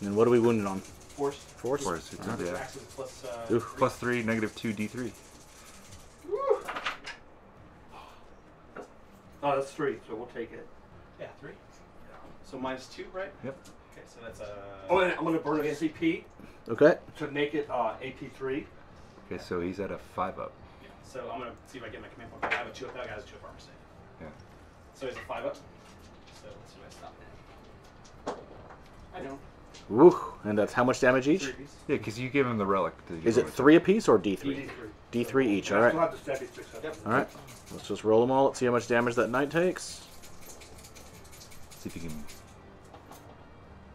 Yeah. And what are we wounded on? Force. Force? Force, yeah. Axes plus. Oof. Plus 3, negative 2, D3. Oh, that's 3, so we'll take it. Yeah, 3. So minus 2, right? Yep. Okay, so that's Oh, and I'm going to burn an SCP Okay. to make it AP3. Okay, so he's at a 5 up. Yeah. So I'm gonna see if I get my command point. I have a 2 up. That guy has a 2 up armor save. Yeah. So he's a 5 up. So let's see if I stop that. I know. Woo. And that's how much damage each? 3 apiece. Yeah, because you gave him the relic. to Is go it with 3 apiece or D3? D3. D3 each. And All I right. still have the stabby 6 up. Yep. All right. Let's just roll them all. Let's see how much damage that knight takes. See if you can.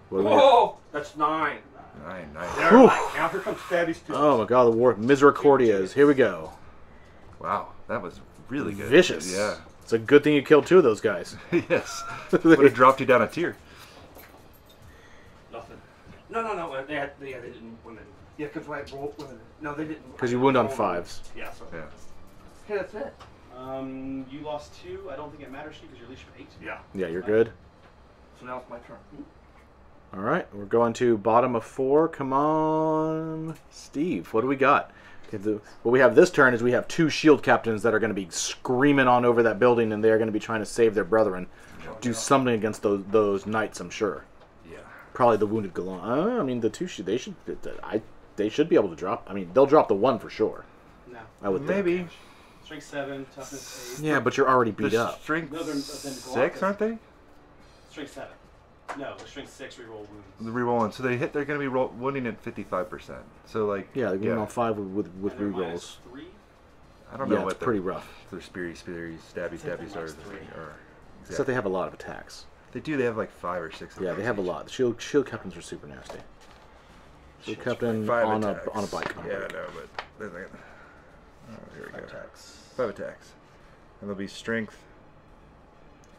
What do we have? Whoa! That's 9. 9, 9. There, Whew. now here comes stabby 6. Oh my god, the war misericordias. Here we go. Wow, that was really good. Vicious. Yeah. It's a good thing you killed 2 of those guys. Yes. Would have dropped you down a tier. Nothing. No. They didn't win it. Yeah, because when I rolled with it. No, they didn't. Because you wound on roll 5s. Yeah, so. Yeah. Okay, that's it. You lost 2. I don't think it matters to you because you're at least 8. Yeah. Yeah, you're good. So now it's my turn. All right, we're going to bottom of 4. Come on, Steve. What do we got? Okay, what we have this turn is we have 2 shield captains that are going to be screaming on over that building, and they are going to be trying to save their brethren. Do something against those knights, I'm sure. Yeah. Probably the wounded Galan. I mean, the 2 they should be able to drop. I mean, they'll drop the 1 for sure. No. I would think. Maybe. Strength 7, toughness 8. Yeah, but you're already beat The up. strength No, they're- then 6, aren't they? Strength 7. No, they're strength 6 reroll wounds. The rerolling. So they're going to be wounding at 55%. So like. Yeah, they're going on 5 with And they're rerolls. minus 3. I don't Yeah, know what it's pretty rough. Their speary, stabby Minus stars 3. are. Except they have a lot of attacks. They do. They have like 5 or 6. Of Yeah, them they have a each. lot. The shield captains are super nasty. Shield captain 5 on attacks. a bike. Yeah, I know, but then they, oh, here we 5 go. attacks. 5 attacks, and they'll be strength.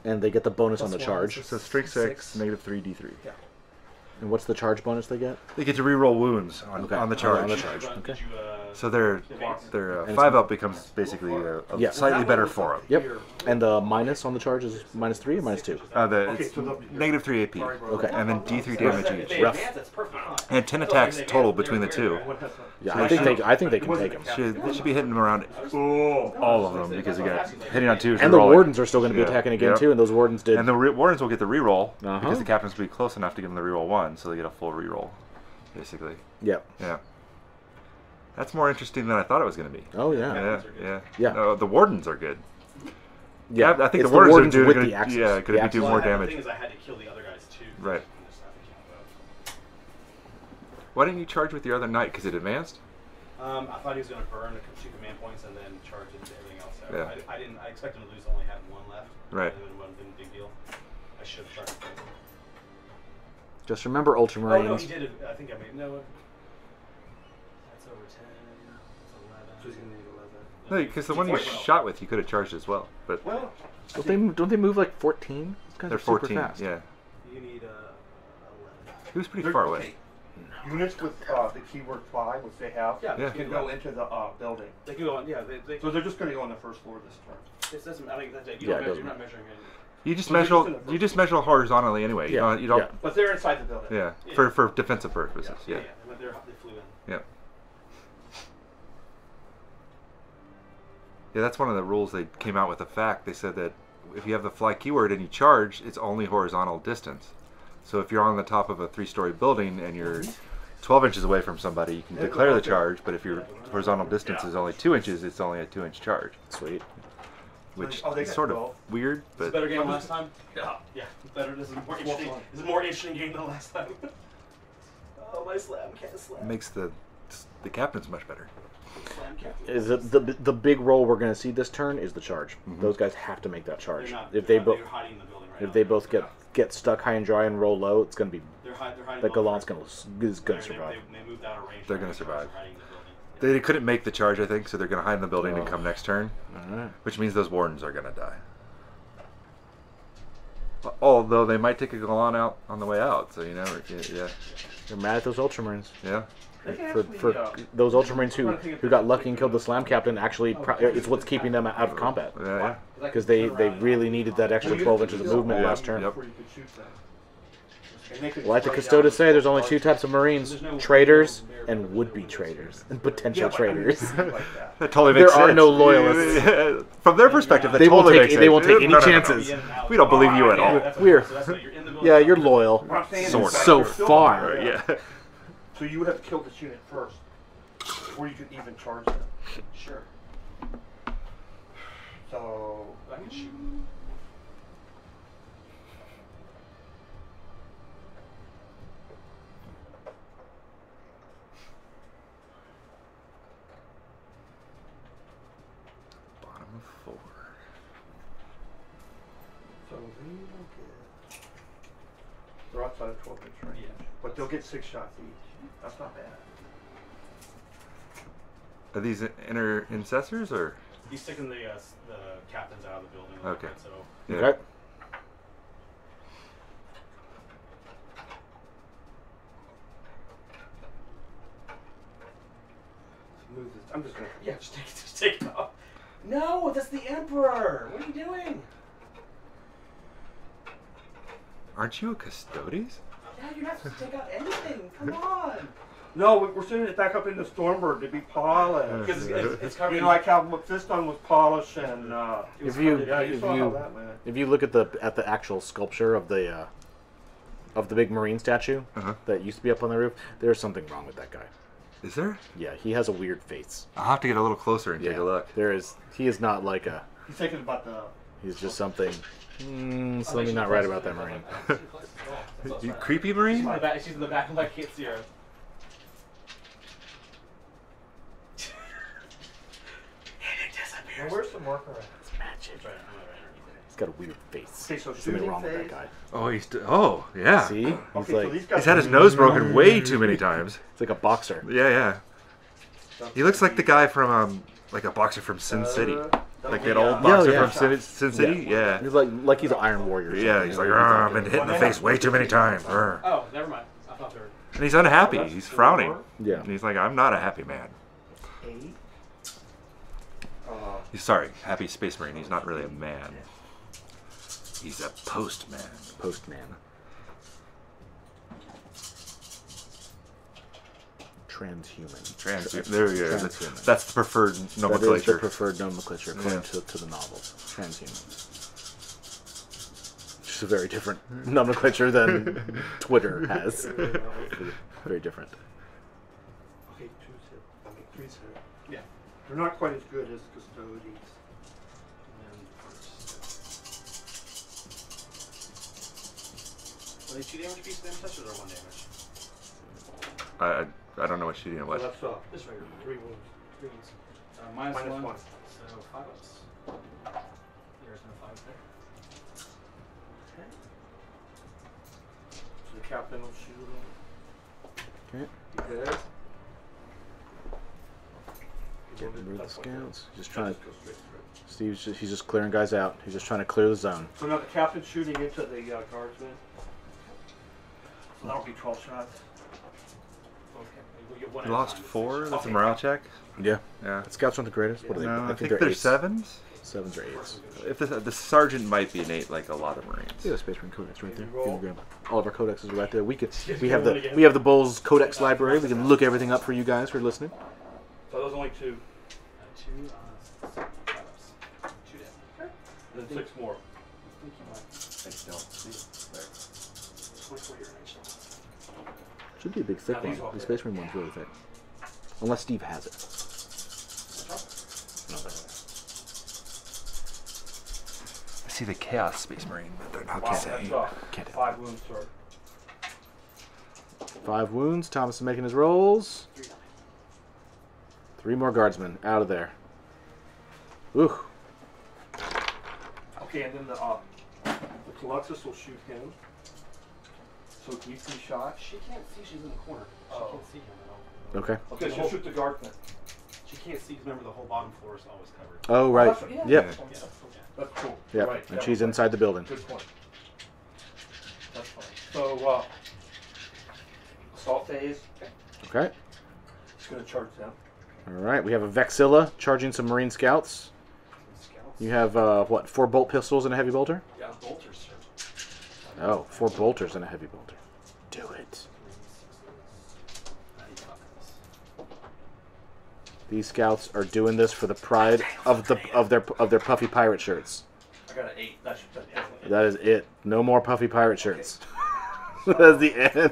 And they get the bonus on the Plus 1, charge. six. So strength 6, Six. negative 3, D3. Yeah. And what's the charge bonus they get? They get to reroll wounds on Okay. the charge. On the charge. Did Okay. you, So their And 5 up becomes basically a Yeah. slightly better for them. Yep. And the minus on the charge is -3 or -2? It's -3 AP. Okay. And then D3 damage If they each. Rough. advance, that's perfectly fine. And 10 attacks total between the two. Yeah, So I think they can take them. They should be hitting them around all of them because you got hitting on 2s. And the rolling. wardens are still going to be Yeah. attacking again Yep. too, and those wardens did. And the wardens will get the reroll Uh-huh. because the captains will be close enough to give them the reroll 1, so they get a full reroll, basically. Yep. Yeah. That's more interesting than I thought it was going to be. Oh yeah. Yeah. Yeah. The wardens are good. Yeah. I think It's the wardens are with doing the axes. could The be axes. doing Well, more The damage. thing is, I had to kill the other guys too. Right. from this stuff. Why didn't you charge with your other knight? Because it advanced? I thought he was going to burn a 2 command points and then charge into everything else. So Yeah. I didn't. I expected him to lose only having 1 left. Right. And then one didn't big deal. I should have charged. Just remember, Oh no, Ultramarines. he did. I think I made no. That's over 10. That's 11. So he's gonna need 11. No, because the one you shot with, you could have charged as well. But Well, Don't they move like 14? These guys they're are super 14. fast. Yeah. You need 11. He was pretty they're- far away. okay, units with the keyword fly, which they have, Yeah. Yeah. can go into the building. They can go on. Yeah. They So they're just going to go on the first floor this turn. it doesn't. I think that's it. Yeah, it You're doesn't. not measuring it. You just So they're measure just in the first you just measure horizontally anyway. You Yeah, don't, you don't yeah. But they're inside the building. yeah. Yeah. For defensive purposes. Yeah. They flew in. Yeah. Yeah, that's one of the rules they came out with. The fact they said that if you have the fly keyword and you charge, it's only horizontal distance. So if you're on the top of a 3-story building and you're 12 inches away from somebody, you can declare the charge. But if your horizontal distance is only 2 inches, it's only a 2-inch charge. Sweet. Which Oh, they is got sort of 12. weird, Is it a but better game than last time? Yeah. Yeah, better. This is more interesting. fun. This is a more interesting game than last time. Oh, my slam can't it slam. makes the captains much better. Slam can't. Is it the big roll we're going to see this turn is the charge. Those guys have to make that They're charge. not. If they they're both hiding in the building right if now. they both get stuck high and dry and roll low, it's going to be They're hiding. the well Gallant's first. going to They survive. moved out of range. They're right gonna now, survive. they're hiding in the building. They couldn't make the charge, I think, so they're going to hide in the building and Oh. come next turn, Alright. which means those wardens are going to die. Although they might take a Galan out on the way out, so you know, yeah, They're mad at those Ultramarines. yeah. They can For actually, those Ultramarines who got lucky and killed the Slam Captain, actually, it's what's keeping them out of combat. Yeah. Because they really needed that extra 12 inches of movement Yeah. last turn. Yep. where you could shoot them. And they could Like the spray Custodes down say, there's only large- 2 types of Marines: traders and would-be traders, and potential Yeah, but I mean, traders. it's like that. That totally makes There sense. are no loyalists. Yeah. From their perspective, that They won't totally take- makes they won't sense. take any No, no, no, no. chances. We don't believe you at all. That's what- We're- so that's what you're in the building. Yeah, you're loyal. What I'm saying is Sort of. like, So you're still far. behind. Yeah. So you would have to kill this unit first before you could even charge them. Sure. So I can shoot. Bottom of 4. So they will get. They're outside of 12-inch range, Yeah. but they'll get 6 shots each. That's not bad. Are these inner incessors or? He's taking the captains out of the building. a little Okay. bit, so Yeah. Okay. Move this. I'm just gonna. yeah, just take it off. No, that's the Emperor. What are you doing? Aren't you a Custodes? Yeah, you're not supposed to take out anything. Come on. No, we're sending it back up into Stormbird to be polished. Because it's covered. You know, like how what this done was polished and. it was If you- covered- Yeah, you If saw how you- that went. If you look at the actual sculpture of the big Marine statue Uh-huh. that used to be up on the roof, there's something wrong with that guy. Is there? Yeah, he has a weird face. I'll have to get a little closer and Yeah, take a look. there is. He is not like a. He's thinking about the. He's just something. Something not right about that Marine. You creepy Marine? She's in the back. I can't see her. Well, where's the marker at? It's magic. He's got a weird face. Okay, so Something shooting wrong with that phase. guy. Oh, yeah. See, he's Okay, like so these guys. He's had his nose broken way too many times. it's like a boxer. Yeah. He looks like the guy from like a boxer from Sin City, like that old boxer yeah. from Sin City. Yeah. He's like he's an Iron Warrior. or Yeah. something. He's like, I've been hit in the face way too many times. Oh, never mind. not very. And he's unhappy. That's He's 4. frowning. Yeah. And he's like, I'm not a happy man. 8. He's sorry, happy space marine. He's not really a man. He's a postman. Postman. Transhuman. There we go. Transhuman. That's the preferred That is the nomenclature. preferred nomenclature according Yeah. to the novels. Transhuman. Which is a very different nomenclature than Twitter has. Very different. Okay, 2's hit. I mean, 3's hit. Yeah. They're not quite as good as Custodes. Are they 2 damage pieces damage touches or 1 damage? I don't know what shooting it So was. that's This right here. 3 wounds. 3 wounds. Minus Minus 1. 1. So 5 ups. There's no 5 there. So the captain will shoot him. Okay. He dead. Getting rid of the scouts. Just Just trying go to. straight through. He's just clearing guys out. He's just trying to clear the zone. So now the captain's shooting into the guardsman. So that'll be 12 shots. Okay. We get 1 He at a lost time. 4. That's a Okay. morale check. Yeah. Yeah. Scouts aren't the greatest. What are they? No, I think they're they're eights. 7s. 7s or 8s. If the sergeant might be an 8, like a lot of Marines. See the Space Marine Codex right there. Roll. You can grab all of our codexes are right there. We Just we have roll it the again. we have the Bulls Codex library. We can look everything up for you guys who are listening. So those only 2. 2, 5 ups. 2 damage. Then 6 more. I think you might. Thanks, Dylan. There. 24 your range. Should be a big thick Now these one. all The fit. Space Marine one's really thick. Unless Steve has it. I see the Chaos Space Marine, but they're not Wow, the same. that's Can't do 5 wounds, sir. 5 wounds. Thomas is making his rolls. 3 damage. 3 more guardsmen out of there. Ooh. Okay, and then the Colossus will shoot him. So D3 shots. She can't see. She's in the corner. She Oh. can't see him at all. Okay. Okay, she'll shoot the guardsman. She can't see because remember the whole bottom floor is always covered. Oh right. that's right, yeah. Yep. Yeah. That's cool. Yep. Right, And that she's was inside the building. Good point. That's fine. So, assault phase. Okay. Just gonna charge them. All right. We have a Vexilla charging some Marine scouts. Scouts. You have what? 4 bolt pistols and a heavy bolter. Yeah, bolters, sir. Oh, 4 bolters and a heavy bolter. Do it. These scouts are doing this for the pride of their puffy pirate shirts. I got an 8. That's definitely That is it. No more puffy pirate shirts. That's the end.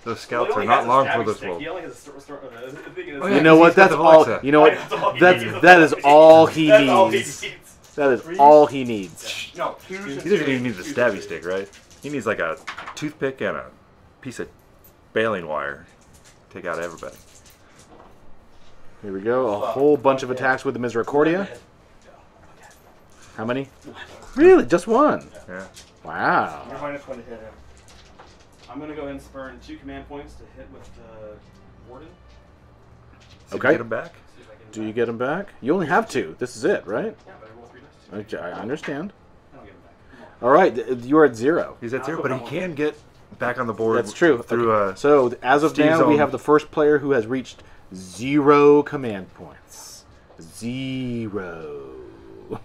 Those scouts are not long for this world. He only has a thing in his Oh, yeah, You know what? he's got That's the all. Alexa. You know what? That's all he That's needs. that is all he That's all he needs. needs. That is all he needs. No, 2s and He doesn't even 3s. need the stabby stick, right? He needs like a toothpick and a piece of baling wire. Take out everybody. Here we go. A whole bunch of attacks with the Misericordia. How many? Really? Just 1? Yeah. Wow. You're -1 to hit him. I'm gonna go ahead and spurn 2 command points to hit with the warden. So Okay. you get him back? See if I can. Do you get him back? You only have 2. This is it, right? Yeah, but I roll 3 dice. I understand. I don't get him back. Come on. All right. You are at 0. He's at 0, but he can get back on the board. That's true. Through Okay. So as of Steve's now, we own- have the first player who has reached 0 command points. 0. No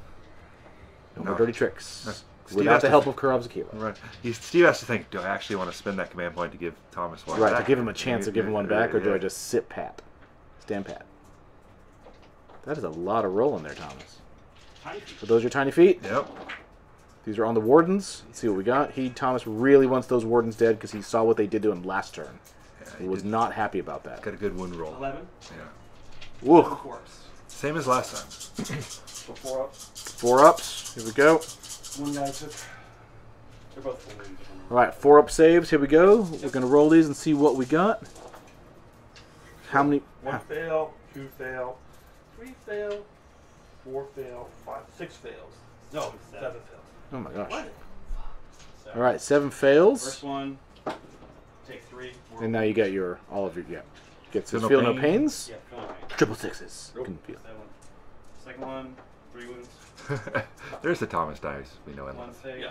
more No. dirty tricks. Steve Without has the to- help of Kurov's Akira. Right. Steve has to think, do I actually want to spend that command point to give Thomas one Right, back? to give him a chance to give him one back, or do Yeah. I just sit pat? Stand pat. That is a lot of rolling there, Thomas. Tiny feet. Are those your tiny feet? Yep. These are on the wardens. Let's see what we got. Thomas really wants those wardens dead because he saw what they did to him last turn. Yeah, He was not happy about that. got a good wound roll. 11. Yeah. Woo. Corpse. Same as last time. So 4 up. 4 ups. Here we go. One guy took. They're both full wounds. All right, 4 up saves. Here we go. We're going to roll these and see what we got. How many? 1 fail, 2 fail, 3 fail, 4 fail, 6 fails. No, 7 fails. Oh my gosh. What? All right, 7 fails. First one. Take 3. And now you get all of your, yeah. Get to Feel no feel no pain. pains. Yeah, feel no pain. Triple sixes. Nope. Can feel. That one. Second one. 3 wounds. There's the Thomas dice we know and One love. save.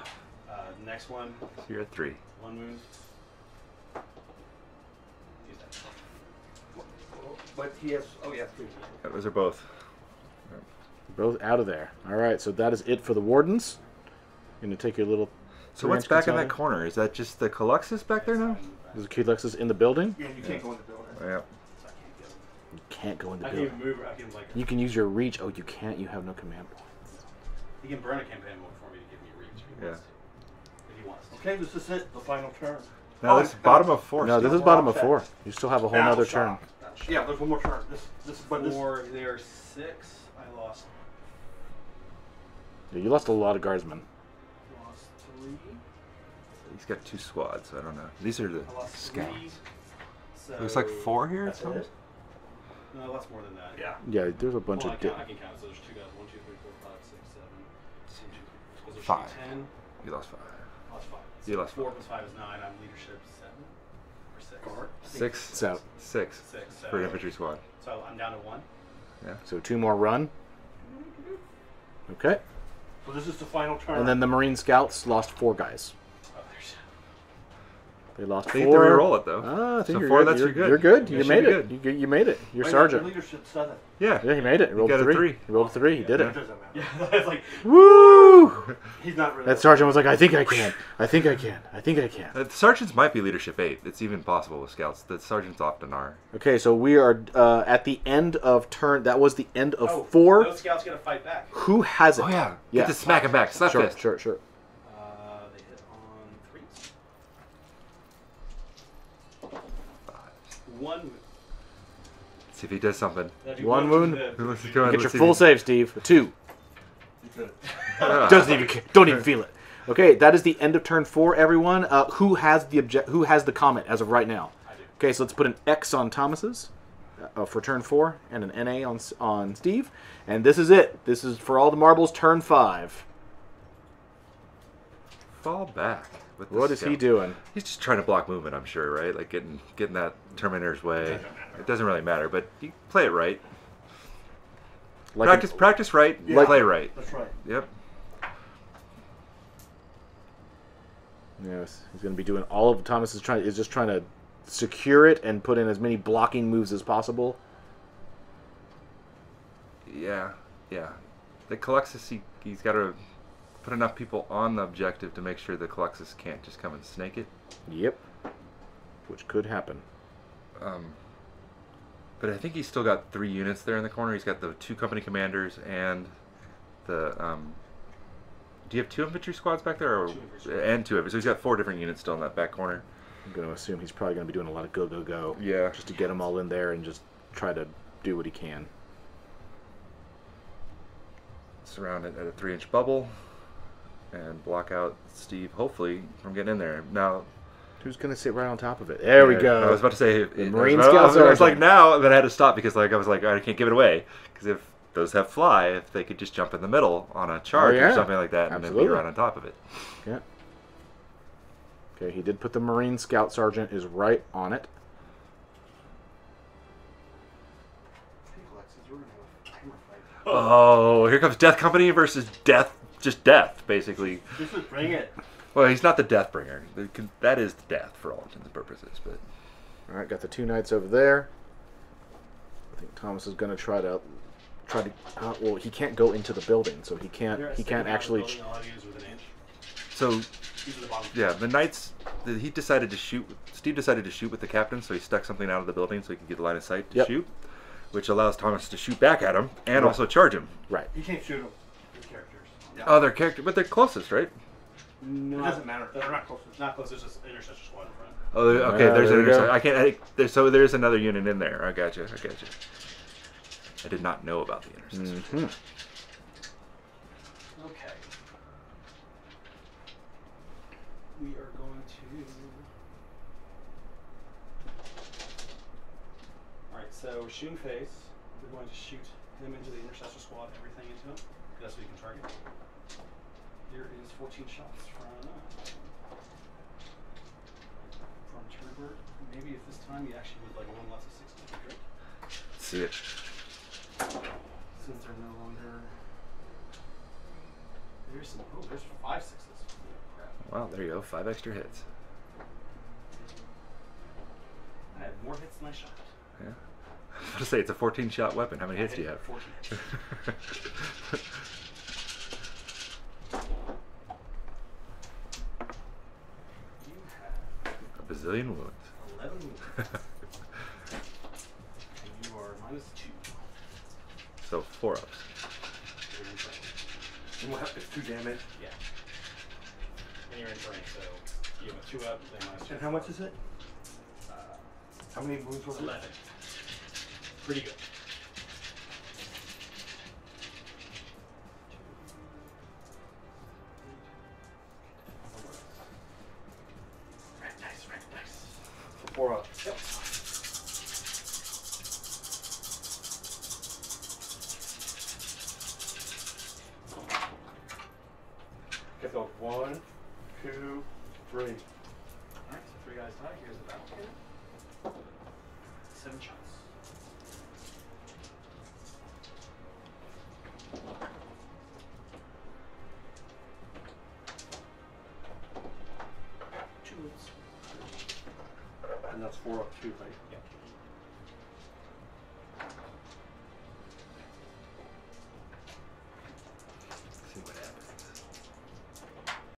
Next one. So you're at 3. 1 wound. But he has. Oh yeah, 3. Yeah, those are both. Both out of there. All right, so that is it for the wardens. Going to take your little. So what's back in that corner? Is that just the Caluxus back there now? Is the Calyxus in the building? Yeah, you can't go in the building. Yeah. You can't go in the I can building. even move. I can like. You can use your reach. Oh, you can't. You have no command points. He can burn a campaign mode for me to give me reach if he wants to. If he wants to. Okay, this is it. The final turn. No, this is bottom of 4. No, still. this is bottom of 4. You still have a whole Battle nother turn. shock. Yeah, there's one more turn. This is but this. 4. There are 6. I lost. Yeah, you lost a lot of guardsmen. Lost 3. He's got 2 squads. I don't know. These are the I lost scouts. 3. So There's like 4 here. That's Something? it. No, I lost more than that. Yeah. Yeah, there's a bunch Well, of. I can count. So there's 2 guys. 1, 2, 3, 4, 5, 6, 7. 'Cause there's 5. 10. You lost 5. I lost 5. You lost 4 5. plus 5 is 9. I'm leadership 7 or 6. Guard. 6. So, 6 6. for an infantry squad. So I'm down to 1. so 2 more run. Okay. So this is the final turn. And then the Marine Scouts lost 4 guys. Oh, there's. They lost They 4. need to re-roll it though. Ah, I think So you're 4, good. that's you're, you're good. You're good. You You should made be it. good. You made it. You're Wait, sergeant. your leadership 7. Yeah. Yeah, he made it. He rolled got a a 3. 3. He rolled a 3. He did That it. doesn't matter. Yeah, it's like. Woo! He's not really. That sergeant was like, I think I can. I think I can. I think I can. The sergeants might be leadership 8. It's even possible with scouts. The sergeants often are. Okay, so we are at the end of turn. That was the end of Oh, 4. those scouts gotta fight back. Who has it? Oh yeah. Yeah. Get to smack him back. Slap Sure, fist. sure. They hit on 3s. 1. See if he does something. One wound. Let's go Get ahead, your let's see full if save, Steve. 2. You could. Doesn't even care. Don't even feel it. Okay, that is the end of turn 4. Everyone, who has the comment as of right now? I do. Okay, so let's put an X on Thomas's for turn 4 and an NA on Steve, and this is it. This is for all the marbles. Turn 5. Fall back. With the What is he scout. doing? He's just trying to block movement, I'm sure, right? Like getting that Terminator's way. It doesn't really matter, but you play it right. Like Practice right, Yeah. play right. That's right. Yep. Yes, he's going to be doing all of Thomas is just trying to secure it and put in as many blocking moves as possible. Yeah. The Caluxus, he's got to put enough people on the objective to make sure the Caluxus can't just come and snake it. Yep. Which could happen. But I think he's still got 3 units there in the corner. He's got the 2 company commanders and the. Do you have 2 infantry squads back there, or 2 infantry. and 2 infantry? So he's got 4 different units still in that back corner. I'm going to assume he's probably going to be doing a lot of go. Yeah. Just to get them all in there and just try to do what he can. Surround it at a 3-inch bubble and block out Steve, hopefully, from getting in there. Now, Who's going to sit right on top of it? There we go. I was about to say, Marine I Scouts was like Sergeant. now, and then I had to stop because I was like, I can't give it away. Because if those have fly, if they could just jump in the middle on a charge yeah. or something like that, and then Absolutely. be right on top of it. Yeah. Okay, he did put the Marine Scout Sergeant is right on it. Oh, here comes Death Company versus Death, just Death, basically. This is bring it. Well, he's not the Death Bringer. That is the Death for all intents and purposes. But All right, got the 2 knights over there. I think Thomas is going to try to. Well, he can't go into the building, so he can't actually. so, These are the bottom. yeah, the Knights. He decided to shoot. Steve decided to shoot with the captain, so he stuck something out of the building so he could get the line of sight to Yep. shoot, which allows Thomas to shoot back at him and also charge him. Right. You can't shoot them. Your characters. Yeah. Oh, they're character, but they're closest, right? It doesn't matter. They're not close. It's not close. There's just intercession squad in front. Oh, okay. Yeah, There's there an you go. intersection. I can't. So there's another unit in there. I gotcha. I did not know about the intersection. Mm-hmm. Okay. We are going to. Alright, so Shun Face, we're going to shoot him into the intercessor squad, everything into him. That's what you can target. There is 14 shots from Turbert. Maybe if this time you actually would like one less of 60 would be great. Let's see it. Since they're no longer. There's some. Oh, there's 5 6s. Crap. Wow, there you go. 5 extra hits. I had more hits than I shot. Yeah. was going to say, it's a 14-shot weapon. How many hits do you have? 14 hits. You have A bazillion wounds. 11 wounds. And you are -2. So 4 ups. You're in terrain. And what happens? 2 damage. Yeah. And you're in terrain, so you have a 2-up, then -2. And how much is it? How many wounds was it? 11. Pretty good. Red dice, red dice. 4 up. Yep. Okay, so 1, 2, 3. Alright, so 3 guys die. Here's the battle kit. 7 shots. Two wounds. And that's 4 up too, right? Yep.